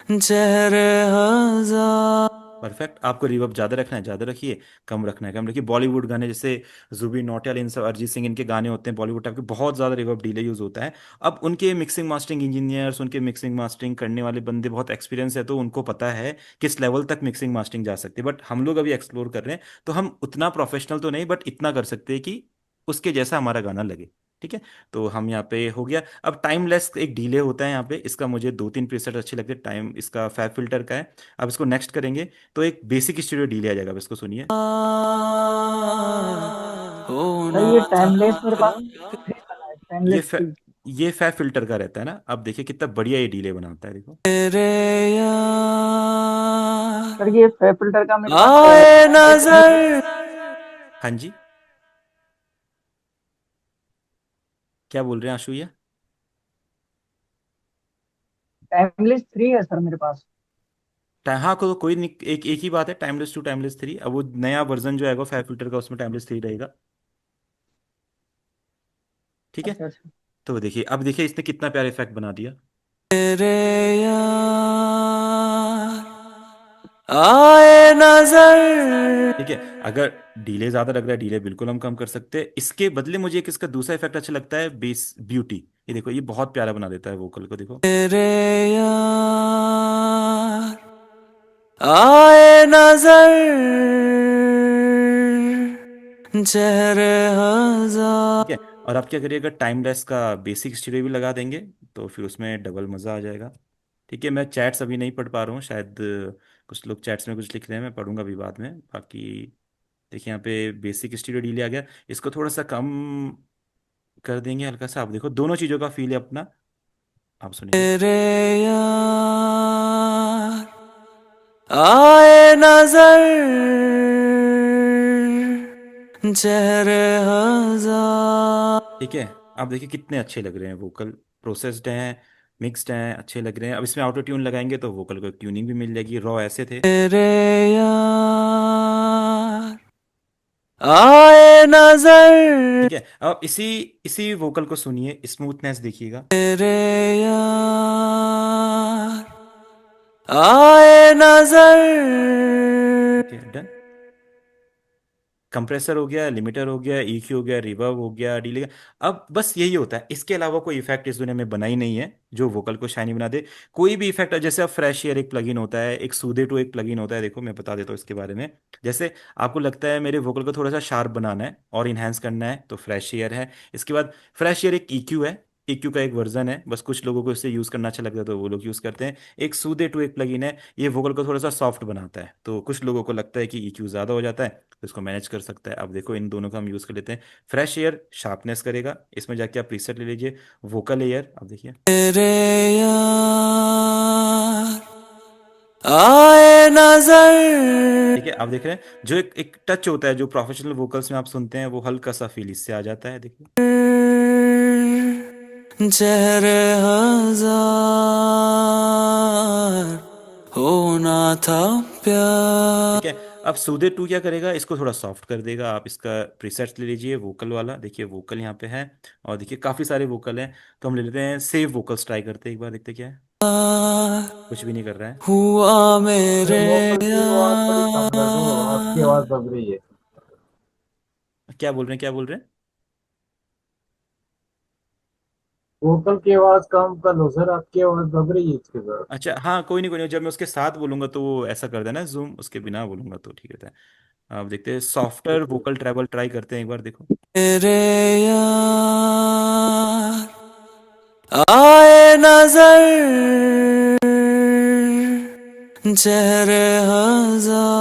चेहरे हजार। परफेक्ट। आपको रिवर्ब ज्यादा रखना है ज्यादा रखिए, कम रखना है कम रखिए। बॉलीवुड गाने जैसे जुबिन नौटियाल, इन सब अरिजीत सिंह, इनके गाने होते हैं बॉलीवुड टाइप के, बहुत ज्यादा रिवर्ब डिले यूज होता है। अब उनके मिक्सिंग मास्टरिंग इंजीनियर्स, उनके मिक्सिंग मास्टरिंग करने वाले बंदे बहुत एक्सपीरियंस है, तो उनको पता है किस लेवल तक मिक्सिंग मास्टरिंग जा सकती है। बट हम लोग अभी एक्सप्लोर कर रहे हैं, तो हम उतना प्रोफेशनल तो नहीं, बट इतना कर सकते हैं कि उसके जैसा हमारा गाना लगे। ठीक है, तो हम यहाँ पे हो गया। अब टाइमलेस एक डिले होता है यहाँ पे, इसका मुझे दो तीन प्रीसेट अच्छे लगते हैं। टाइम इसका फैब फिल्टर का है। अब इसको नेक्स्ट करेंगे तो एक बेसिक स्टूडियो डिले आ जाएगा। अब इसको सुनिए। सर ये होना था टाइमलेस मेरे पास प्यार थ्री वाला है, ये टाइमलेस फै, थ्री। ये फैब फिल्टर का रहता है ना। अब देखिए कितना बढ़िया ये डिले बनाता है, देखो। तेरे यार सर ये फैब फिल्टर का मेरे पास आए टाइमलेस थ्री है। नजर। हाँ जी, क्या बोल रहे हैं आशु भैया? टाइमलेस थ्री है सर मेरे पास। हाँ, कोई नहीं, एक एक ही बात है, टाइमलेस टू टाइमलेस थ्री। अब वो नया वर्जन जो आएगा फैब फिल्टर का, उसमें टाइमलेस थ्री रहेगा। ठीक है, अच्छा अच्छा। तो देखिए, अब देखिए इसने कितना प्यारा इफेक्ट बना दिया। तेरे यार आए नजर। ठीक है, अगर डीले ज्यादा लग रहा है, डीले बिल्कुल हम कम कर सकते हैं। इसके बदले मुझे एक इसका दूसरा इफेक्ट अच्छा लगता है, बेस ब्यूटी। ये देखो, ये बहुत प्यारा बना देता है वोकल को, देखो। तेरे यार आए नजर चेहरे हजार। ठीक है, और आप क्या करिए, अगर टाइमलेस का बेसिक स्टीरियो भी लगा देंगे तो फिर उसमें डबल मजा आ जाएगा। ठीक है, मैं चैट्स अभी नहीं पढ़ पा रहा हूँ शायद, कुछ लोग चैट्स में कुछ लिख रहे हैं, मैं पढ़ूंगा अभी बाद में। बाकी देखिए यहाँ पे बेसिक स्टीरियो डिले आ गया, इसको थोड़ा सा कम कर देंगे हल्का सा। आप देखो दोनों चीज़ों का फील है अपना, आप सुनिए। तेरे यार आए नजर चेहरे हजार। ठीक है, आप देखिए कितने अच्छे लग रहे हैं वोकल, प्रोसेस्ड हैं, मिक्स्ड हैं, अच्छे लग रहे हैं। अब इसमें ऑटो ट्यून लगाएंगे तो वोकल को ट्यूनिंग भी मिल जाएगी। रॉ ऐसे थे। तेरे यार आए नजर। ठीक है, अब इसी इसी वोकल को सुनिए, स्मूथनेस देखिएगा। तेरे यार आए नजर। ठीक है, डन। कंप्रेसर हो गया, लिमिटर हो गया, EQ हो गया, रिवर्ब हो गया, डिले। अब बस यही होता है, इसके अलावा कोई इफेक्ट इस दुनिया में बना ही नहीं है जो वोकल को शाइनी बना दे। कोई भी इफेक्ट, जैसे अब फ्रेश एयर एक प्लगइन होता है, एक सूदे टू एक प्लगइन होता है, देखो मैं बता देता हूँ इसके बारे में। जैसे आपको लगता है मेरे वोकल को थोड़ा सा शार्प बनाना है और इन्हांस करना है, तो फ्रेश एयर है। इसके बाद फ्रेश एयर एक EQ है, EQ का एक वर्जन है, बस कुछ लोगों को इससे यूज करना अच्छा लगता है तो वो लोग यूज करते हैं। एक सूदे टू एक प्लगइन है, ये वोकल को थोड़ा सा सॉफ्ट बनाता है, तो कुछ लोगों को लगता है कि EQ ज्यादा हो जाता है तो इसको मैनेज कर सकता है। अब देखो इन दोनों का हम यूज कर लेते हैं। फ्रेश एयर शार्पनेस करेगा, इसमें जाके आप प्रीसेट ले लीजिए। वोकल एयर, अब देखिए। तेरे यार आए नजर। ठीक है, आप देख रहे हैं जो एक एक टच होता है जो प्रोफेशनल वोकल्स में आप सुनते हैं, वो हल्का सा फील इससे आ जाता है, देखिए। चेहरे हजार होना था प्यार। ठीक है, अब सूदे टू क्या करेगा, इसको थोड़ा सॉफ्ट कर देगा। आप इसका प्रीसेट्स ले लीजिए वोकल वाला, देखिए वोकल यहाँ पे है, और देखिए काफी सारे वोकल हैं। तो हम ले लेते हैं सेव वोकल्स, ट्राई करते हैं एक बार, देखते हैं क्या है। कुछ भी नहीं कर रहा है। हुआ अरे मेरे वोकल की आवाज थोड़ी कम कर दो, आपकी आवाज यार। दब रही है। क्या बोल रहे हैं, क्या बोल रहे हैं? वोकल की आवाज कम कर लो सर, आपकी आवाज दब रही है इसके साथ। अच्छा, हाँ, कोई नहीं कोई नहीं, जब मैं उसके साथ बोलूंगा तो वो ऐसा कर देना जूम, उसके बिना बोलूंगा तो ठीक रहता है। अब देखते हैं सॉफ्टर वोकल ट्रैवल, ट्राई करते हैं एक बार, देखो। तेरे यार आए नजर चेहरे हजार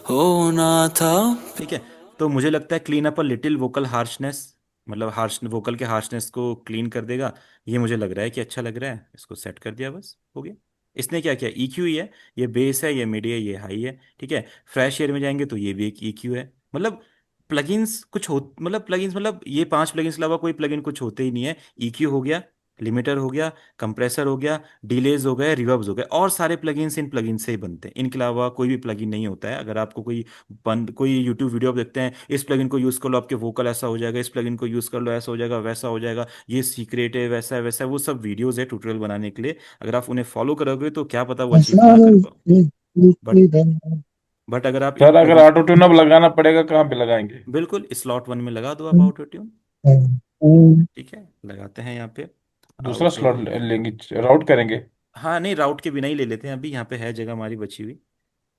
होना था। ठीक है, तो मुझे लगता है clean up a little vocal harshness, मतलब हार्श वोकल के हार्शनेस को क्लीन कर देगा। ये मुझे लग रहा है कि अच्छा लग रहा है, इसको सेट कर दिया, बस हो गया। इसने क्या किया, EQ ही है, ये बेस है, ये मिड है, ये हाई है। ठीक है, फ्रेश एयर में जाएंगे तो ये भी एक EQ है। मतलब प्लगइन्स कुछ हो, मतलब प्लगइन्स, मतलब ये पांच प्लगइन्स के अलावा कोई प्लगइन कुछ होते ही नहीं है। EQ हो गया, लिमिटर हो गया, कंप्रेसर हो गया, डिलेज हो गए, रिवर्ब्स हो गए, और सारे प्लगइन्स इन प्लगइन से ही बनते हैं। इनके अलावा कोई भी प्लगइन नहीं होता है। अगर आपको कोई यूट्यूब वीडियो आप देखते हैं, इस प्लगइन को यूज़ कर लो आपके वोकल ऐसा हो जाएगा, इस प्लगइन को यूज़ कर लो ऐसा हो जाएगा, वैसा हो जाएगा, ये सीक्रेट है, वैसा है वैसा है, वो सब वीडियोस है ट्यूटोरियल बनाने के लिए। अगर आप उन्हें फॉलो करोगे तो क्या पता वो अचीव ना कर पाओ। बट बट अगर आप इन सर अगर प्लगइन, ऑटो ट्यून अब लगाना पड़ेगा कहाँ पे लगाएंगे? बिल्कुल स्लॉट 1 में लगा दो आप ऑटो ट्यून। ठीक है, लगाते हैं यहाँ पे दूसरा ऑटो। स्लॉट लेंगे, राउट करेंगे? हाँ नहीं, राउट के बिना ही ले लेते हैं, अभी यहाँ पे है जगह हमारी बची हुई,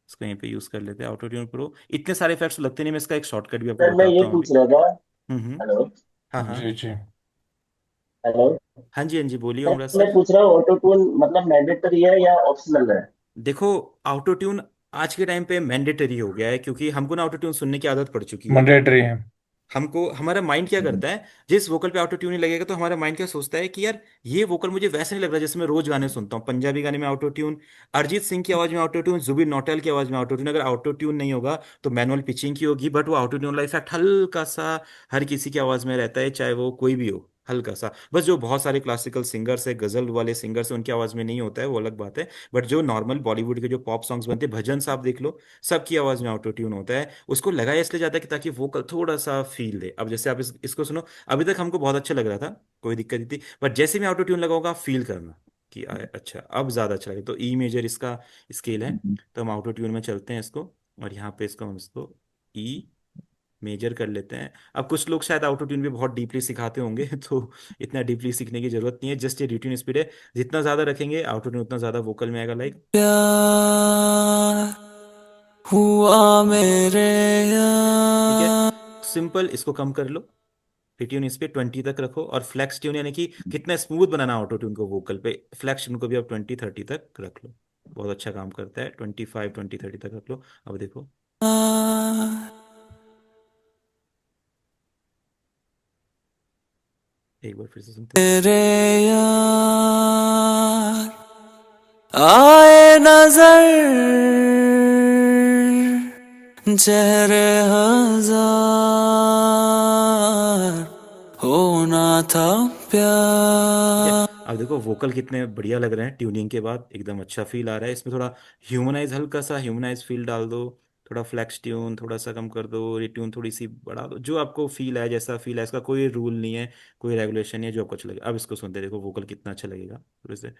इसको यहीं पे यूज कर लेते हैं। ऑटो ट्यून प्रो इतने सारे इफेक्ट्स लगते नहीं, मैं इसका एक शॉर्टकट भी आपको सर मैं ये बताता हूँ अभी। पूछ रहा था। हम्म। हेलो। हाँ हाँ। जी जी। हेलो। हाँ जी, हाँ जी, बोलिए सर उमराज मैं सर। पूछ रहा हूँ ऑटो ट्यून मतलब मैंडेटरी है या ऑप्शनल है? देखो, ऑटो ट्यून आज के टाइम पे मैंडेटरी हो गया है, क्योंकि हमको ना ऑटो ट्यून सुनने की आदत पड़ चुकी है। मैंडेटरी है। हमको हमारा माइंड क्या करता है, जिस वोकल पे ऑटो ट्यून नहीं लगेगा तो हमारा माइंड क्या सोचता है कि यार ये वोकल मुझे वैसे नहीं लग रहा जैसे मैं रोज गाने सुनता हूँ। पंजाबी गाने में ऑटो ट्यून, अरिजीत सिंह की आवाज में ऑटो ट्यून, जुबिन नौटियाल की आवाज में ऑटो ट्यून। अगर ऑटो ट्यून नहीं होगा तो मैनुअल पिचिंग की होगी, बट वो ऑटो ट्यून वाला इफेक्ट हल्का सा हर किसी की आवाज में रहता है, चाहे वो कोई भी हो, हल्का सा। बस जो बहुत सारे क्लासिकल सिंगर्स है, गजल वाले सिंगर्स है, उनकी आवाज में नहीं होता है, वो अलग बात है। बट जो नॉर्मल बॉलीवुड के जो पॉप सॉन्ग्स बनते हैं, भजन साहब देख लो, सबकी आवाज में ऑटो ट्यून होता है। उसको लगाया इसलिए जाता है कि ताकि वोकल थोड़ा सा फील दे। अब जैसे आप इसको सुनो, अभी तक हमको बहुत अच्छा लग रहा था, कोई दिक्कत नहीं थी, बट जैसे मैं ऑटो ट्यून लगाऊंगा फील करना कि अच्छा अब ज्यादा अच्छा लगे। तो ई मेजर इसका स्केल है, तो हम ऑटो ट्यून में चलते हैं इसको, और यहाँ पे इसको हम इसको ई मेजर कर लेते हैं। अब कुछ लोग शायद ऑटो ट्यून भी बहुत डीपली सिखाते होंगे तो इतना डीपली सीखने की जरूरत नहीं है, जस्ट ये रूटीन स्पीड है। जितना ज्यादा रखेंगे ऑटो ट्यून उतना ज्यादा वोकल में आएगा, लाइक। प्यार हुआ मेरे ठीक है, यार। सिंपल, इसको कम कर लो, ट्यून इस पे 20 तक रखो, और फ्लैक्स ट्यून यानी कि कितना स्मूथ बनाना ऑटो ट्यून को वोकल पे, फ्लैक्स ट्यून को भी आप 20-30 तक रख लो। बहुत अच्छा काम करता है, 25-20-30 तक रख लो। अब देखो, एक बार फिर से सुनते हैं। मेरे यार आए नजर चेहरे हजार होना था ठीक है, प्यार। अब देखो वोकल कितने बढ़िया लग रहे हैं ट्यूनिंग के बाद, एकदम अच्छा फील आ रहा है। इसमें थोड़ा ह्यूमनाइज, हल्का सा ह्यूमनाइज फील डाल दो, थोड़ा फ्लेक्स ट्यून थोड़ा सा कम कर दो, रिट्यून थोड़ी सी बढ़ा दो, जो आपको फील है, जैसा फील है। इसका कोई रूल नहीं है, कोई रेगुलेशन नहीं है, जो आपको अच्छा लगे। अब इसको सुनते हैं, देखो वोकल कितना अच्छा लगेगा थोड़े से।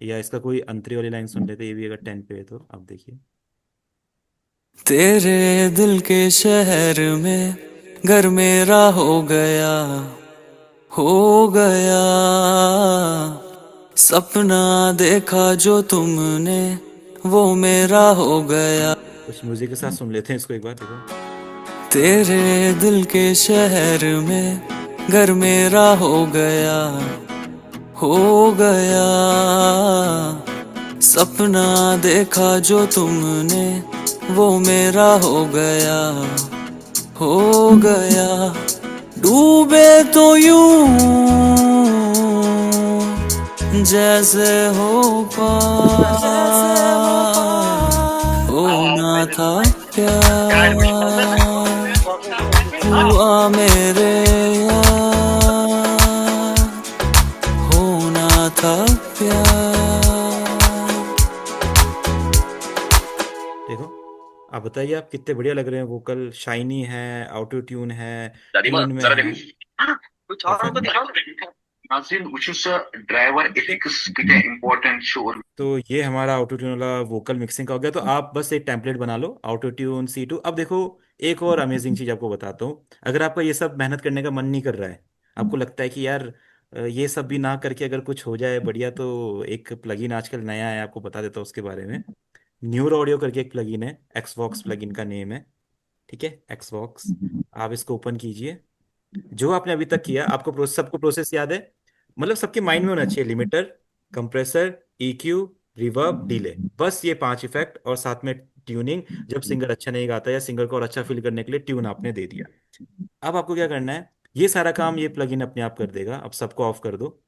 या इसका कोई अंतरी वाली लाइन सुन लेते हैं, ये भी अगर 10 पे है तो। अब देखिए, तेरे दिल के शहर में घर मेरा हो गया सपना देखा जो तुमने वो मेरा हो गया। कुछ म्यूजिक के साथ सुन लेते हैं इसको एक बार, देखो। तेरे दिल के शहर में घर मेरा हो गया सपना देखा जो तुमने वो मेरा हो गया डूबे तो यूं जैसे हो पार होना था प्यार हुआ मेरे यार होना था प्यार। देखो, आप बताइए आप कितने बढ़िया लग रहे हैं, वोकल शाइनी है, ऑटो ट्यून है, दादीमा ट्यून में जरा है, देखो कुछ और तो परफेक्ट। दिखाओ नाज़रीन वुचुस ड्राइवर एथिक्स कितने इंपॉर्टेंट शोर तो ये हमारा ऑटो ट्यून वाला वोकल मिक्सिंग का हो गया। तो आप बस एक टेम्पलेट बना लो, ऑटो ट्यून C2। अब देखो, एक और अमेजिंग चीज आपको बताता हूँ। अगर आपका ये सब मेहनत करने का मन नहीं कर रहा है, आपको लगता है कि यार ये सब भी ना करके अगर कुछ हो जाए बढ़िया, तो एक प्लगइन आजकल नया है, आपको बता देता हूँ उसके बारे में। न्यूरो ऑडियो करके एक प्लगइन है, एक्सवॉक्स प्लगइन का नेम है। ठीक है, एक्सवॉक्स, आप इसको ओपन कीजिए। जो आपने अभी तक किया, आपको सबको प्रोसेस याद है, मतलब सबके माइंड में होना चाहिए। Limiter, compressor, EQ, reverb, delay, बस ये 5 इफेक्ट, और साथ में ट्यूनिंग। जब सिंगर अच्छा नहीं गाता या सिंगर को और अच्छा फील करने के लिए ट्यून आपने दे दिया। अब आपको क्या करना है, ये सारा काम ये प्लगइन अपने आप कर देगा। अब सबको ऑफ कर दो,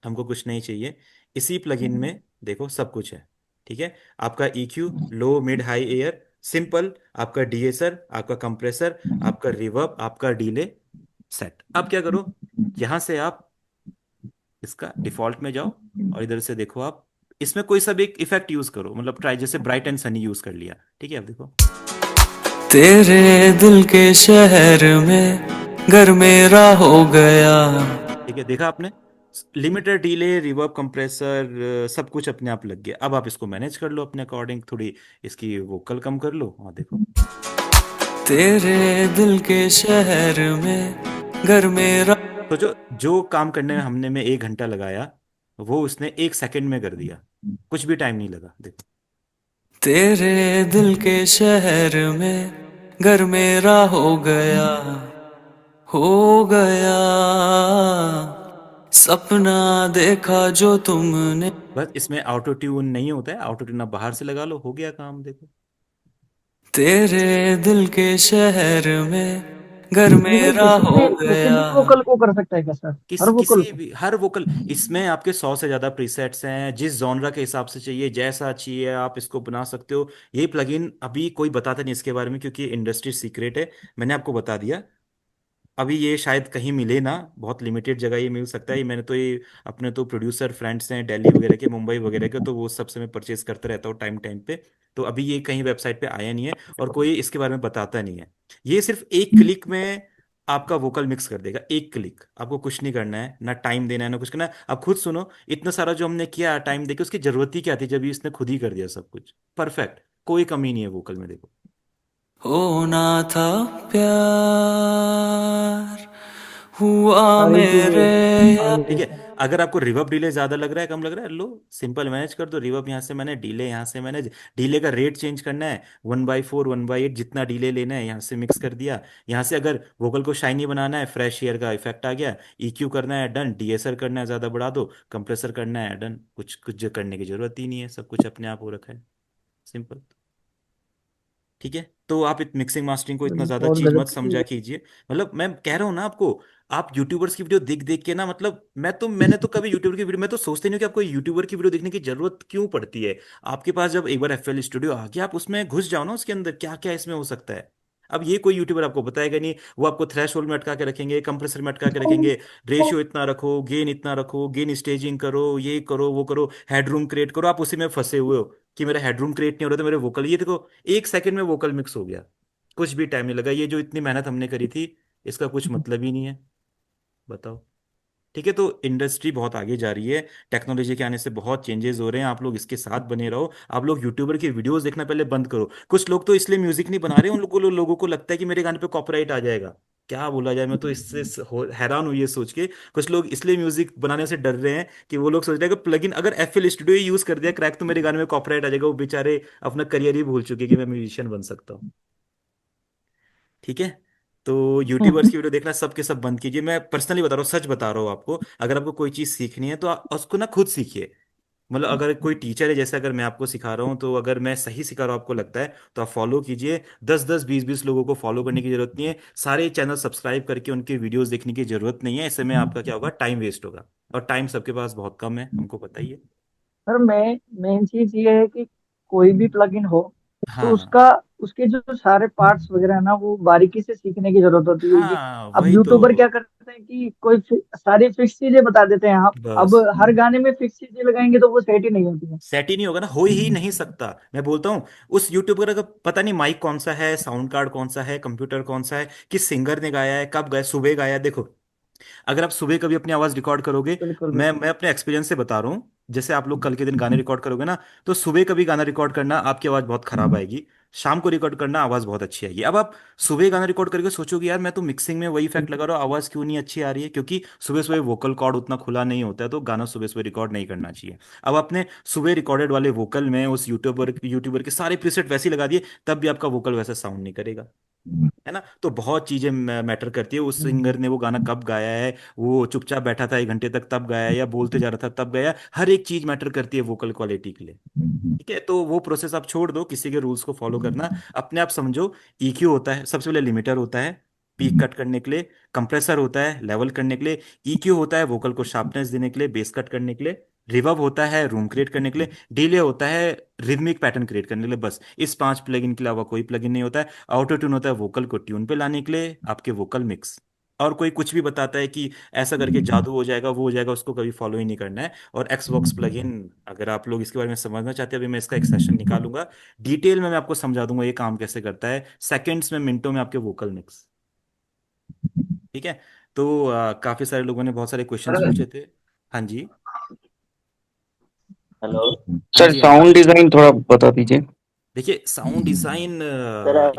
हमको कुछ नहीं चाहिए। इसी प्लगइन में देखो सब कुछ है। ठीक है, आपका EQ, लो मिड हाई एयर, सिंपल, आपका डीएसर, आपका कंप्रेसर, आपका रिवर्ब, आपका डिले, सेट। अब क्या करो, यहां से आप इसका डिफॉल्ट में जाओ और इधर से देखो आप, इसमें कोई सा भी एक इफेक्ट यूज करो, मतलब ट्राई, जैसे ब्राइट एंड सनी यूज कर लिया, ठीक है, अब देखो। तेरे दिल के शहर में घर मेरा हो गया। ठीक है, देखा आपने, लिमिटेड डिले, रिवर्ब, कंप्रेसर, सब कुछ अपने आप लग गया। अब आप इसको मैनेज कर लो अपने अकॉर्डिंग, थोड़ी इसकी वोकल कम कर लो और देखो। तेरे दिल के शहर में घर मेरा। तो जो जो काम करने में हमने में 1 घंटा लगाया, वो उसने 1 सेकंड में कर दिया, कुछ भी टाइम नहीं लगा, देखो। तेरे दिल के शहर में घर मेरा हो गया, हो गया। सपना देखा जो तुमने। बस इसमें ऑटो ट्यून नहीं होता है, ऑटो ट्यून आप बाहर से लगा लो, हो गया काम, देखो। तेरे दिल के शहर में घर ये वो मेरा हो किसी भी गया। वोकल को कर सकता है क्या सर? हर वोकल किसी को? भी, हर वोकल, इसमें आपके 100 से ज्यादा प्रीसेट्स हैं, जिस जॉनरा के हिसाब से चाहिए, जैसा चाहिए आप इसको बना सकते हो। ये प्लगइन अभी कोई बताता नहीं इसके बारे में, क्योंकि इंडस्ट्री सीक्रेट है, मैंने आपको बता दिया। अभी ये शायद कहीं मिले ना, बहुत लिमिटेड जगह ये मिल सकता है। ये मैंने तो ये, अपने तो प्रोड्यूसर फ्रेंड्स हैं दिल्ली वगैरह के, मुंबई वगैरह के, तो वो सबसे मैं परचेज करता रहता हूँ टाइम टाइम पे। तो अभी ये कहीं वेबसाइट पे आया नहीं है, और कोई इसके बारे में बताता नहीं है। ये सिर्फ एक क्लिक में आपका वोकल मिक्स कर देगा, एक क्लिक, आपको कुछ नहीं करना है, ना टाइम देना है ना कुछ करना है। आप खुद सुनो, इतना सारा जो हमने किया टाइम देके, उसकी जरूरत ही क्या थी, जब ये इसने खुद ही कर दिया सब कुछ परफेक्ट, कोई कमी नहीं है वोकल में, देखो। होना था प्यार हुआ सारी चीजें मेरे। आ गई ठीक है, सर। अगर आपको रिवर्ब डिले ज्यादा लग रहा है, कम लग रहा है, लो सिंपल मैनेज कर दो, रिवर्ब यहाँ से मैंने, डिले यहाँ से मैनेज, डिले का रेट चेंज करना है, 1/4 1/8 जितना डिले लेना है यहाँ से मिक्स कर दिया। यहाँ से अगर वोकल को शाइनी बनाना है, फ्रेश एयर का इफेक्ट आ गया, EQ करना है, डन, DSR करना है, ज्यादा बढ़ा दो, कंप्रेसर करना है, डन, कुछ कुछ जो करने की जरूरत ही नहीं है, सब कुछ अपने आप हो रखा है, सिंपल। ठीक है, तो आप मिक्सिंग मास्टरिंग को इतना ज्यादा बहुत चीज गजब मत की चीज समझा है। कीजिए। मतलब मैं कह रहा हूँ ना आपको, आप यूट्यूबर्स की वीडियो देख देख के ना, मतलब मैंने तो कभी यूट्यूबर की वीडियो, मैं तो सोचते नहीं हूँ कि आपको यूट्यूबर की वीडियो देखने की जरूरत क्यों पड़ती है। आपके पास जब एक बार FL स्टूडियो आ गया, आप उसमें घुस जाओ ना, उसके अंदर क्या क्या इसमें हो सकता है। अब ये कोई यूट्यूबर आपको बताएगा नहीं, वो आपको थ्रेश होल्ड में अटका के रखेंगे, कंप्रेसर में अटका के रखेंगे, रेशियो इतना रखो, गेन इतना रखो, गेन स्टेजिंग करो, ये करो वो करो, हेडरूम क्रिएट करो, आप उसी में फंसे हुए हो कि मेरा हेडरूम क्रिएट नहीं हो रहा, तो मेरे वोकल, ये देखो 1 सेकंड में वोकल मिक्स हो गया, कुछ भी टाइम नहीं लगा। ये जो इतनी मेहनत हमने करी थी, इसका कुछ मतलब ही नहीं है, बताओ। ठीक है, तो इंडस्ट्री बहुत आगे जा रही है, टेक्नोलॉजी के आने से बहुत चेंजेस हो रहे हैं, आप लोग इसके साथ बने रहो। आप लोग यूट्यूबर की वीडियोस देखना पहले बंद करो। कुछ लोग तो इसलिए म्यूजिक नहीं बना रहे, उन लोगों को लगता है कि मेरे गाने पे कॉपीराइट आ जाएगा। क्या बोला जाए, मैं तो इससे हैरान हुई ये सोच के, कुछ लोग इसलिए म्यूजिक बनाने से डर रहे हैं कि वो लोग सोच रहे हैं कि प्लगइन अगर FL स्टूडियो यूज कर दिया क्रैक, तो मेरे गाने में कॉपीराइट आ जाएगा। वो बेचारे अपना करियर ही भूल चुके कि मैं म्यूजिशियन बन सकता हूँ। ठीक है, तो यूट्यूबर्स की वीडियो देखना सबके सब बंद कीजिए। मैं पर्सनली बता रहा हूँ, सच बता रहा हूँ आपको, अगर आपको कोई चीज़ सीखनी है तो उसको ना खुद सीखिए। मतलब अगर कोई टीचर है, जैसे अगर मैं आपको सिखा रहा हूँ, तो अगर मैं सही सिखा रहा हूँ आपको लगता है, तो आप फॉलो कीजिए। 10 10 20 20 लोगों को फॉलो करने की जरूरत नहीं है, सारे चैनल सब्सक्राइब करके उनके वीडियोस देखने की जरूरत नहीं है। ऐसे में आपका क्या होगा, टाइम वेस्ट होगा, और टाइम सबके पास बहुत कम है, हमको पता ही है। सर मैं मेन चीज ये है कि कोई भी प्लगइन हो तो हाँ उसका उसके जो सारे पार्ट्स वगैरह है ना वो बारीकी से सीखने की जरूरत होती है कि हाँ, अब वही तो। यूट्यूबर क्या करते हैं कि कोई सारी फिक्स चीजें बता देते हैं। आप अब बस हर गाने में फिक्स चीजें लगाएंगे तो वो सेट ही नहीं होती है। सेट ही नहीं होगा ना, हो ही नहीं सकता। मैं बोलता हूँ, उस यूट्यूबर का पता नहीं माइक कौन सा है, साउंड कार्ड कौन सा है, कंप्यूटर कौन सा है, किस सिंगर ने गाया है, कब गाया, सुबह गाया, देखो। अगर आप सुबह कभी अपनी आवाज रिकॉर्ड करोगे, बिल्कुल बिल्कुल। मैं अपने एक्सपीरियंस से बता रहा हूँ, जैसे आप लोग कल के दिन गाने रिकॉर्ड करोगे ना, तो सुबह कभी गाना रिकॉर्ड करना, आपकी आवाज बहुत खराब आएगी। शाम को रिकॉर्ड करना, आवाज बहुत अच्छी आएगी। अब आप सुबह गाना रिकॉर्ड करके सोचोगे, यार मैं तो मिक्सिंग में वही इफेक्ट लगा रहा हूँ, आवाज क्यों नहीं अच्छी आ रही है, क्योंकि सुबह सुबह वोकल कॉर्ड उतना खुला नहीं होता है, तो गाना सुबह सुबह रिकॉर्ड नहीं करना चाहिए। अब आपने सुबह रिकॉर्डेड वाले वोकल में उस यूट्यूबर के सारे प्रीसेट वैसे ही लगा दिए, तब भी आपका वोकल वैसा साउंड नहीं करेगा, है ना। तो बहुत चीजें मैटर करती है, उस सिंगर ने वो गाना कब गाया है, वो चुपचाप बैठा था 1 घंटे तक तब गाया है, या बोलते जा रहा था तब गाया, हर एक चीज मैटर करती है वोकल क्वालिटी के लिए। ठीक है, तो वो प्रोसेस आप छोड़ दो, किसी के रूल्स को फॉलो करना, अपने आप समझो। EQ होता है सबसे पहले, लिमिटर होता है पीक कट करने के लिए, कंप्रेसर होता है लेवल करने के लिए, EQ होता है वोकल को शार्पनेस देने के लिए, बेस कट करने के लिए, रिवर्ब होता है रूम क्रिएट करने के लिए, डिले होता है रिदमिक पैटर्न क्रिएट करने के लिए। बस इस 5 प्लगइन के अलावा कोई प्लगइन नहीं होता है। ऑटो ट्यून होता है वोकल को ट्यून पे लाने के लिए, आपके वोकल मिक्स, और कोई कुछ भी बताता है कि ऐसा करके जादू हो जाएगा, वो हो जाएगा, उसको कभी फॉलो ही नहीं करना है। और Xbox प्लगइन, अगर आप लोग इसके बारे में समझना चाहते हैं, अभी मैं इसका एक सेशन निकालूंगा, डिटेल में मैं आपको समझा दूंगा ये काम कैसे करता है, सेकंड्स में, मिनटों में आपके वोकल मिक्स। ठीक है। तो काफी सारे लोगों ने बहुत सारे क्वेश्चंस सर पूछे थे। हाँ जी। हेलो। हाँ सर जी। हाँ जी। साउंड डिजाइन थोड़ा बता दीजिए। देखिए साउंड डिजाइन, सर आप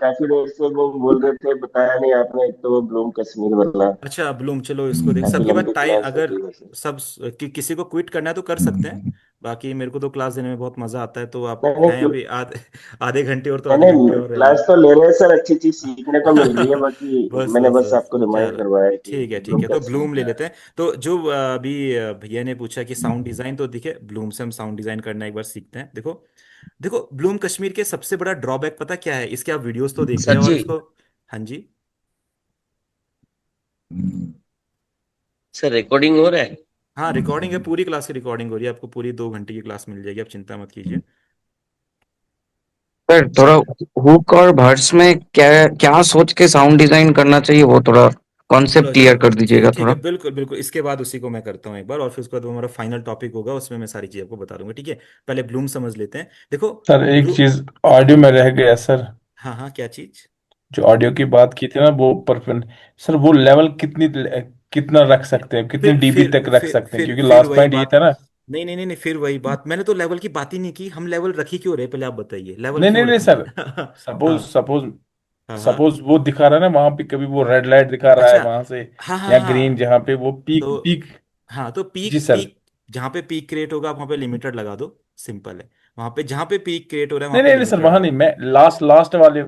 काफी देर से वो बोल रहे थे, बताया नहीं आपने, एक तो वो ब्लूम कश्मीर वाला अच्छा ब्लूम, चलो इसको देख, काफी सबके बाद लंबी टाइम, क्लास अगर होती है वैसे। सब किसी को क्विट करना है तो कर सकते हैं। बाकी मेरे को तो क्लास देने में बहुत मजा आता है, तो आप नहीं हैं नहीं अभी आधे घंटे और, तो नहीं आधे घंटे नहीं, और रह क्लास गए। तो ले रहे हैं सर, अच्छी चीज सीखने को मिल रही है, बाकी बस मैंने बस बस बस, आपको रिमाइंड चलो करवाया कि ठीक है ठीक ब्लूम है, तो कश्मीर ब्लूम ले क्या है। लेते हैं। तो जो अभी भैया ने पूछा कि साउंड डिजाइन, तो देखिए ब्लूम से हम साउंड डिजाइन करना एक बार सीखते हैं। देखो देखो, ब्लूम कश्मीर के सबसे बड़ा ड्रॉबैक पता क्या है, इसके आप वीडियोस तो देख रहे सर हैं और जी, इसको। हाँ जी। सर रिकॉर्डिंग हो रहा है? हाँ रिकॉर्डिंग है, पूरी क्लास की रिकॉर्डिंग हो रही है, आपको पूरी 2 घंटे की क्लास मिल जाएगी, आप चिंता मत कीजिए। सर थोड़ा हुक और वर्ड्स में क्या क्या सोच के साउंड डिजाइन करना चाहिए, वो थोड़ा चलो कॉन्सेप्ट चलो, क्लियर कर दीजिएगा ठीक है, थोड़ा। बिल्कुल बिल्कुल, इसके बाद उसी को मैं करता हूँ एक बार, और फिर उसके बाद वो हमारा फाइनल टॉपिक होगा, उसमें मैं सारी चीज़ आपको बता दूंगा। ठीक है, पहले ब्लूम समझ लेते हैं। देखो सर एक ब्लू, चीज ऑडियो में रह गया सर। हाँ हाँ, क्या चीज़? जो ऑडियो की बात की थी ना, वो परफेक्ट सर, वो लेवल कितना रख सकते हैं, कितनी फिर डीबी फिर तक रख फिर सकते हैं, फिर क्योंकि फिर लास्ट वही पॉइंट ये बात। था ना। नहीं नहीं नहीं नहीं, फिर वही बात, मैंने तो लेवल की बात ही नहीं की, हम लेवल रख ही क्यों रहे, पहले आप बताइए लेवल नहीं नहीं क्यों नहीं रखना सर, है? सपोज हाँ सपोज हाँ हाँ। सपोज वो दिखा रहा है ना वहां पे, कभी वो रेड लाइट दिखा रहा है अच्छा, वहां से, हाँ हाँ या ग्रीन, हाँ। जहाँ पे वो पीक तो पीक। हाँ, तो जी पीक सर। पीक, जहाँ पे पीक क्रिएट होगा आप वहाँ पे लिमिटेड लगा दो, सिंपल है। वहाँ पे जहाँ पे पीक क्रिएट हो रहा है वहाँ नहीं पे नहीं नहीं सर, लिमिटेड वहां लगा नहीं, दो। मैं लास्ट लास्ट वाले,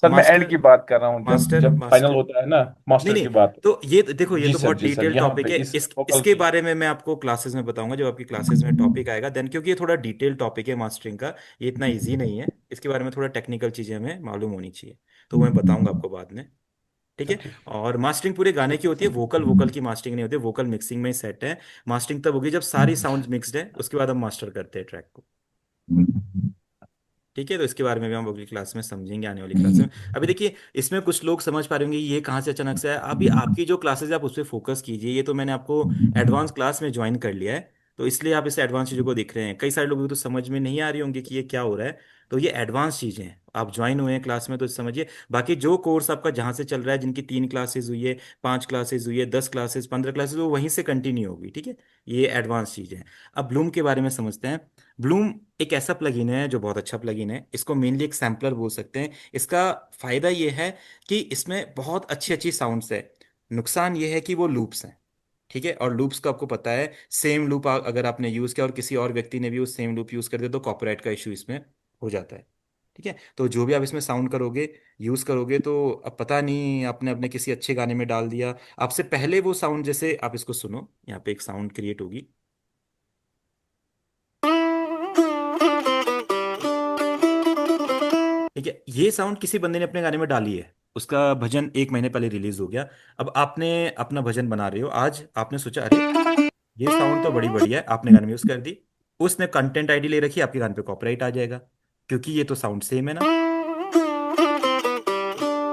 सर मैं एंड मास्टर, की बात कर रहा हूँ, जब मास्टर जब फाइनल मास्टर। होता है ना, नहीं मास्टर नहीं, की बात। तो ये देखो, ये जी तो सर, बहुत जी सर, डिटेल यहाँ पे टॉपिक है, इस वोकल इसके की। बारे में मैं आपको क्लासेस में बताऊंगा, जब आपकी क्लासेस में टॉपिक आएगा देन, क्योंकि ये थोड़ा डिटेल टॉपिक है मास्टरिंग का, ये इतना इजी नहीं है, इसके बारे में थोड़ा टेक्निकल चीजें हमें मालूम होनी चाहिए, तो वो मैं बताऊंगा आपको बाद में। ठीक सर है। ठीक। और मास्टरिंग पूरे गाने की होती है, वोकल वोकल की मास्टरिंग नहीं होती, वोकल मिक्सिंग में ही सेट है। मास्टरिंग तब होगी जब सारी साउंड मिक्स्ड है, उसके बाद हम मास्टर करते हैं ट्रैक को। ठीक है, तो इसके बारे में भी हम अगली क्लास में समझेंगे, आने वाली क्लास में। अभी देखिए, इसमें कुछ लोग समझ पा रहे होंगे ये कहाँ से अचानक से आया, अभी आपकी जो क्लासेस है आप उस पर फोकस कीजिए, ये तो मैंने आपको एडवांस क्लास में ज्वाइन कर लिया है, तो इसलिए आप इस एडवांस चीज़ों को देख रहे हैं। कई सारे लोगों को तो समझ में नहीं आ रही होंगी कि ये क्या हो रहा है, तो ये एडवांस चीज़ें हैं, आप ज्वाइन हुए हैं क्लास में तो समझिए। बाकी जो कोर्स आपका जहाँ से चल रहा है, जिनकी 3 क्लासेस हुई है, 5 क्लासेस हुई है, 10 क्लासेस, 15 क्लासेस, वो वहीं से कंटिन्यू होगी। ठीक है, ये एडवांस चीज़ें हैं। अब ब्लूम के बारे में समझते हैं। ब्लूम एक ऐसा प्लगइन है जो बहुत अच्छा प्लगइन है, इसको मेनली एक सैम्पलर बोल सकते हैं। इसका फायदा ये है कि इसमें बहुत अच्छी अच्छी साउंड्स है, नुकसान ये है कि वो लूप्स हैं। ठीक है, और लूप्स का आपको पता है, सेम लूप अगर आपने यूज किया और किसी और व्यक्ति ने भी उस सेम लूप यूज कर दिया तो कॉपीराइट का इशू इसमें हो जाता है। ठीक है, तो जो भी आप इसमें साउंड करोगे, यूज करोगे, तो अब पता नहीं आपने अपने किसी अच्छे गाने में डाल दिया, आपसे पहले वो साउंड, जैसे आप इसको सुनो, यहाँ पे एक साउंड क्रिएट होगी। ठीक है, ये साउंड किसी बंदे ने अपने गाने में डाली है, उसका भजन 1 महीने पहले रिलीज हो गया। अब आपने अपना भजन बना रहे हो, आज आपने सोचा अरे ये साउंड तो बड़ी बढ़िया है, आपने गाने में यूज कर दी, उसने कंटेंट आईडी ले रखी, आपके गाने पे कॉपीराइट आ जाएगा, क्योंकि ये तो साउंड सेम है ना।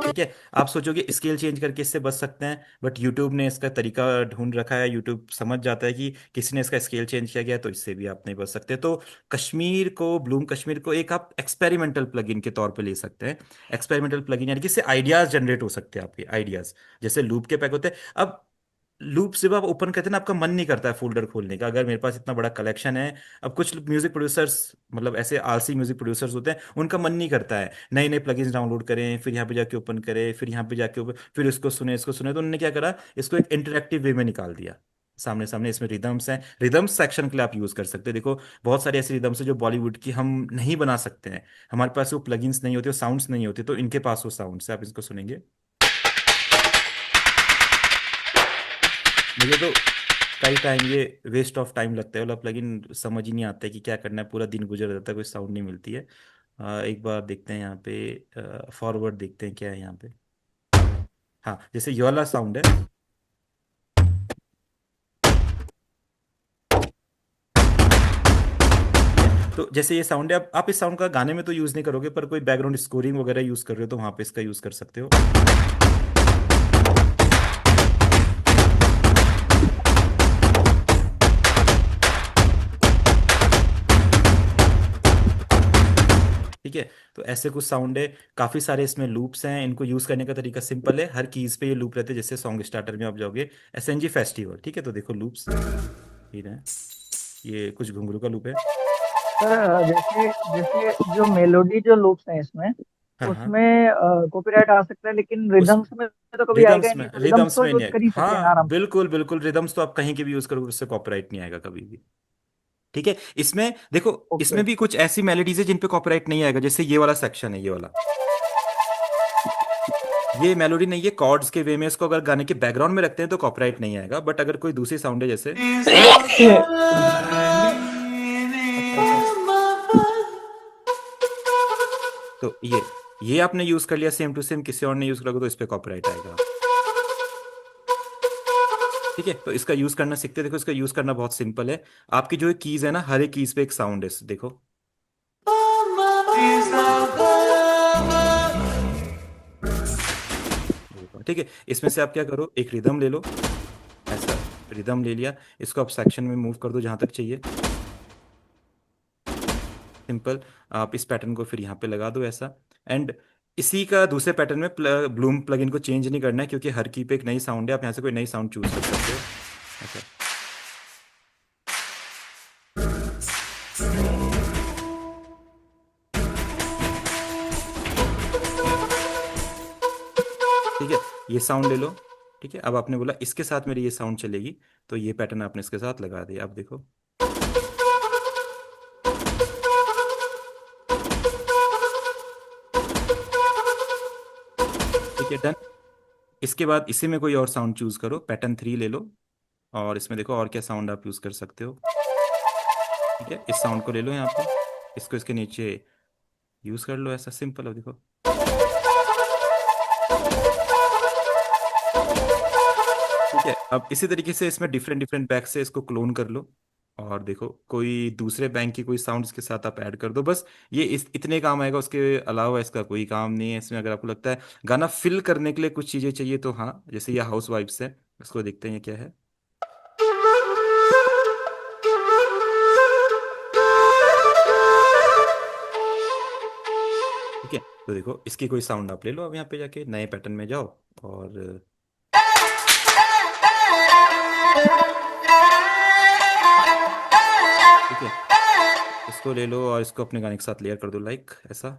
ठीक है, आप सोचोगे स्केल चेंज करके इससे बच सकते हैं, बट यूट्यूब ने इसका तरीका ढूंढ रखा है, यूट्यूब समझ जाता है कि किसी ने इसका स्केल चेंज किया गया, तो इससे भी आप नहीं बच सकते। तो कश्मीर को, ब्लूम कश्मीर को एक आप एक्सपेरिमेंटल प्लगइन के तौर पे ले सकते हैं। एक्सपेरिमेंटल प्लगइन यानी कि इससे आइडियाज जनरेट हो सकते हैं, आपके आइडियाज जैसे लूप के पैक होते हैं। अब लूप जब आप ओपन करते हैं ना, आपका मन नहीं करता है फोल्डर खोलने का, अगर मेरे पास इतना बड़ा कलेक्शन है। अब कुछ म्यूजिक प्रोड्यूसर्स, मतलब ऐसे आलसी म्यूजिक प्रोड्यूसर्स होते हैं, उनका मन नहीं करता है नए नए प्लगइन्स डाउनलोड करें, फिर यहाँ पे जाके ओपन करें, फिर यहाँ पे जाके फिर इसको सुने, इसको सुने, तो उन्होंने क्या करा, इसको एक इंटरेक्टिव वे में निकाल दिया। सामने सामने इसमें रिदम्स हैं, रिदम्स सेक्शन के लिए आप यूज कर सकते हैं। देखो बहुत सारी ऐसी रिदम्स है जो बॉलीवुड की हम नहीं बना सकते हैं, हमारे पास वो प्लगइन्स नहीं होते, वो साउंड्स नहीं होते, तो इनके पास वो साउंड्स है, आप इसको सुनेंगे। मुझे तो कई टाइम ये वेस्ट ऑफ टाइम लगता है, वाला प्लगइन समझ ही नहीं आता है कि क्या करना है, पूरा दिन गुजर जाता है, कोई साउंड नहीं मिलती है। एक बार देखते हैं यहाँ पे, फॉरवर्ड देखते हैं क्या है यहाँ पे। हाँ, जैसे ये वाला साउंड है, तो जैसे ये साउंड है, अब आप इस साउंड का गाने में तो यूज नहीं करोगे, पर कोई बैकग्राउंड स्कोरिंग वगैरह यूज कर रहे हो तो वहां पे इसका यूज कर सकते हो। ठीक है। तो ऐसे कुछ साउंड है, काफी सारे इसमें लूप्स हैं। इनको यूज करने का तरीका सिंपल है, हर कीज पे ये लूप रहते हैं। जैसे सॉन्ग स्टार्टर में आप जाओगे एसएनजी फेस्टिवल, ठीक है, तो देखो लूप्स ये रहे। ये कुछ घुंघरू का लूप है। सर जैसे जैसे जो मेलोडी जो लूप्स हैं इसमें, हाँ हाँ। उसमें कॉपीराइट आ सकता है, लेकिन उस रिदम्स में तो कभी आएगा ही नहीं, तो रिदम्स रिदम्स तो में यूज नहीं कर ही आएगा। सकते हैं ना हाँ आराम से। बिल्कुल बिल्कुल, रिदम्स तो आप कहीं के भी यूज करोगे, उससे कॉपीराइट नहीं आएगा कभी भी। ठीक है। इसमें देखो, ओके। इसमें भी कुछ ऐसी मेलोडीज है जिन पे कॉपीराइट नहीं आएगा। जैसे ये वाला सेक्शन है, ये वाला, ये मेलोडी नहीं है, कॉर्ड्स के वे में इसको अगर गाने के बैकग्राउंड में रखते हैं तो कॉपीराइट नहीं आएगा। बट अगर कोई दूसरी साउंड है जैसे, अच्छा अच्छा। तो ये आपने यूज कर लिया सेम टू सेम, किसी और ने यूज करोगे तो इस पे कॉपीराइट आएगा। ठीक है। तो इसका यूज करना सीखते हैं। देखो, इसका यूज करना बहुत सिंपल है। आपकी जो कीज है ना, हर एक कीज पे एक साउंड है, देखो। ठीक है। इसमें से आप क्या करो, एक रिदम ले लो, ऐसा रिदम ले लिया, इसको आप सेक्शन में मूव कर दो जहां तक चाहिए, सिंपल। आप इस पैटर्न को फिर यहाँ पे लगा दो ऐसा। एंड इसी का दूसरे पैटर्न में ब्लूम प्लगइन को चेंज नहीं करना है, क्योंकि हर की पे एक नई साउंड है, आप यहाँ से कोई नई साउंड चूज कर सकते हो। ऐसा। ठीक है। ये साउंड ले लो। ठीक है। अब आपने बोला इसके साथ मेरी ये साउंड चलेगी, तो ये पैटर्न आपने इसके साथ लगा दिया। अब देखो, ठीक है, डन। इसके बाद इसी में कोई और साउंड चूज करो, पैटर्न 3 ले लो, और इसमें देखो और क्या साउंड आप यूज कर सकते हो। ठीक है। इस साउंड को ले लो यहाँ पे, इसको इसके नीचे यूज कर लो, ऐसा सिंपल। हो देखो, ठीक है। अब इसी तरीके से इसमें डिफरेंट डिफरेंट बैग से इसको क्लोन कर लो, और देखो कोई दूसरे बैंक की कोई साउंड इसके साथ आप ऐड कर दो। बस ये इस इतने काम आएगा, उसके अलावा इसका कोई काम नहीं है। इसमें अगर आपको लगता है गाना फिल करने के लिए कुछ चीजें चाहिए तो हाँ, जैसे ये हाउस वाइफ्स है, इसको देखते हैं ये क्या है। ठीक है। तो देखो, इसकी कोई साउंड आप ले लो, अब यहाँ पे जाके नए पैटर्न में जाओ, और ठीक है, इसको ले लो और इसको अपने गाने के साथ लेयर कर दो, लाइक ऐसा।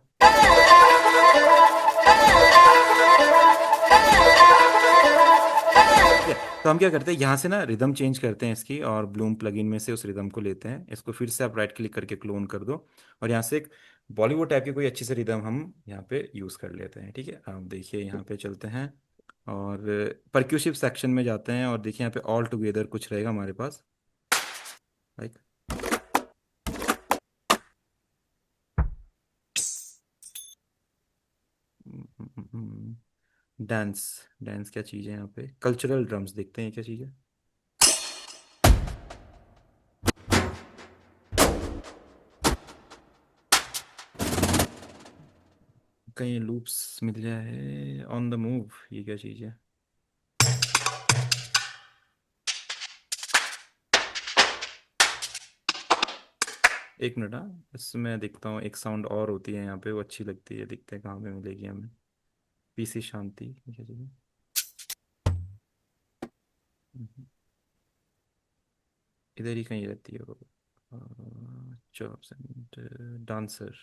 ठीक है। तो हम क्या करते हैं, यहाँ से ना रिदम चेंज करते हैं इसकी, और ब्लूम प्लगइन में से उस रिदम को लेते हैं, इसको फिर से आप राइट क्लिक करके क्लोन कर दो, और यहाँ से एक बॉलीवुड टाइप की कोई अच्छी सी रिदम हम यहाँ पे यूज कर लेते हैं। ठीक है। आप देखिए, यहाँ पे चलते हैं और परक्यूसिव सेक्शन में जाते हैं, और देखिए यहाँ पे ऑल टुगेदर कुछ रहेगा हमारे पास, लाइक। डांस, डांस क्या चीज़ है यहाँ पे, कल्चरल ड्रम्स देखते हैं क्या चीज़ है। कहीं लूप्स मिल जाए, ऑन द मूव, ये क्या चीज़ है। एक मिनट, हाँ इसमें देखता हूँ, एक साउंड और होती है यहाँ पे, वो अच्छी लगती है, देखते हैं कहाँ पे मिलेगी हमें। पीसी शांति, ये क्या चीज़ है। इधर ही कहीं रहती है वो। Jobs and dancer.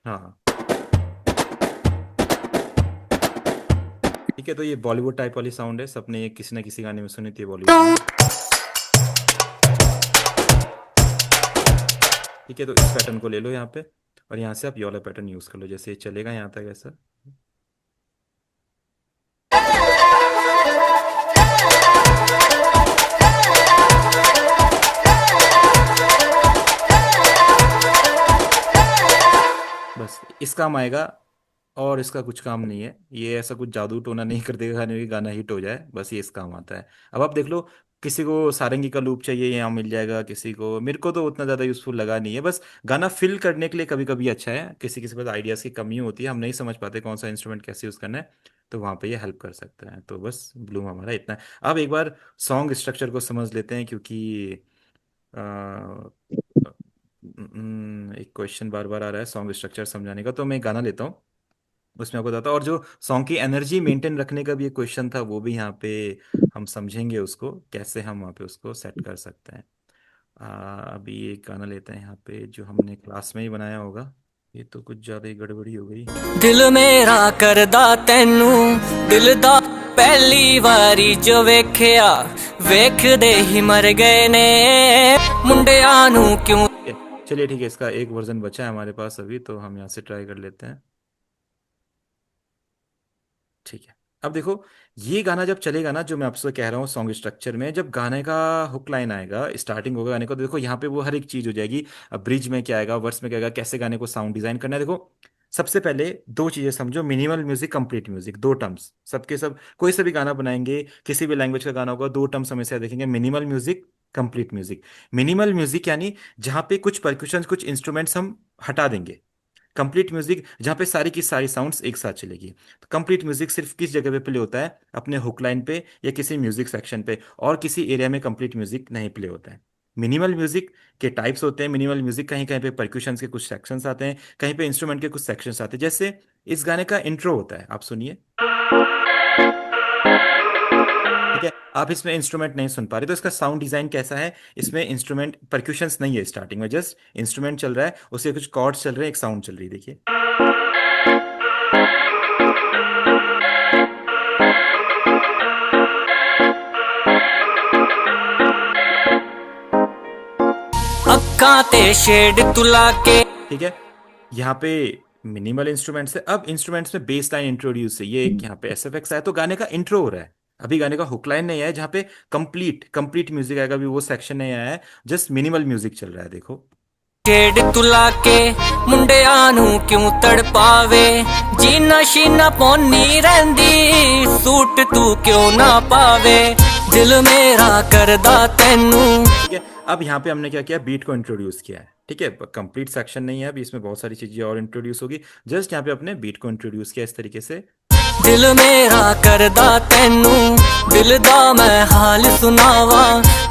हाँ, ठीक है। तो ये बॉलीवुड टाइप वाली साउंड है, सबने ये किसी ना किसी गाने में सुनी थी बॉलीवुड में। ठीक है। तो इस पैटर्न को ले लो यहाँ पे, और यहाँ से आप ये वाला पैटर्न यूज कर लो, जैसे ये चलेगा यहाँ तक ऐसा। बस इस काम आएगा, और इसका कुछ काम नहीं है। ये ऐसा कुछ जादू टोना नहीं कर देगा गाने में गाना हिट हो जाए, बस ये इस काम आता है। अब आप देख लो, किसी को सारंगी का लूप चाहिए, यहाँ मिल जाएगा, किसी को, मेरे को तो उतना ज़्यादा यूजफुल लगा नहीं है। बस गाना फिल करने के लिए कभी कभी अच्छा है, किसी किसी के पास आइडियाज़ की कमी होती है, हम नहीं समझ पाते कौन सा इंस्ट्रूमेंट कैसे यूज़ करना है। तो वहाँ पे ये हेल्प कर सकता है। तो बस ब्लूम हमारा इतना है। अब एक बार सॉन्ग स्ट्रक्चर को समझ लेते हैं, क्योंकि एक क्वेश्चन बार बार आ रहा है सॉन्ग स्ट्रक्चर समझाने का, तो मैं एक गाना लेता हूँ, उसमें आपको बताता हूँ। और जो सॉन्ग की एनर्जी मेंटेन रखने का भी एक क्वेश्चन था, वो भी यहाँ पे हम समझेंगे उसको कैसे हम वहाँ पे उसको सेट कर सकते हैं। अभी एक गाना लेते हैं यहाँ पे जो हमने क्लास में ही बनाया होगा। ये तो कुछ ज्यादा ही गड़बड़ी हो गई। दिल मेरा करदा तैनू दिल दा पहली वारी जो वेख्या वेखदे ही मर गए ने मुंडियां नू क्यों। चलिए ठीक है, इसका एक वर्जन बचा है हमारे पास अभी, तो हम यहाँ से ट्राई कर लेते हैं। ठीक है, अब देखो ये गाना जब चलेगा ना, जो मैं आपसे कह रहा हूँ सॉन्ग स्ट्रक्चर में, जब गाने का हुक लाइन आएगा, स्टार्टिंग होगा गाने को, तो देखो यहाँ पे वो हर एक चीज हो जाएगी। अब ब्रिज में क्या आएगा, वर्स में क्या आएगा, कैसे गाने को साउंड डिजाइन करना है। देखो सबसे पहले दो चीजें समझो, मिनिमल म्यूजिक, कंप्लीट म्यूजिक, दो टर्म्स सबके सब। कोई सा भी गाना बनाएंगे, किसी भी लैंग्वेज का गाना होगा, दो टर्म्स हमेशा देखेंगे, minimal music, complete music. Minimal music यानी जहाँ पे कुछ परक्यूशन, कुछ इंस्ट्रूमेंट्स हम हटा देंगे। कंप्लीट म्यूजिक जहाँ पे सारी की सारी साउंड्स एक साथ चलेगी। तो कंप्लीट म्यूजिक सिर्फ किस जगह पे प्ले होता है, अपने हुक लाइन पे या किसी म्यूजिक सेक्शन पे, और किसी एरिया में कंप्लीट म्यूजिक नहीं प्ले होता है। मिनिमल म्यूजिक के टाइप्स होते हैं। मिनिमल म्यूजिक कहीं कहीं पे परक्यूशंस के कुछ सेक्शंस आते हैं, कहीं पे इंस्ट्रूमेंट के कुछ सेक्शंस आते हैं। जैसे इस गाने का इंट्रो होता है, आप सुनिए। ठीक है, आप इसमें इंस्ट्रूमेंट नहीं सुन पा रहे, तो इसका साउंड डिजाइन कैसा है, इसमें इंस्ट्रूमेंट परक्यूशंस नहीं है स्टार्टिंग में, जस्ट इंस्ट्रूमेंट चल रहा है, उसके कुछ कॉर्ड्स चल रहे हैं, एक साउंड चल रही है, देखिए। अक्कां ते शेड तुला के। ठीक है, यहाँ पे मिनिमल इंस्ट्रूमेंट्स है। अब इंस्ट्रूमेंट्स में बेस लाइन इंट्रोड्यूस है, ये एक यहाँ पे एसएफएक्स है, तो गाने का इंट्रो हो रहा है। अभी गाने का हुक लाइन नहीं आया है, जहाँ पे कंप्लीट म्यूजिक आएगा, अभी वो सेक्शन नहीं आया है, जस्ट मिनिमल म्यूजिक चल रहा है। देखो छेड़ तुला के मुंडियां नू क्यों तड़पावे जीना शीना पौनी रहंदी सूट तू क्यों ना पावे दिल मेरा करदा तैनू। ठीक है, अब यहाँ पे हमने क्या किया, बीट को इंट्रोड्यूस किया है। ठीक है, कंप्लीट सेक्शन नहीं है अभी, इसमें बहुत सारी चीजें और इंट्रोड्यूस होगी। जस्ट यहाँ पे अपने बीट को इंट्रोड्यूस किया इस तरीके से। दिल मेरा करदा तैनू दिल दा मैं हाल सुनावा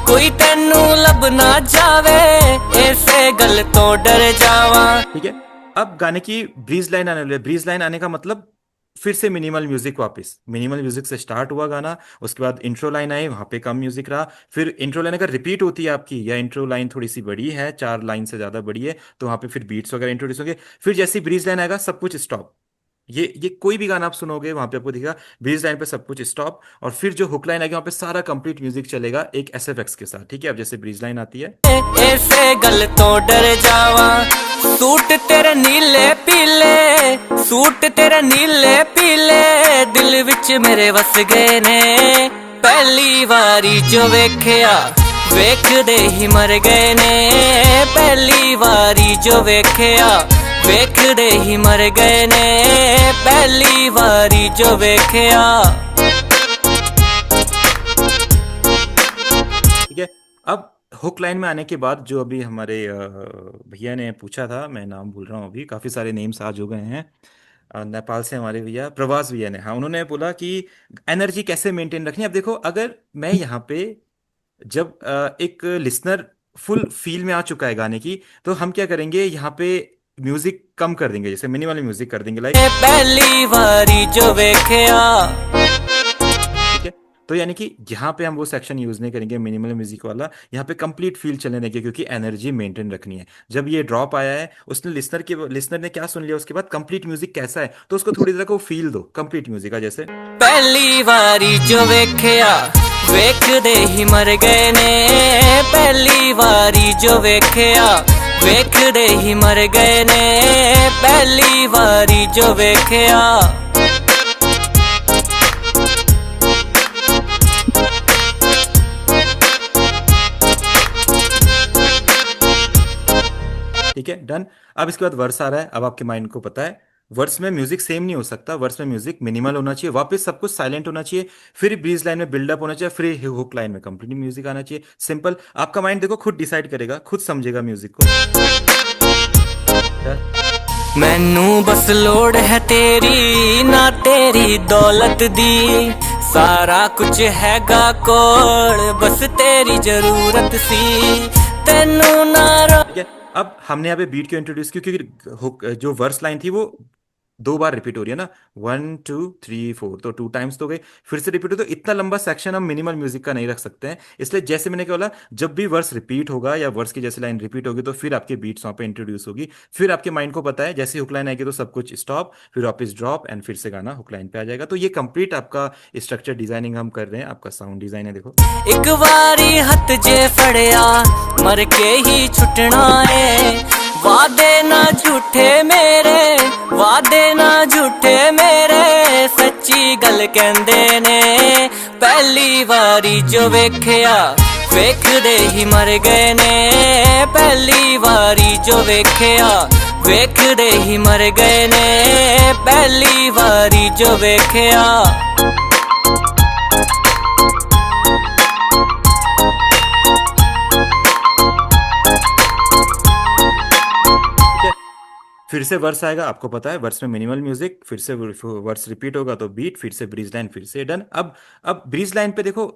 कोई तैनू लब ना जावे ऐसे गल तो डर जावा। ठीक है, अब गाने की ब्रीज लाइन आने वाली है। ब्रीज लाइन आने का मतलब फिर से मिनिमल म्यूजिक, वापस मिनिमल म्यूजिक से स्टार्ट हुआ गाना, उसके बाद इंट्रो लाइन आई, वहां पे कम म्यूजिक रहा, फिर इंट्रो लाइन अगर रिपीट होती है आपकी, या इंट्रो लाइन थोड़ी सी बड़ी है, 4 लाइन से ज्यादा बड़ी है, तो वहां पे फिर बीट्स वगैरह इंट्रोड्यूस होंगे। फिर जैसी ब्रीज लाइन आएगा सब कुछ स्टॉप। ये कोई भी गाना आप सुनोगे वहां पे आपको दिखेगा ब्रीज लाइन पे सब कुछ स्टॉप, और फिर जो हुक लाइन आएगी वहां पे सारा कंप्लीट म्यूजिक चलेगा एक एसएफएक्स के साथ। ठीक है, अब जैसे ब्रीज लाइन आती है, ऐसे गल तो डर जावा सूट तेरे नीले पीले सूट तेरे नीले पीले दिल विच मेरे वस गए ने पहली वारी जो वेख्या वेखदे ही मर गए ने पहली वारी जो वेख्या वेखदे ही मर गए ने पहली वारी जो वेख्या। ठीक है, अब हुक लाइन में आने के बाद जो अभी हमारे भैया ने पूछा था, मैं नाम भूल रहा हूँ अभी, काफी सारे नेम्स आज हो गए हैं। नेपाल से हमारे भैया प्रवास भैया ने, हाँ, उन्होंने बोला कि एनर्जी कैसे मेंटेन रखनी है। अब देखो अगर मैं यहाँ पे जब एक लिसनर फुल फील में आ चुका है गाने की, तो हम क्या करेंगे, यहाँ पे म्यूजिक कम कर देंगे, जैसे मिनिमल म्यूजिक कर देंगे, लाइक पहली बारी जो वेख्या। ठीक है, तो यानी कि यहाँ पे हम वो सेक्शन यूज नहीं करेंगे मिनिमल म्यूजिक वाला, यहाँ पे कंप्लीट फील चलने देंगे, क्योंकि एनर्जी मेंटेन रखनी है। जब ये ड्रॉप आया है, उसने लिसनर ने क्या सुन लिया, उसके बाद कंप्लीट म्यूजिक कैसा है, तो उसको थोड़ी देर को फील दो कंप्लीट म्यूजिक का। जैसे पहली बारी जो वेख्या वेखदे ही मर गए ने पहली बारी जो वेख्या वेखदे ही मर गए ने पहली बारी जो वेख्या। ठीक है, डन। अब इसके बाद वर्स आ रहा है। अब आपके माइंड को पता है वर्स में म्यूजिक सेम नहीं हो सकता, वर्स में म्यूजिक मिनिमल होना चाहिए, वापस सब कुछ साइलेंट होना चाहिए, फिर ब्रीज लाइन में बिल्डअप होना चाहिए, फिर हुक लाइन में कंप्लीट म्यूजिक आना चाहिए। सिंपल, आपका माइंड देखो खुद डिसाइड करेगा, खुद समझेगा म्यूजिक को। मैनू बस लोड़ है तेरी ना तेरी दौलत दी सारा कुछ हैगा कोल बस तेरी जरूरत सी तेनू ना ठीक है। अब हमने यहाँ पे बीट क्यों इंट्रोड्यूस की, क्योंकि जो वर्स लाइन थी वो 2 बार रिपीट हो रही है ना, 1 2 3 4, तो 2 टाइम्स तो गई, फिर से रिपीट हो, तो इतना लंबा सेक्शन हम मिनिमल म्यूजिक का नहीं रख सकते हैं। इसलिए जैसे मैंने क्या बोला, जब भी वर्स रिपीट होगा या वर्स की जैसे लाइन रिपीट होगी तो फिर आपके बीट्स वहां पे इंट्रोड्यूस होगी, फिर आपके माइंड को पता है जैसे हुक लाइन आएगी तो सब कुछ स्टॉप, फिर वापस ड्रॉप एंड फिर से गाना हुक लाइन पे आ जाएगा। तो ये कंप्लीट आपका स्ट्रक्चर डिजाइनिंग हम कर रहे हैं, आपका साउंड डिजाइन है। देखो एक बारी हथ जे फड़िया मर के ही छुटना है वादे ना झूठे मेरे वादे ना झूठे मेरे सच्ची गल कहंदे ने पहली वारी जो वेखिया वेखदे ही मर गए ने पहली वारी जो वेखिया वेखदे ही मर गए ने पहली वारी जो वेखिया। फिर से वर्स आएगा, आपको पता है वर्स में मिनिमल म्यूजिक, फिर से वर्स रिपीट होगा तो बीट, फिर से ब्रीज लाइन, फिर से डन। अब ब्रीज लाइन पे देखो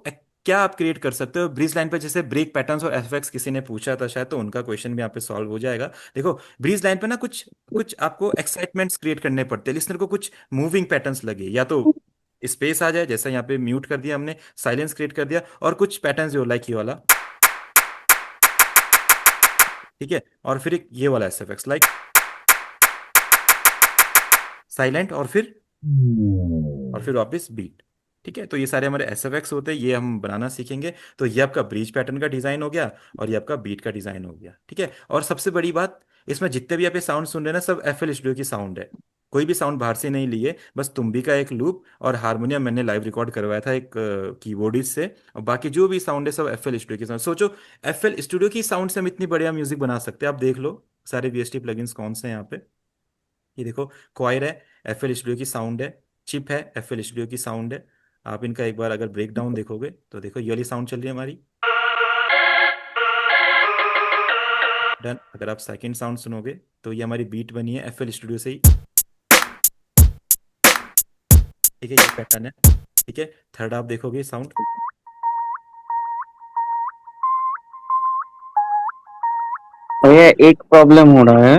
क्या आप क्रिएट कर सकते हो। ब्रीज लाइन पे जैसे ब्रेक पैटर्न्स और एफएक्स किसी ने पूछा था शायद, तो उनका क्वेश्चन भी यहाँ पे सॉल्व हो जाएगा। देखो ब्रीज लाइन पे ना कुछ कुछ आपको एक्साइटमेंट्स क्रिएट करने पड़ते हैं, लिसनर को कुछ मूविंग पैटर्न्स लगे, या तो स्पेस आ जाए जैसा यहाँ पे म्यूट कर दिया हमने, साइलेंस क्रिएट कर दिया, और कुछ पैटर्न जो लाइक ये वाला, ठीक है, और फिर एक ये वाला एसएफएक्स लाइक साइलेंट, और फिर वापस बीट। ठीक है, तो ये सारे हमारे एसएफएक्स होते हैं, ये हम बनाना सीखेंगे। तो ये आपका ब्रीज पैटर्न का डिजाइन हो गया और ये आपका बीट का डिजाइन हो गया। ठीक है, और सबसे बड़ी बात, इसमें जितने भी आप ये साउंड सुन रहे हैं ना, सब एफएल स्टूडियो की साउंड है, कोई भी साउंड बाहर से नहीं लिए। बस तुम्बी का एक लूप और हारमोनियम मैंने लाइव रिकॉर्ड करवाया था एक कीबोर्डिस्ट से, और बाकी जो भी साउंड है सब एफएल स्टूडियो की साउंड। सोचो एफएल स्टूडियो की साउंड से हम इतनी बढ़िया म्यूजिक बना सकते हैं। आप देख लो सारे वीएसटी प्लगइन्स कौन से हैं यहाँ पे, ये देखो क्वायर है, एफएल स्टूडियो की साउंड है, चिप है, एफएल स्टूडियो की साउंड है। आप इनका एक बार अगर ब्रेक डाउन देखोगे तो देखो ये वाली साउंड चल रही है हमारी, डन। अगर आप सेकंड साउंड सुनोगे तो ये हमारी बीट बनी है एफएल स्टूडियो से ही, ठीक है, ये पैटर्न है। ठीक है, थर्ड आप देखोगे साउंड, ये एक प्रॉब्लम हो रहा है,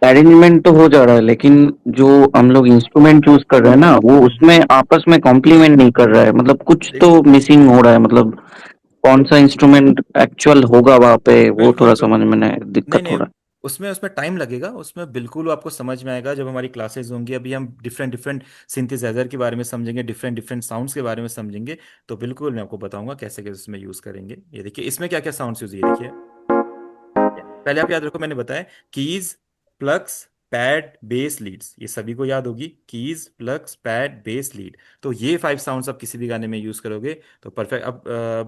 अरेंजमेंट तो हो जा रहा है लेकिन जो हम लोग इंस्ट्रूमेंट चूज कर रहे हैं ना, वो उसमें आपस में कॉम्प्लीमेंट नहीं कर रहा है, मतलब कुछ तो मिसिंग हो रहा है, मतलब कौन सा इंस्ट्रूमेंट एक्चुअल होगा वहां पे, वो थोड़ा समझ में दिक्कत हो रहा है। उसमें टाइम लगेगा, उसमें बिल्कुल आपको समझ में आएगा जब हमारी क्लासेस होंगी। अभी हम डिफरेंट डिफरेंट सिंथेसाइजर के बारे में समझेंगे, डिफरेंट डिफरेंट साउंड्स के बारे में समझेंगे, तो बिल्कुल मैं आपको बताऊंगा कैसे कैसे इसमें यूज करेंगे। ये देखिए इसमें क्या क्या साउंड्स यूज, ये देखिए। पहले आप याद रखो, मैंने बताया keys plucks pad bass leads, ये सभी को याद होगी, keys plucks pad bass lead. तो ये 5 साउंड्स आप किसी भी गाने में यूज करोगे तो परफेक्ट। अब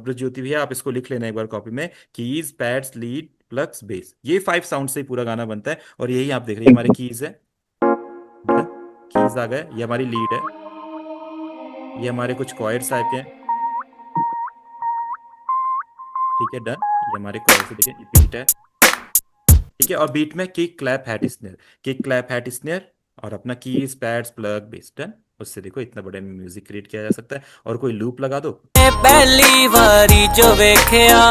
ब्रजज्योति भैया आप इसको लिख लेना एक बार कॉपी में, keys pads lead plugs base, ये 5 साउंड से ही पूरा गाना बनता है। और यही आप देख रहे हैं हमारे कीज है, कीज आ गए, ये हमारी लीड है, ये हमारे कुछ क्वायर्स आए हैं, ठीक है, डन। ये हमारे क्वायर्स, देखिए ये बीट है, ठीक है, और बीट में kick clap hat snare, kick clap hat snare, और अपना keys pads plug base, done. उससे देखो इतना बड़ा म्यूजिक क्रिएट किया जा सकता है। और कोई लूप लगा दो, पहली बारी जो वेखिया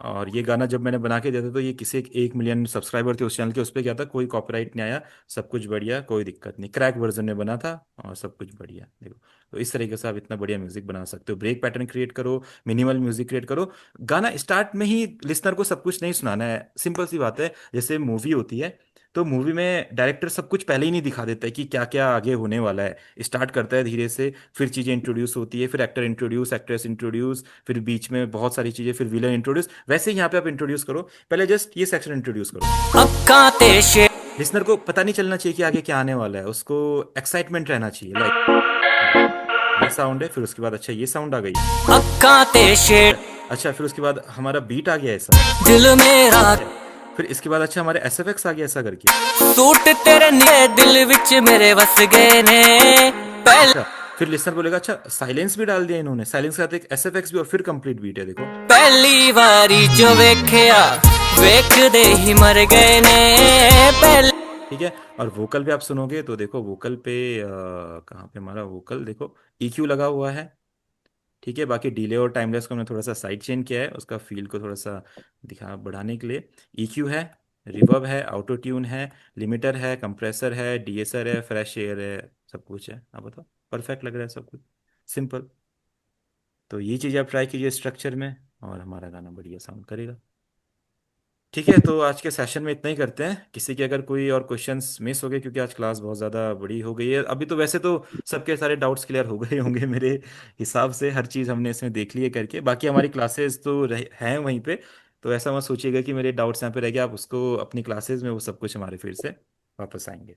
और ये गाना जब मैंने बना के दिया था तो ये किसी 1 मिलियन सब्सक्राइबर थे उस चैनल के, उस पर क्या था, कोई कॉपीराइट नहीं आया, सब कुछ बढ़िया, कोई दिक्कत नहीं, क्रैक वर्जन में बना था और सब कुछ बढ़िया। देखो तो इस तरीके से आप इतना बढ़िया म्यूजिक बना सकते हो। ब्रेक पैटर्न क्रिएट करो, मिनिमल म्यूजिक क्रिएट करो। गाना स्टार्ट में ही लिसनर को सब कुछ नहीं सुनाना है, सिंपल सी बात है। जैसे मूवी होती है तो मूवी में डायरेक्टर सब कुछ पहले ही नहीं दिखा देता है कि क्या क्या आगे होने वाला है, स्टार्ट करता है धीरे से, फिर चीजें इंट्रोड्यूस होती है, फिर एक्टर इंट्रोड्यूस, एक्ट्रेस इंट्रोड्यूस, फिर बीच में बहुत सारी चीजें, फिर विलन इंट्रोड्यूस। वैसे ही यहाँ पे आप इंट्रोड्यूस करो, पहले जस्ट ये सेक्शन इंट्रोड्यूस करो। लिसनर को पता नहीं चलना चाहिए कि आगे क्या आने वाला है, उसको एक्साइटमेंट रहना चाहिए। लाइक ये साउंड है, फिर उसके बाद अच्छा ये साउंड आ गई, अच्छा फिर उसके बाद हमारा बीट आ गया ऐसा, दिल मेरा, फिर इसके बाद अच्छा हमारे SFX आ गया ऐसा करके। सूट तेरे नीले दिल विच मेरे वस गए ने पहले अच्छा फिर लिसनर बोलेगा अच्छा साइलेंस भी डाल दिया इन्होंने, साइलेंस के साथ एक SFX भी और फिर कंप्लीट बीट है देखो। पहली बारी जो वेख्या वेख दे ही मर गए ने पहले। ठीक है, और वोकल पे आप सुनोगे तो देखो वोकल पे कहाँ पे हमारा वोकल देखो EQ लगा हुआ है। ठीक है, बाकी डिले और टाइमलेस को हमने थोड़ा सा साइड चेंज किया है उसका फील को थोड़ा सा दिखा बढ़ाने के लिए। EQ है, रिवर्ब है, ऑटो ट्यून है, लिमिटर है, कंप्रेसर है, DSR है, फ्रेश एयर है, सब कुछ है। आप बताओ, परफेक्ट लग रहा है सब कुछ, सिंपल। तो ये चीज़ आप ट्राई कीजिए स्ट्रक्चर में और हमारा गाना बढ़िया साउंड करेगा। ठीक है, तो आज के सेशन में इतना ही करते हैं। किसी के अगर कोई और क्वेश्चंस मिस हो गए क्योंकि आज क्लास बहुत ज़्यादा बड़ी हो गई है, अभी तो वैसे तो सबके सारे डाउट्स क्लियर हो गए होंगे मेरे हिसाब से, हर चीज़ हमने इसमें देख ली है करके। बाकी हमारी क्लासेस तो हैं वहीं पे, तो ऐसा मत सोचिएगा कि मेरे डाउट्स यहाँ पे रह गए, आप उसको अपनी क्लासेस में वो सब कुछ हमारे फिर से वापस आएंगे।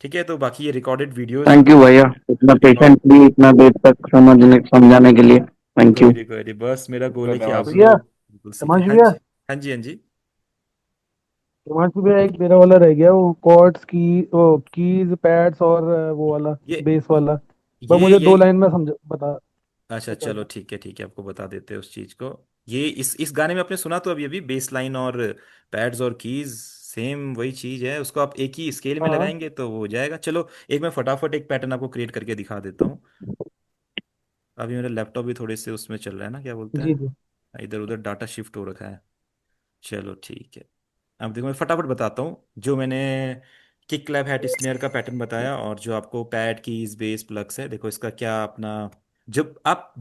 ठीक है, तो बाकी ये रिकॉर्डेड वीडियोस थैंक यू भैया, इतना पेशेंटली इतना देर तक समझाने के लिए थैंक यू। कोई नहीं, बस मेरा गोल है कि आप भैया, लोग बिल्कुल सीखें। हिमांशु हाँ भैया, जी, हाँ जी, हाँ जी। हिमांशु भैया एक मेरा वाला रह गया, वो कॉर्ड्स की, वो कीज पैड्स और वो वाला ये बेस वाला, बस ये मुझे दो यही लाइन में समझ बता अच्छा बता चलो दो। ठीक है, ठीक है, आपको बता देते हैं उस चीज को। ये इस गाने में आपने सुना तो अभी अभी बेस लाइन और पैड्स और कीज सेम वही चीज है, उसको आप एक ही स्केल में हाँ लगाएंगे तो वो हो जाएगा। चलो एक मैं फटाफट एक पैटर्न आपको क्रिएट करके दिखा देता हूँ। अभी मेरा लैपटॉप भी थोड़े से उसमें चल रहा है ना, क्या बोलते जी जी। हैं, इधर उधर डाटा शिफ्ट हो रखा है। चलो ठीक है, अब देखो मैं फटाफट बताता हूँ। जो मैंने किक क्लैप हैट स्नेयर का पैटर्न बताया और जो आपको पैड कीज बेस प्लग्स है, देखो इसका क्या अपना, जब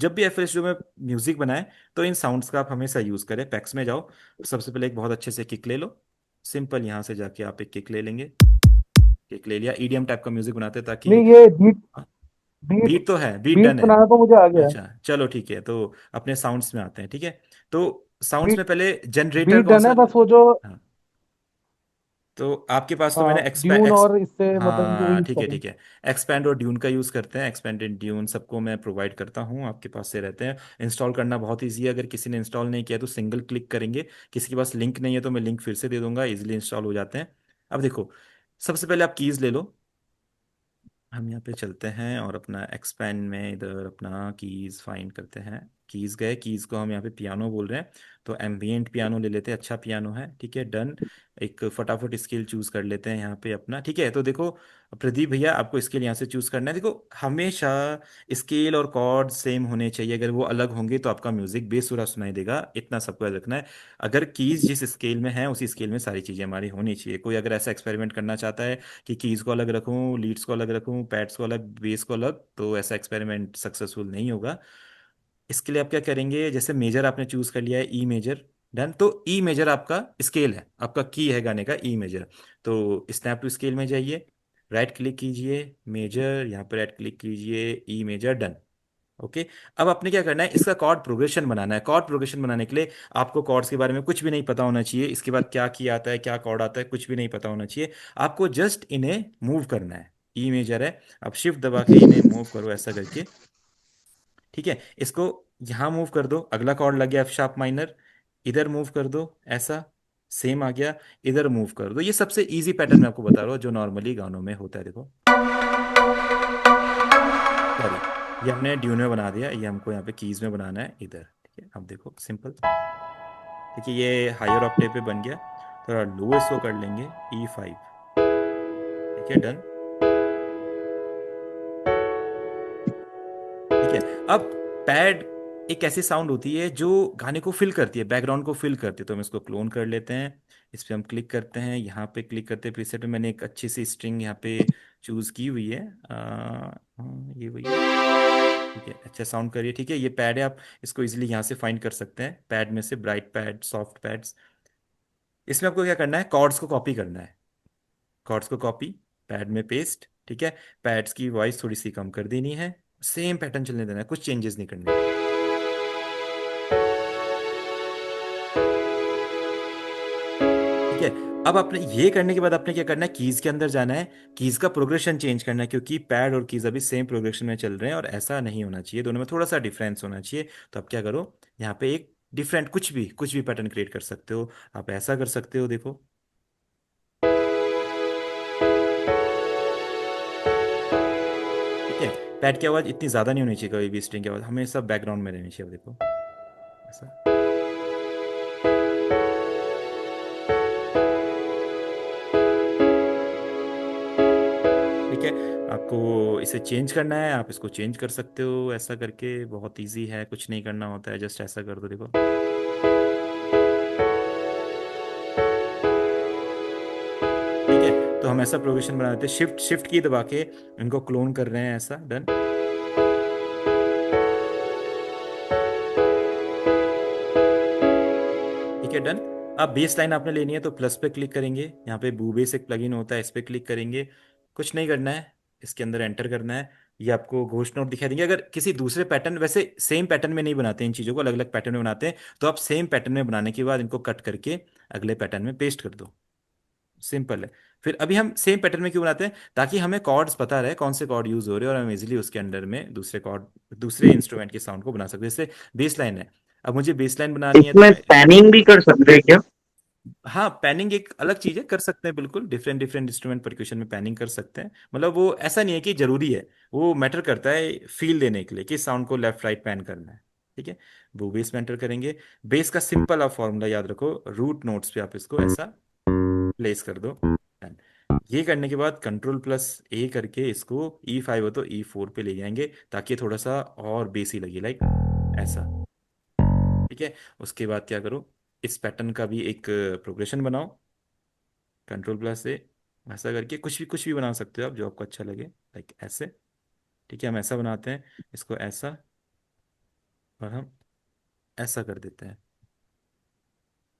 भी FL Studio में म्यूजिक बनाए तो इन साउंड्स का आप हमेशा यूज करें। पैक्स में जाओ, सबसे पहले एक बहुत अच्छे से किक ले लो, सिंपल यहाँ से जाके आप एक किक ले लेंगे। किक ले लिया, EDM टाइप का म्यूजिक बनाते हैं ताकि, नहीं, ये बीट बीट तो है, बीट बीट डन है। बनाना तो मुझे आ गया है। अच्छा चलो ठीक है, तो अपने साउंड्स में आते हैं। ठीक है, तो साउंड्स बीट में पहले जनरेटर बीट कौन डन सा। है, बस वो जो, हाँ, तो आपके पास तो मैंने हाँ ड्यून और इससे मतलब वो हाँ यूज ठीक है, करें। ठीक है। एक्सपैंड और ड्यून का यूज़ करते हैं, एक्सपैंड एंड ड्यून सबको मैं प्रोवाइड करता हूँ, आपके पास से रहते हैं। इंस्टॉल करना बहुत ईजी है, अगर किसी ने इंस्टॉल नहीं किया तो सिंगल क्लिक करेंगे, किसी के पास लिंक नहीं है तो मैं लिंक फिर से दे दूंगा, इजीली इंस्टॉल हो जाते हैं। अब देखो, सबसे पहले आप कीज़ ले लो। हम यहाँ पे चलते हैं और अपना एक्सपेंड में इधर अपना कीज फाइंड करते हैं। कीज गए, कीज को हम यहाँ पे पियानो बोल रहे हैं, तो एम्बियंट पियानो ले लेते हैं, अच्छा पियानो है। ठीक है, डन। एक फटाफट स्केल चूज कर लेते हैं यहाँ पे अपना। ठीक है, तो देखो प्रदीप भैया, आपको स्केल यहाँ से चूज करना है। देखो हमेशा स्केल और कॉर्ड सेम होने चाहिए, अगर वो अलग होंगे तो आपका म्यूजिक बेसुरा सुनाई देगा, इतना सबको याद रखना है। अगर कीज जिस स्केल में है उसी स्केल में सारी चीजें हमारी होनी चाहिए। कोई अगर ऐसा एक्सपेरिमेंट करना चाहता है कि कीज को अलग रखूं, लीड्स को अलग रखूं, पैड्स को अलग, बेस को अलग, तो ऐसा एक्सपेरिमेंट सक्सेसफुल नहीं होगा। इसके लिए आप क्या करेंगे, जैसे मेजर आपने चूज कर लिया है ई मेजर, डन। तो ई मेजर आपका स्केल है, आपका की है गाने का ई मेजर। तो स्नैप टू स्केल में जाइए, राइट क्लिक कीजिए, मेजर, यहाँ पर राइट क्लिक कीजिए, ई मेजर, डन। ओके, अब आपने क्या करना है, इसका कॉर्ड प्रोग्रेशन बनाना है। कॉर्ड प्रोग्रेशन बनाने के लिए आपको कॉर्ड्स के बारे में कुछ भी नहीं पता होना चाहिए, इसके बाद क्या की आता है, क्या कॉर्ड आता है, कुछ भी नहीं पता होना चाहिए। आपको जस्ट इन्हें मूव करना है। ई मेजर है, अब शिफ्ट दबा के इन्हें मूव करो ऐसा करके। ठीक है, इसको यहाँ मूव कर दो, अगला कॉर्ड लग गया F शार्प माइनर, इधर मूव कर दो ऐसा, सेम आ गया, इधर मूव कर दो। ये सबसे इजी पैटर्न मैं आपको बता रहा हूँ जो नॉर्मली गानों में होता है। देखो सॉरी, ये हमने ड्यून में बना दिया, ये हमको यहाँ पे कीज में बनाना है इधर। ठीक है, अब देखो सिंपल, देखिए ये हायर ऑक्टेव पे बन गया। थोड़ा लोएस्ट को कर लेंगे E5। ठीक है, डन। ठीक है, अब पैड एक ऐसी साउंड होती है जो गाने को फिल करती है, बैकग्राउंड को फिल करती है, तो हम इसको क्लोन कर लेते हैं। इस पे हम क्लिक करते हैं, यहाँ पे क्लिक करते हैं प्रीसेट में, मैंने एक अच्छी सी स्ट्रिंग यहाँ पे चूज की हुई है, ये वही है। ठीक है, अच्छा साउंड करिए। ठीक है, ये पैड है, आप इसको इजीली यहाँ से फाइंड कर सकते हैं, पैड में से ब्राइट पैड, सॉफ्ट पैड्स। इसमें आपको क्या करना है, कॉर्ड्स को कॉपी करना है। कॉर्ड्स को कॉपी, पैड में पेस्ट। ठीक है, पैड्स की वॉइस थोड़ी सी कम कर देनी है, सेम पैटर्न चलने देना है, कुछ चेंजेस नहीं करने। ठीक है, अब आपने ये करने के बाद आपने क्या करना है, कीज के अंदर जाना है, कीज का प्रोग्रेशन चेंज करना है, क्योंकि पैड और कीज अभी सेम प्रोग्रेशन में चल रहे हैं और ऐसा नहीं होना चाहिए, दोनों में थोड़ा सा डिफरेंस होना चाहिए। तो आप क्या करो, यहाँ पे एक डिफरेंट कुछ भी पैटर्न क्रिएट कर सकते हो। आप ऐसा कर सकते हो, देखो। ठीक है, पैड की आवाज इतनी ज्यादा नहीं होनी चाहिए, कभी भी स्ट्रिंग की आवाज हमेशा बैकग्राउंड में रहनी चाहिए, देखो ऐसा। ठीक है, आपको इसे चेंज करना है, आप इसको चेंज कर सकते हो ऐसा करके, बहुत इजी है, कुछ नहीं करना होता है, जस्ट ऐसा कर दो, देखो। ठीक है, तो हम ऐसा प्रोग्रेशन बना देते हैं, शिफ्ट शिफ्ट की दबा के इनको क्लोन कर रहे हैं, ऐसा। डन। ठीक है, डन। अब बेस लाइन आपने लेनी है तो प्लस पे क्लिक करेंगे, यहाँ पे बूबेस एक प्लगइन होता है, इस पे क्लिक करेंगे, कुछ नहीं करना है, इसके अंदर एंटर करना है, ये आपको घोष नोट दिखाई देंगे। अगर किसी दूसरे पैटर्न, वैसे सेम पैटर्न में नहीं बनाते इन चीज़ों को, अलग अलग पैटर्न में बनाते हैं, तो आप सेम पैटर्न में बनाने के बाद इनको कट करके अगले पैटर्न में पेस्ट कर दो, सिंपल है। फिर अभी हम सेम पैटर्न में क्यों बनाते हैं, ताकि हमें कॉर्ड्स पता रहे कौन से कॉर्ड यूज हो रहे हैं, और हम इजीली उसके अंदर में दूसरे कॉर्ड, दूसरे इंस्ट्रूमेंट के साउंड को बना सकते हैं। जैसे बेस लाइन है, अब मुझे बेस लाइन बनानी है तो इसमें मैं, पैनिंग भी कर सकते हैं क्या? हाँ पैनिंग एक अलग चीज है, कर सकते हैं बिल्कुल, डिफरेंट डिफरेंट इंस्ट्रूमेंट परक्यूशन में पैनिंग कर सकते हैं, मतलब वो ऐसा नहीं है कि जरूरी है, वो मैटर करता है फील देने के लिए कि साउंड को लेफ्ट राइट पैन करना है। ठीक है, वो बेस में एंटर करेंगे, बेस का सिंपल आप फॉर्मूला याद रखो, रूट नोट्स पे आप इसको ऐसा प्लेस कर दो। And ये करने के बाद कंट्रोल प्लस ए करके इसको E5 हो तो E4 पे ले जाएंगे, ताकि थोड़ा सा और बेसी लगे, लाइक ऐसा। ठीक है, उसके बाद क्या करो, इस पैटर्न का भी एक प्रोग्रेशन बनाओ, कंट्रोल प्लस ए, ऐसा करके कुछ भी बना सकते हो आप जो आपको अच्छा लगे, लाइक ऐसे। ठीक है, हम ऐसा बनाते हैं, इसको ऐसा, और हम ऐसा कर देते हैं।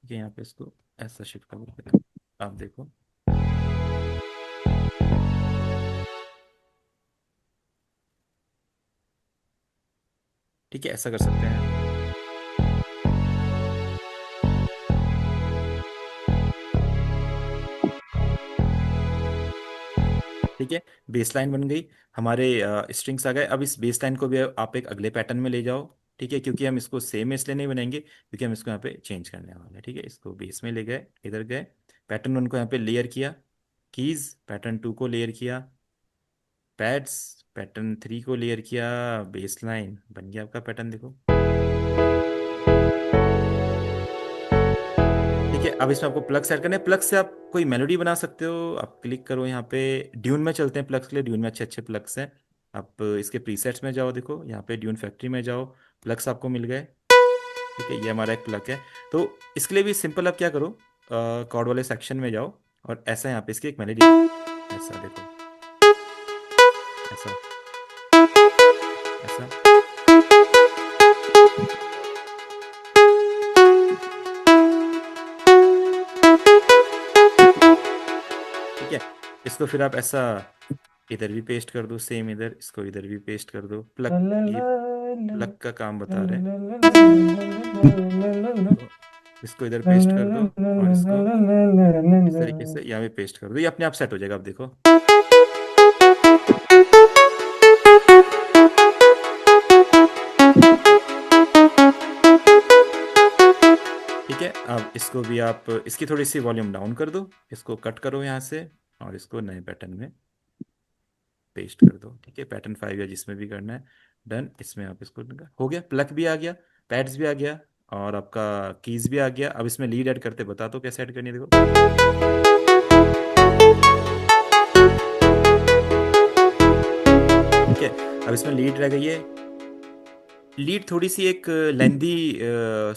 ठीक है, यहाँ पे इसको ऐसा शिफ्ट कर देते हैं, आप देखो। ठीक है, ऐसा कर सकते हैं। ठीक है, बेस लाइन बन गई, हमारे स्ट्रिंग्स आ गए। अब इस बेस लाइन को भी आप एक अगले पैटर्न में ले जाओ। ठीक है, क्योंकि हम इसको सेम इसलिए नहीं बनाएंगे क्योंकि हम इसको यहाँ पे चेंज करने वाले हैं। ठीक है, इसको बेस में ले गए, इधर गए, पैटर्न 1 को यहाँ पे लेयर किया, कीज पैटर्न 2 को लेयर किया, पैड्स पैटर्न 3 को लेयर किया, बेस लाइन बन गया आपका पैटर्न, देखो। ठीक है, अब इसमें आपको प्लग्स ऐड करने हैं, प्लग से आप कोई मेलोडी बना सकते हो, आप क्लिक करो यहाँ पे, ड्यून में चलते हैं प्लग्स के लिए, ड्यून में अच्छे अच्छे प्लग्स हैं। आप इसके प्रीसेट्स में जाओ, देखो यहाँ पे ड्यून फैक्ट्री में जाओ, प्लग्स आपको मिल गए। ठीक है, ये हमारा एक प्लग है, तो इसके लिए भी सिंपल, आप क्या करो, कॉर्ड वाले सेक्शन में जाओ, और ऐसा यहाँ पे इसकी एक मेलोडी, ऐसा देखो, ऐसा ऐसा। ठीक है, इसको फिर आप ऐसा इधर भी पेस्ट कर दो, सेम इधर, इसको इधर भी पेस्ट कर दो, प्लग, ये प्लग का काम बता रहे हैं। तो इसको इधर पेस्ट कर दो, और इसको इस तरीके से यहाँ पे पेस्ट कर दो, ये अपने आप सेट हो जाएगा, आप देखो। ठीक है, अब इसको भी आप, इसकी थोड़ी सी वॉल्यूम डाउन कर दो, इसको कट करो यहाँ से, और इसको नए पैटर्न में पेस्ट कर दो। ठीक है, पैटर्न 5 या जिसमें भी करना है, डन। इसमें आप इसको, हो गया, प्लग भी आ गया, पैड्स भी आ गया, और आपका कीज भी आ गया। अब इसमें लीड ऐड करते बता दो कैसे ऐड करनी है, देखो। ठीक है, अब इसमें लीड रह गई है, लीड थोड़ी सी एक लेंदी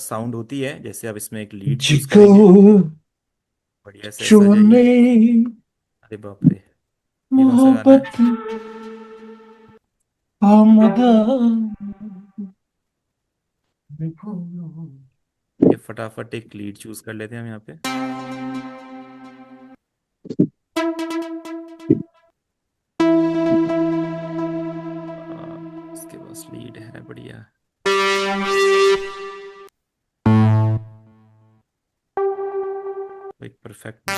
साउंड होती है, जैसे आप इसमें एक लीड चूज करेंगे, बढ़िया से ऐसा जाइए। अरे बाप रे, ये कौन सा गाना है? ये फटाफट एक लीड चूज कर लेते हैं हम यहाँ पे। इसके पास लीड है, बढ़िया। एक परफेक्ट,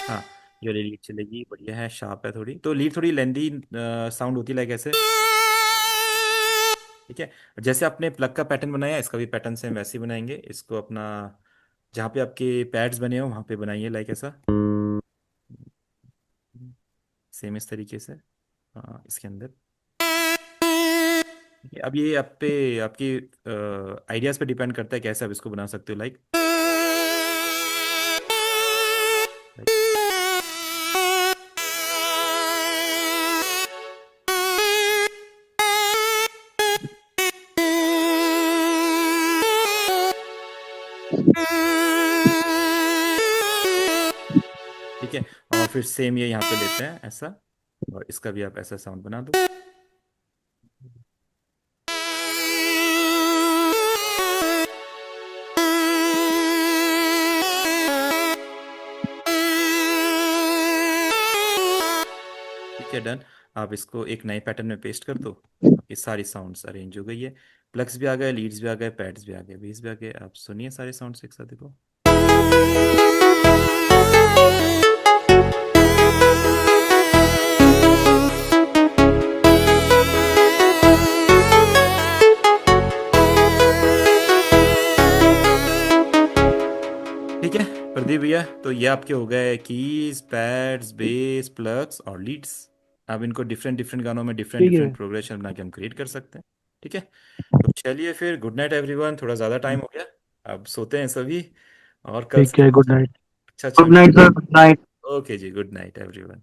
हाँ, ये वाली लीड चलेगी, बढ़िया है, शार्प है थोड़ी। तो लीड थोड़ी लेंदी साउंड होती है, लाइक ऐसे। ठीक है, जैसे आपने प्लग का पैटर्न बनाया, इसका भी पैटर्न सेम वैसे ही बनाएंगे। इसको अपना जहाँ पे आपके पैड्स बने हो वहाँ पे बनाइए, लाइक ऐसा, सेम इस तरीके से। हाँ, इसके अंदर। ठीक है, अब ये आप पे आपकी आइडियाज पे डिपेंड करता है कैसे आप इसको बना सकते हो, लाइक। ठीक है, और फिर सेम ये यहाँ पे लेते हैं ऐसा, और इसका भी आप ऐसा साउंड बना दो। ठीक है, डन। आप इसको एक नए पैटर्न में पेस्ट कर दो। आपकी सारी साउंड्स अरेंज हो गई है, प्लग्स भी आ गए, लीड्स भी आ गए, पैड्स भी आ गए, बेस भी आ गए। आप सुनिए सारे साउंड्स एक साथ, देखो। ठीक है प्रदीप भैया, तो ये आपके हो गए कीज, पैड्स, बेस, प्लग्स और लीड्स। अब इनको डिफरेंट डिफरेंट गानों में डिफरेंट ठीक है। डिफरेंट प्रोग्रेशन बना के हम क्रिएट कर सकते हैं। ठीक है, तो चलिए फिर, गुड नाइट एवरीवन, थोड़ा ज़्यादा टाइम हो गया, अब सोते हैं सभी, और कल ठीक है, गुड नाइट। अच्छा अच्छा। Good night sir, good night. Okay जी, गुड नाइट एवरीवन।